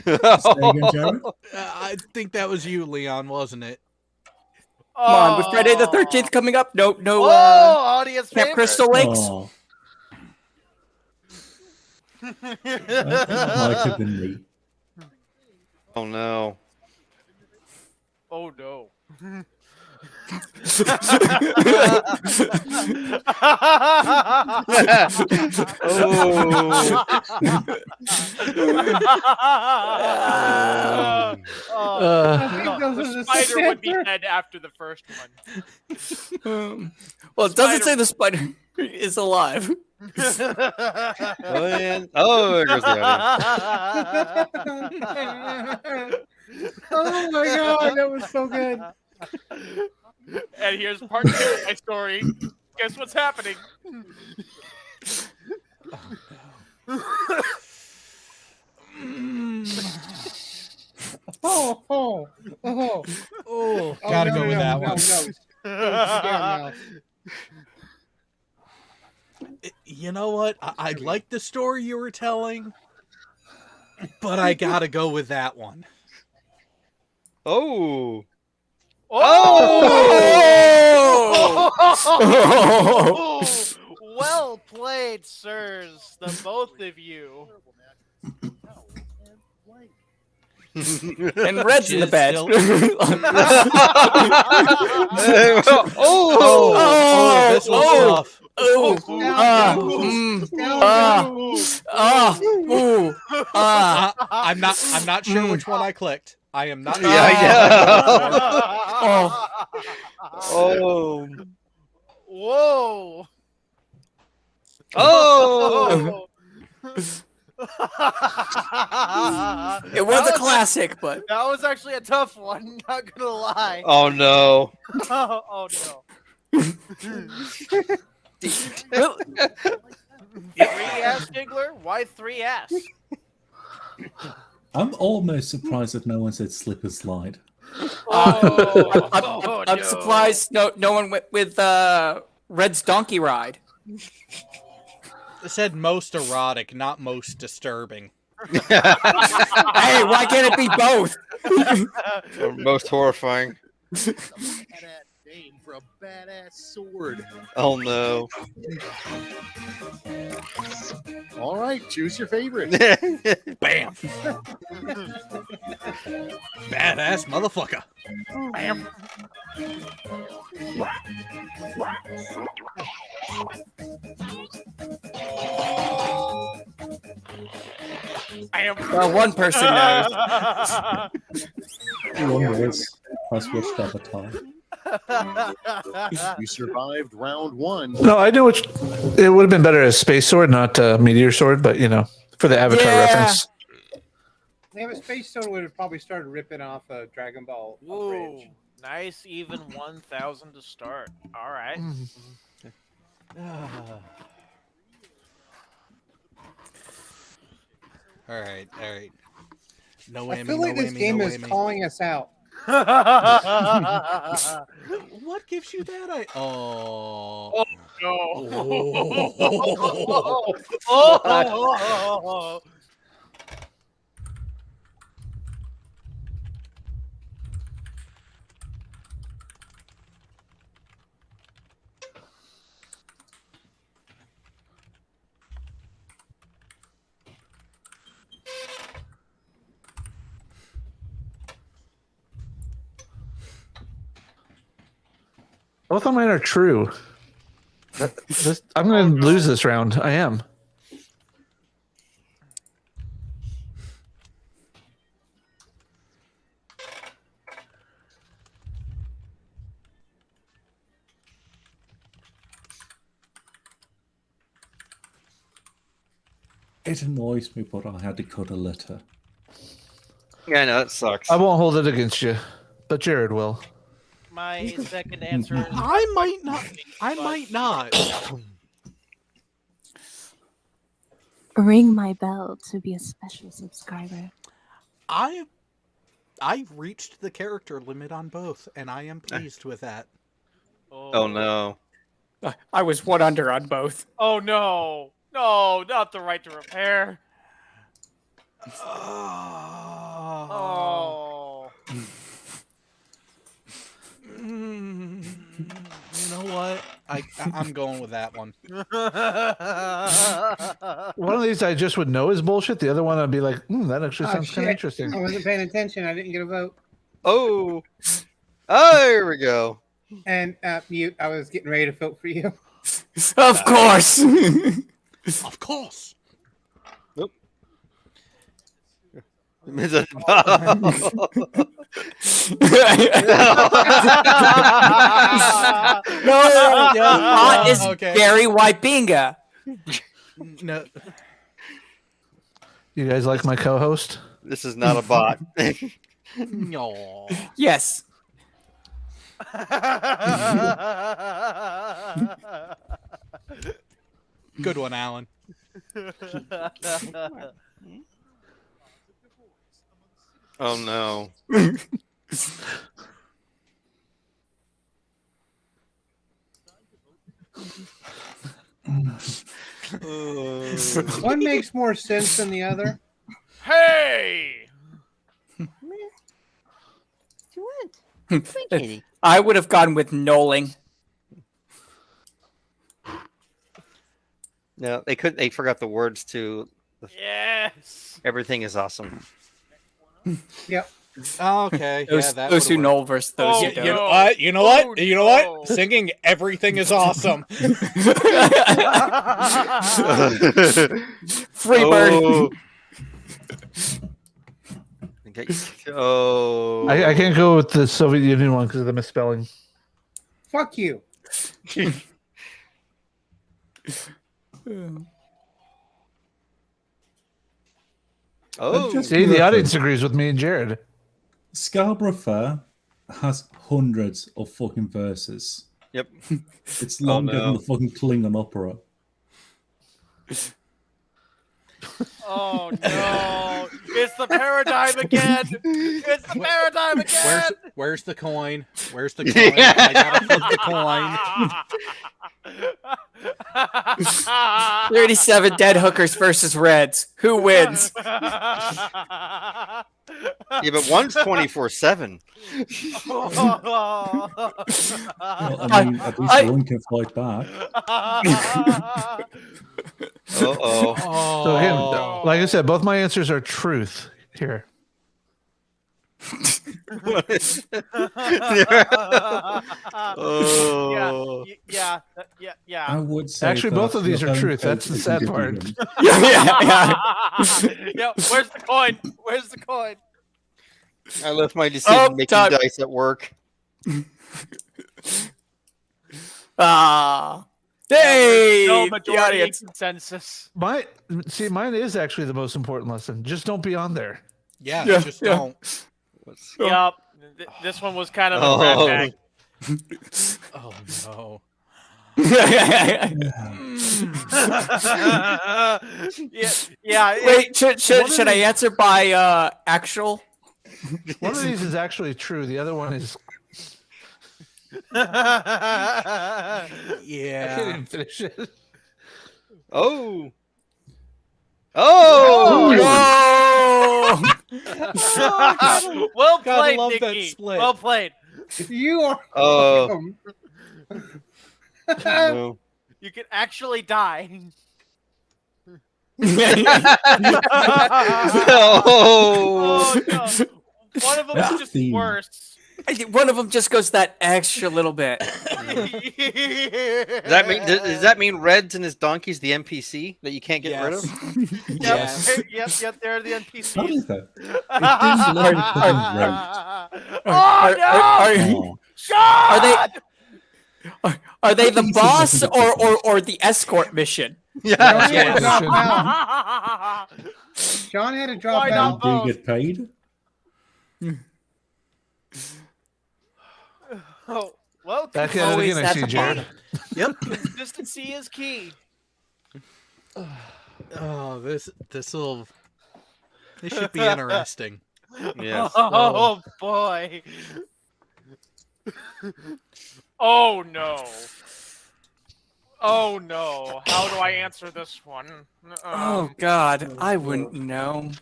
[SPEAKER 3] I think that was you, Leon, wasn't it?
[SPEAKER 2] Come on, with Friday the 13th coming up, no,
[SPEAKER 7] Audience
[SPEAKER 2] Camp
[SPEAKER 7] favorite.
[SPEAKER 2] Crystal Lakes.
[SPEAKER 6] Oh. That might have been me.
[SPEAKER 8] Oh no.
[SPEAKER 7] Oh no. The spider would be dead after the first one.
[SPEAKER 2] Well, it doesn't say the spider is alive.
[SPEAKER 8] Oh, yeah. Oh, there goes the audience.
[SPEAKER 11] Oh my god, that was so good.
[SPEAKER 7] And here's part 2 of my story. Guess what's happening?
[SPEAKER 11] Oh.
[SPEAKER 3] Gotta go with that one.
[SPEAKER 11] No.
[SPEAKER 3] You know what? I like the story you were telling, but I gotta go with that one.
[SPEAKER 8] Oh.
[SPEAKER 7] Oh! Well played, sirs, the both of you.
[SPEAKER 2] And Red's in the bed.
[SPEAKER 3] This was tough. I'm not sure which one I clicked. I am not.
[SPEAKER 8] Oh.
[SPEAKER 7] Whoa.
[SPEAKER 8] Oh.
[SPEAKER 2] It was a classic, but
[SPEAKER 7] that was actually a tough one. Not gonna lie.
[SPEAKER 8] Oh no.
[SPEAKER 7] Oh no. 3S, Giggler? Why 3S?
[SPEAKER 6] I'm almost surprised that no one said slip and slide.
[SPEAKER 2] I'm surprised no one went with Red's donkey ride.
[SPEAKER 3] It said most erotic, not most disturbing.
[SPEAKER 2] Hey, why can't it be both?
[SPEAKER 8] Or most horrifying.
[SPEAKER 14] Badass name for a badass sword.
[SPEAKER 8] Oh no.
[SPEAKER 14] All right, choose your favorite.
[SPEAKER 3] Bam. Badass motherfucker.
[SPEAKER 7] Bam.
[SPEAKER 2] One person knows.
[SPEAKER 6] One was has watched Avatar.
[SPEAKER 14] You survived round one.
[SPEAKER 4] No, I knew which. It would have been better as space sword, not meteor sword, but for the Avatar reference.
[SPEAKER 11] They have a space sword would have probably started ripping off a Dragon Ball
[SPEAKER 7] Ooh,
[SPEAKER 11] bridge.
[SPEAKER 7] nice even 1,000 to start. All right.
[SPEAKER 3] All right. No
[SPEAKER 11] I
[SPEAKER 3] whammy,
[SPEAKER 11] feel like
[SPEAKER 3] no
[SPEAKER 11] this
[SPEAKER 3] whammy,
[SPEAKER 11] game
[SPEAKER 3] no
[SPEAKER 11] is
[SPEAKER 3] whammy.
[SPEAKER 11] calling us out.
[SPEAKER 3] What gives you that? Oh.
[SPEAKER 7] Oh no.
[SPEAKER 3] Oh.
[SPEAKER 4] Both of mine are true. I'm going to lose this round. I am.
[SPEAKER 6] It annoys me, but I had to cut a letter.
[SPEAKER 8] Yeah, I know it sucks.
[SPEAKER 4] I won't hold it against you, but Jared will.
[SPEAKER 7] My second answer is
[SPEAKER 3] I might not.
[SPEAKER 15] Ring my bell to be a special subscriber.
[SPEAKER 3] I reached the character limit on both, and I am pleased with that.
[SPEAKER 8] Oh no.
[SPEAKER 2] I was one under on both.
[SPEAKER 7] Oh no. No, not the right to repair. Oh.
[SPEAKER 3] You know what? I'm going with that one.
[SPEAKER 4] One of these I just would know is bullshit. The other one I'd be like, that actually sounds kind of interesting.
[SPEAKER 11] I wasn't paying attention. I didn't get a vote.
[SPEAKER 8] Oh. Oh, here we go.
[SPEAKER 11] And mute. I was getting ready to vote for you.
[SPEAKER 2] Of course.
[SPEAKER 3] Of course.
[SPEAKER 8] Nope.
[SPEAKER 2] Bot is
[SPEAKER 3] Okay.
[SPEAKER 2] Gary Whitebinga.
[SPEAKER 3] No.
[SPEAKER 4] You guys like my co-host?
[SPEAKER 8] This is not a bot.
[SPEAKER 3] No.
[SPEAKER 2] Yes.
[SPEAKER 3] Good one, Alan.
[SPEAKER 8] Oh no.
[SPEAKER 11] One makes more sense than the other.
[SPEAKER 7] Hey!
[SPEAKER 2] I would have gone with Noling.
[SPEAKER 8] No, they couldn't. They forgot the words to.
[SPEAKER 7] Yes.
[SPEAKER 8] Everything is awesome.
[SPEAKER 11] Yep.
[SPEAKER 3] Okay.
[SPEAKER 2] Those who know versus those
[SPEAKER 7] Oh,
[SPEAKER 2] who
[SPEAKER 3] You
[SPEAKER 2] don't.
[SPEAKER 3] know what? You know what?
[SPEAKER 7] Oh,
[SPEAKER 3] You know
[SPEAKER 7] no.
[SPEAKER 3] what? Singing "Everything Is Awesome."
[SPEAKER 2] Freebird.
[SPEAKER 8] Oh.
[SPEAKER 4] I can't go with the Soviet Union one because of the misspelling.
[SPEAKER 11] Fuck you.
[SPEAKER 8] Oh.
[SPEAKER 4] See, the audience agrees with me and Jared.
[SPEAKER 6] Scarborough Fair has hundreds of fucking verses.
[SPEAKER 8] Yep.
[SPEAKER 6] It's longer
[SPEAKER 8] no.
[SPEAKER 6] than the fucking Klingon opera.
[SPEAKER 7] Oh no! It's the paradigm again! It's the paradigm again!
[SPEAKER 3] Where's the coin? Where's the coin? I gotta flip the coin.
[SPEAKER 2] 37 dead hookers versus Reds. Who wins?
[SPEAKER 8] Yeah, but one's 24/7.
[SPEAKER 6] Well, I mean, at least one can fight back.
[SPEAKER 8] Uh-oh.
[SPEAKER 4] So again, like I said, both my answers are truth here.
[SPEAKER 8] Oh.
[SPEAKER 7] Yeah.
[SPEAKER 6] I would say
[SPEAKER 4] Actually, both of these are truth. That's the sad part.
[SPEAKER 7] Yeah. Where's the coin? Where's the coin?
[SPEAKER 8] I left my decision-making
[SPEAKER 2] time.
[SPEAKER 8] dice at work.
[SPEAKER 2] Ah.
[SPEAKER 7] Yeah,
[SPEAKER 2] Hey,
[SPEAKER 7] no
[SPEAKER 2] the
[SPEAKER 7] majority
[SPEAKER 2] audience.
[SPEAKER 7] consensus.
[SPEAKER 4] Mine is actually the most important lesson. Just don't be on there.
[SPEAKER 3] Yeah,
[SPEAKER 2] Yeah,
[SPEAKER 3] just
[SPEAKER 2] yeah.
[SPEAKER 3] don't.
[SPEAKER 7] Yup. This one was kind of a
[SPEAKER 8] Oh.
[SPEAKER 7] crap
[SPEAKER 3] Oh no.
[SPEAKER 7] bag. Yeah.
[SPEAKER 2] Wait, should I answer by actual?
[SPEAKER 4] One of these is actually true. The other one is I can't
[SPEAKER 3] Yeah.
[SPEAKER 4] even finish it.
[SPEAKER 8] Oh. Oh.
[SPEAKER 7] Well
[SPEAKER 3] Gotta
[SPEAKER 7] played,
[SPEAKER 3] love that
[SPEAKER 7] Nikki.
[SPEAKER 3] split.
[SPEAKER 7] Well played.
[SPEAKER 11] You are
[SPEAKER 8] Oh.
[SPEAKER 11] welcome.
[SPEAKER 8] No.
[SPEAKER 7] You can actually die.
[SPEAKER 8] Oh.
[SPEAKER 7] No. One of them is just
[SPEAKER 6] Theme.
[SPEAKER 7] worse.
[SPEAKER 2] One of them just goes that extra little bit.
[SPEAKER 8] Does that mean Reds and his donkey's the NPC that you can't get rid of?
[SPEAKER 3] Yes.
[SPEAKER 7] Yep, they're the
[SPEAKER 6] What
[SPEAKER 7] NPCs.
[SPEAKER 6] is that?
[SPEAKER 7] Oh no!
[SPEAKER 6] Oh.
[SPEAKER 2] Are they the boss or the escort mission?
[SPEAKER 11] John had to drop
[SPEAKER 4] Mission.
[SPEAKER 11] out. John had to drop
[SPEAKER 7] Why
[SPEAKER 11] out.
[SPEAKER 7] not?
[SPEAKER 6] Do you get paid?
[SPEAKER 7] Oh, well,
[SPEAKER 4] Back at it
[SPEAKER 2] Always
[SPEAKER 4] again, I
[SPEAKER 2] at
[SPEAKER 4] see,
[SPEAKER 2] the
[SPEAKER 4] Jared.
[SPEAKER 7] consistency is key.
[SPEAKER 3] Oh, this should be interesting.
[SPEAKER 8] Yes.
[SPEAKER 7] Oh boy. Oh no. Oh no. How do I answer this one?
[SPEAKER 2] Oh God, I wouldn't know.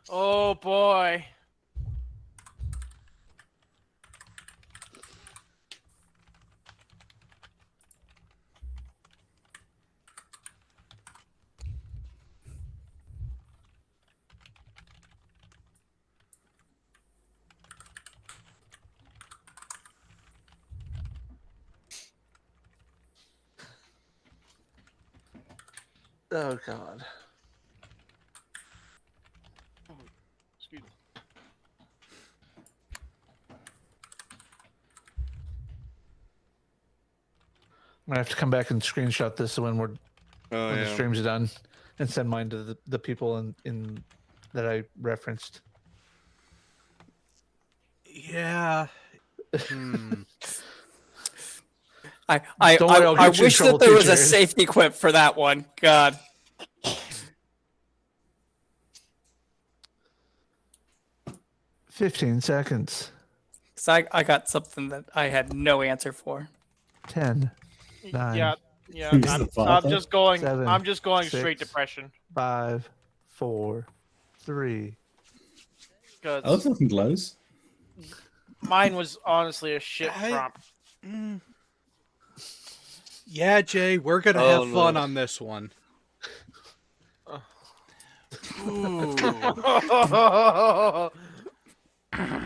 [SPEAKER 7] Oh boy.
[SPEAKER 4] Oh God.
[SPEAKER 7] Excuse me.
[SPEAKER 4] I'm gonna have to come back and screenshot this when
[SPEAKER 8] Oh,
[SPEAKER 4] the
[SPEAKER 8] yeah.
[SPEAKER 4] stream's done, and send mine to the people in that I referenced.
[SPEAKER 3] Yeah. Hmm.
[SPEAKER 2] I
[SPEAKER 4] Don't worry, I'll get you in
[SPEAKER 2] wish
[SPEAKER 4] trouble
[SPEAKER 2] that there
[SPEAKER 4] too,
[SPEAKER 2] was a
[SPEAKER 4] Jared.
[SPEAKER 2] safety quip for that one. God.
[SPEAKER 4] 15 seconds.
[SPEAKER 2] 'Cause I got something that I had no answer for.
[SPEAKER 4] 10, 9,
[SPEAKER 7] Yeah.
[SPEAKER 6] Who's the
[SPEAKER 7] I'm
[SPEAKER 6] father?
[SPEAKER 7] just going.
[SPEAKER 4] 7,
[SPEAKER 7] I'm just going
[SPEAKER 4] 6,
[SPEAKER 7] straight depression.
[SPEAKER 4] 5, 4, 3.
[SPEAKER 7] Cause
[SPEAKER 6] I was looking close.
[SPEAKER 7] mine was honestly a shit
[SPEAKER 3] I-
[SPEAKER 7] prompt.
[SPEAKER 3] Yeah, Jay, we're gonna
[SPEAKER 8] Oh,
[SPEAKER 3] have fun
[SPEAKER 8] no.
[SPEAKER 3] on this one.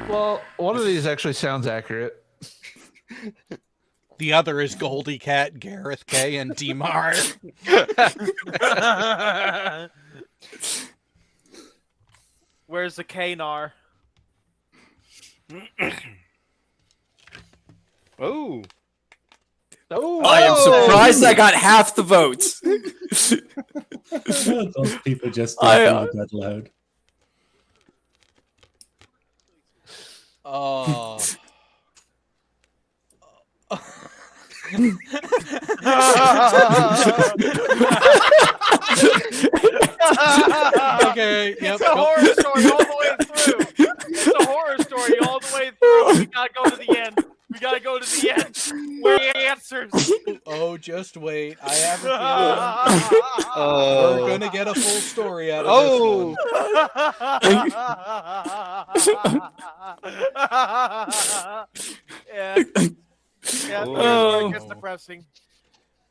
[SPEAKER 4] Well, one of these actually sounds accurate.
[SPEAKER 3] The other is Goldie Cat, Gareth K, and Demar.
[SPEAKER 7] Where's the Kanar?
[SPEAKER 8] Oh.
[SPEAKER 4] Oh,
[SPEAKER 2] I am surprised I got half the votes.
[SPEAKER 6] Those people just
[SPEAKER 2] I,
[SPEAKER 6] don't know that loud.
[SPEAKER 3] Oh. Okay, yep.
[SPEAKER 7] It's a horror story all the way through. It's a horror story all the way through. We gotta go to the end. We gotta go to the end. Where are the answers?
[SPEAKER 3] Oh, just wait. I have a feeling we're gonna get a full story out of this one.
[SPEAKER 7] Yeah. Yeah,
[SPEAKER 2] Oh.
[SPEAKER 7] it gets depressing.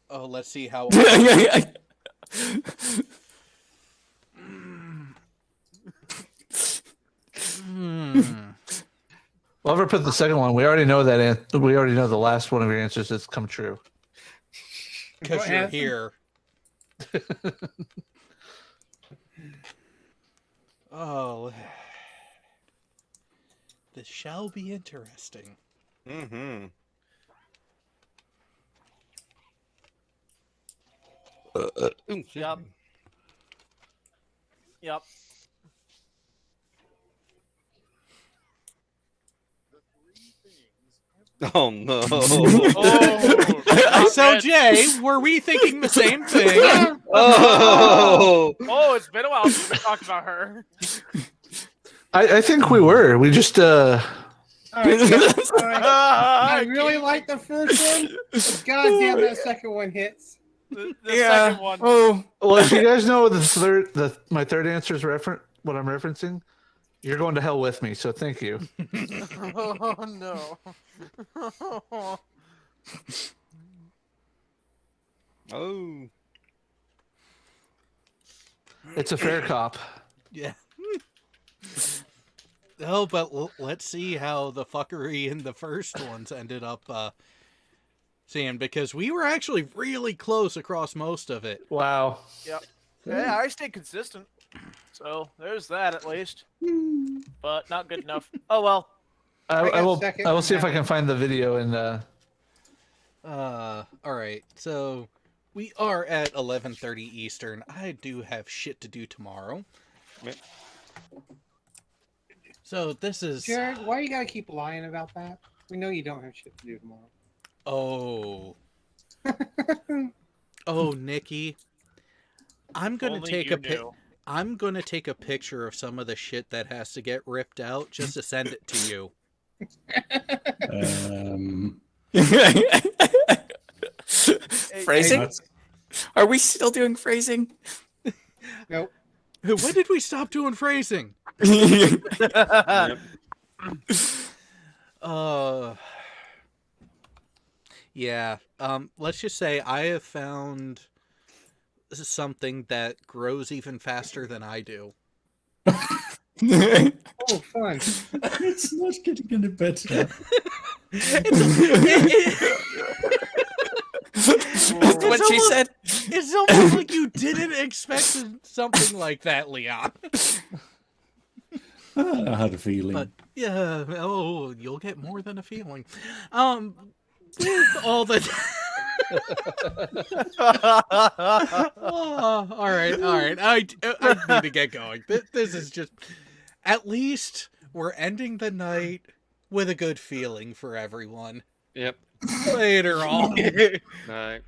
[SPEAKER 3] Oh, let's see how.
[SPEAKER 4] Whoever put the second one, we already know that. We already know the last one of your answers has come true.
[SPEAKER 3] Because
[SPEAKER 11] What
[SPEAKER 3] you're
[SPEAKER 11] happened?
[SPEAKER 3] here. Oh. This shall be interesting.
[SPEAKER 8] Mm-hmm.
[SPEAKER 7] Yep. Yep.
[SPEAKER 8] Oh no.
[SPEAKER 7] Oh,
[SPEAKER 3] So
[SPEAKER 7] man.
[SPEAKER 3] Jay, were we thinking the same thing?
[SPEAKER 8] Oh.
[SPEAKER 7] Oh, it's been a while since we talked about her.
[SPEAKER 4] I think we were. We just
[SPEAKER 11] All right, guys, all right. I
[SPEAKER 7] I
[SPEAKER 11] really like the first one. But goddamn, that second one hits.
[SPEAKER 7] The
[SPEAKER 2] Yeah.
[SPEAKER 7] second one.
[SPEAKER 2] Oh.
[SPEAKER 4] well. If you guys know my third answer is what I'm referencing, you're going to hell with me. So thank you.
[SPEAKER 7] Oh no.
[SPEAKER 8] Oh.
[SPEAKER 4] It's a fair cop.
[SPEAKER 3] Yeah. Oh, but let's see how the fuckery in the first ones ended up seeing, because we were actually really close across most of it.
[SPEAKER 4] Wow.
[SPEAKER 7] Yep. Yeah, I stayed consistent. So there's that at least. But not good enough. Oh well.
[SPEAKER 4] I will.
[SPEAKER 11] second
[SPEAKER 4] I will
[SPEAKER 11] on
[SPEAKER 4] see if
[SPEAKER 11] that
[SPEAKER 4] I can find the video and.
[SPEAKER 3] All right. So we are at 11:30 Eastern. I do have shit to do tomorrow.
[SPEAKER 8] Yep.
[SPEAKER 3] So this is.
[SPEAKER 11] Jared, why you gotta keep lying about that? We know you don't have shit to do tomorrow.
[SPEAKER 3] Oh. Oh, Nikki. I'm gonna
[SPEAKER 7] Only
[SPEAKER 3] take
[SPEAKER 7] you
[SPEAKER 3] a pic.
[SPEAKER 7] knew.
[SPEAKER 3] I'm gonna take a picture of some of the shit that has to get ripped out just to send it to you.
[SPEAKER 2] Phrasing?
[SPEAKER 6] That's-
[SPEAKER 2] Are we still doing phrasing?
[SPEAKER 11] Nope.
[SPEAKER 3] When did we stop doing phrasing?
[SPEAKER 8] Yep.
[SPEAKER 3] Yeah. Let's just say I have found something that grows even faster than I do.
[SPEAKER 11] Oh, fun.
[SPEAKER 6] It's not getting any better.
[SPEAKER 2] That's what she said.
[SPEAKER 3] It's almost like you didn't expect something like that, Leon.
[SPEAKER 6] I had a feeling.
[SPEAKER 3] But yeah, oh, you'll get more than a feeling. With all the. Oh, all right. I need to get going. This is just. At least we're ending the night with a good feeling for everyone.
[SPEAKER 8] Yep.
[SPEAKER 3] Later on.
[SPEAKER 8] All right.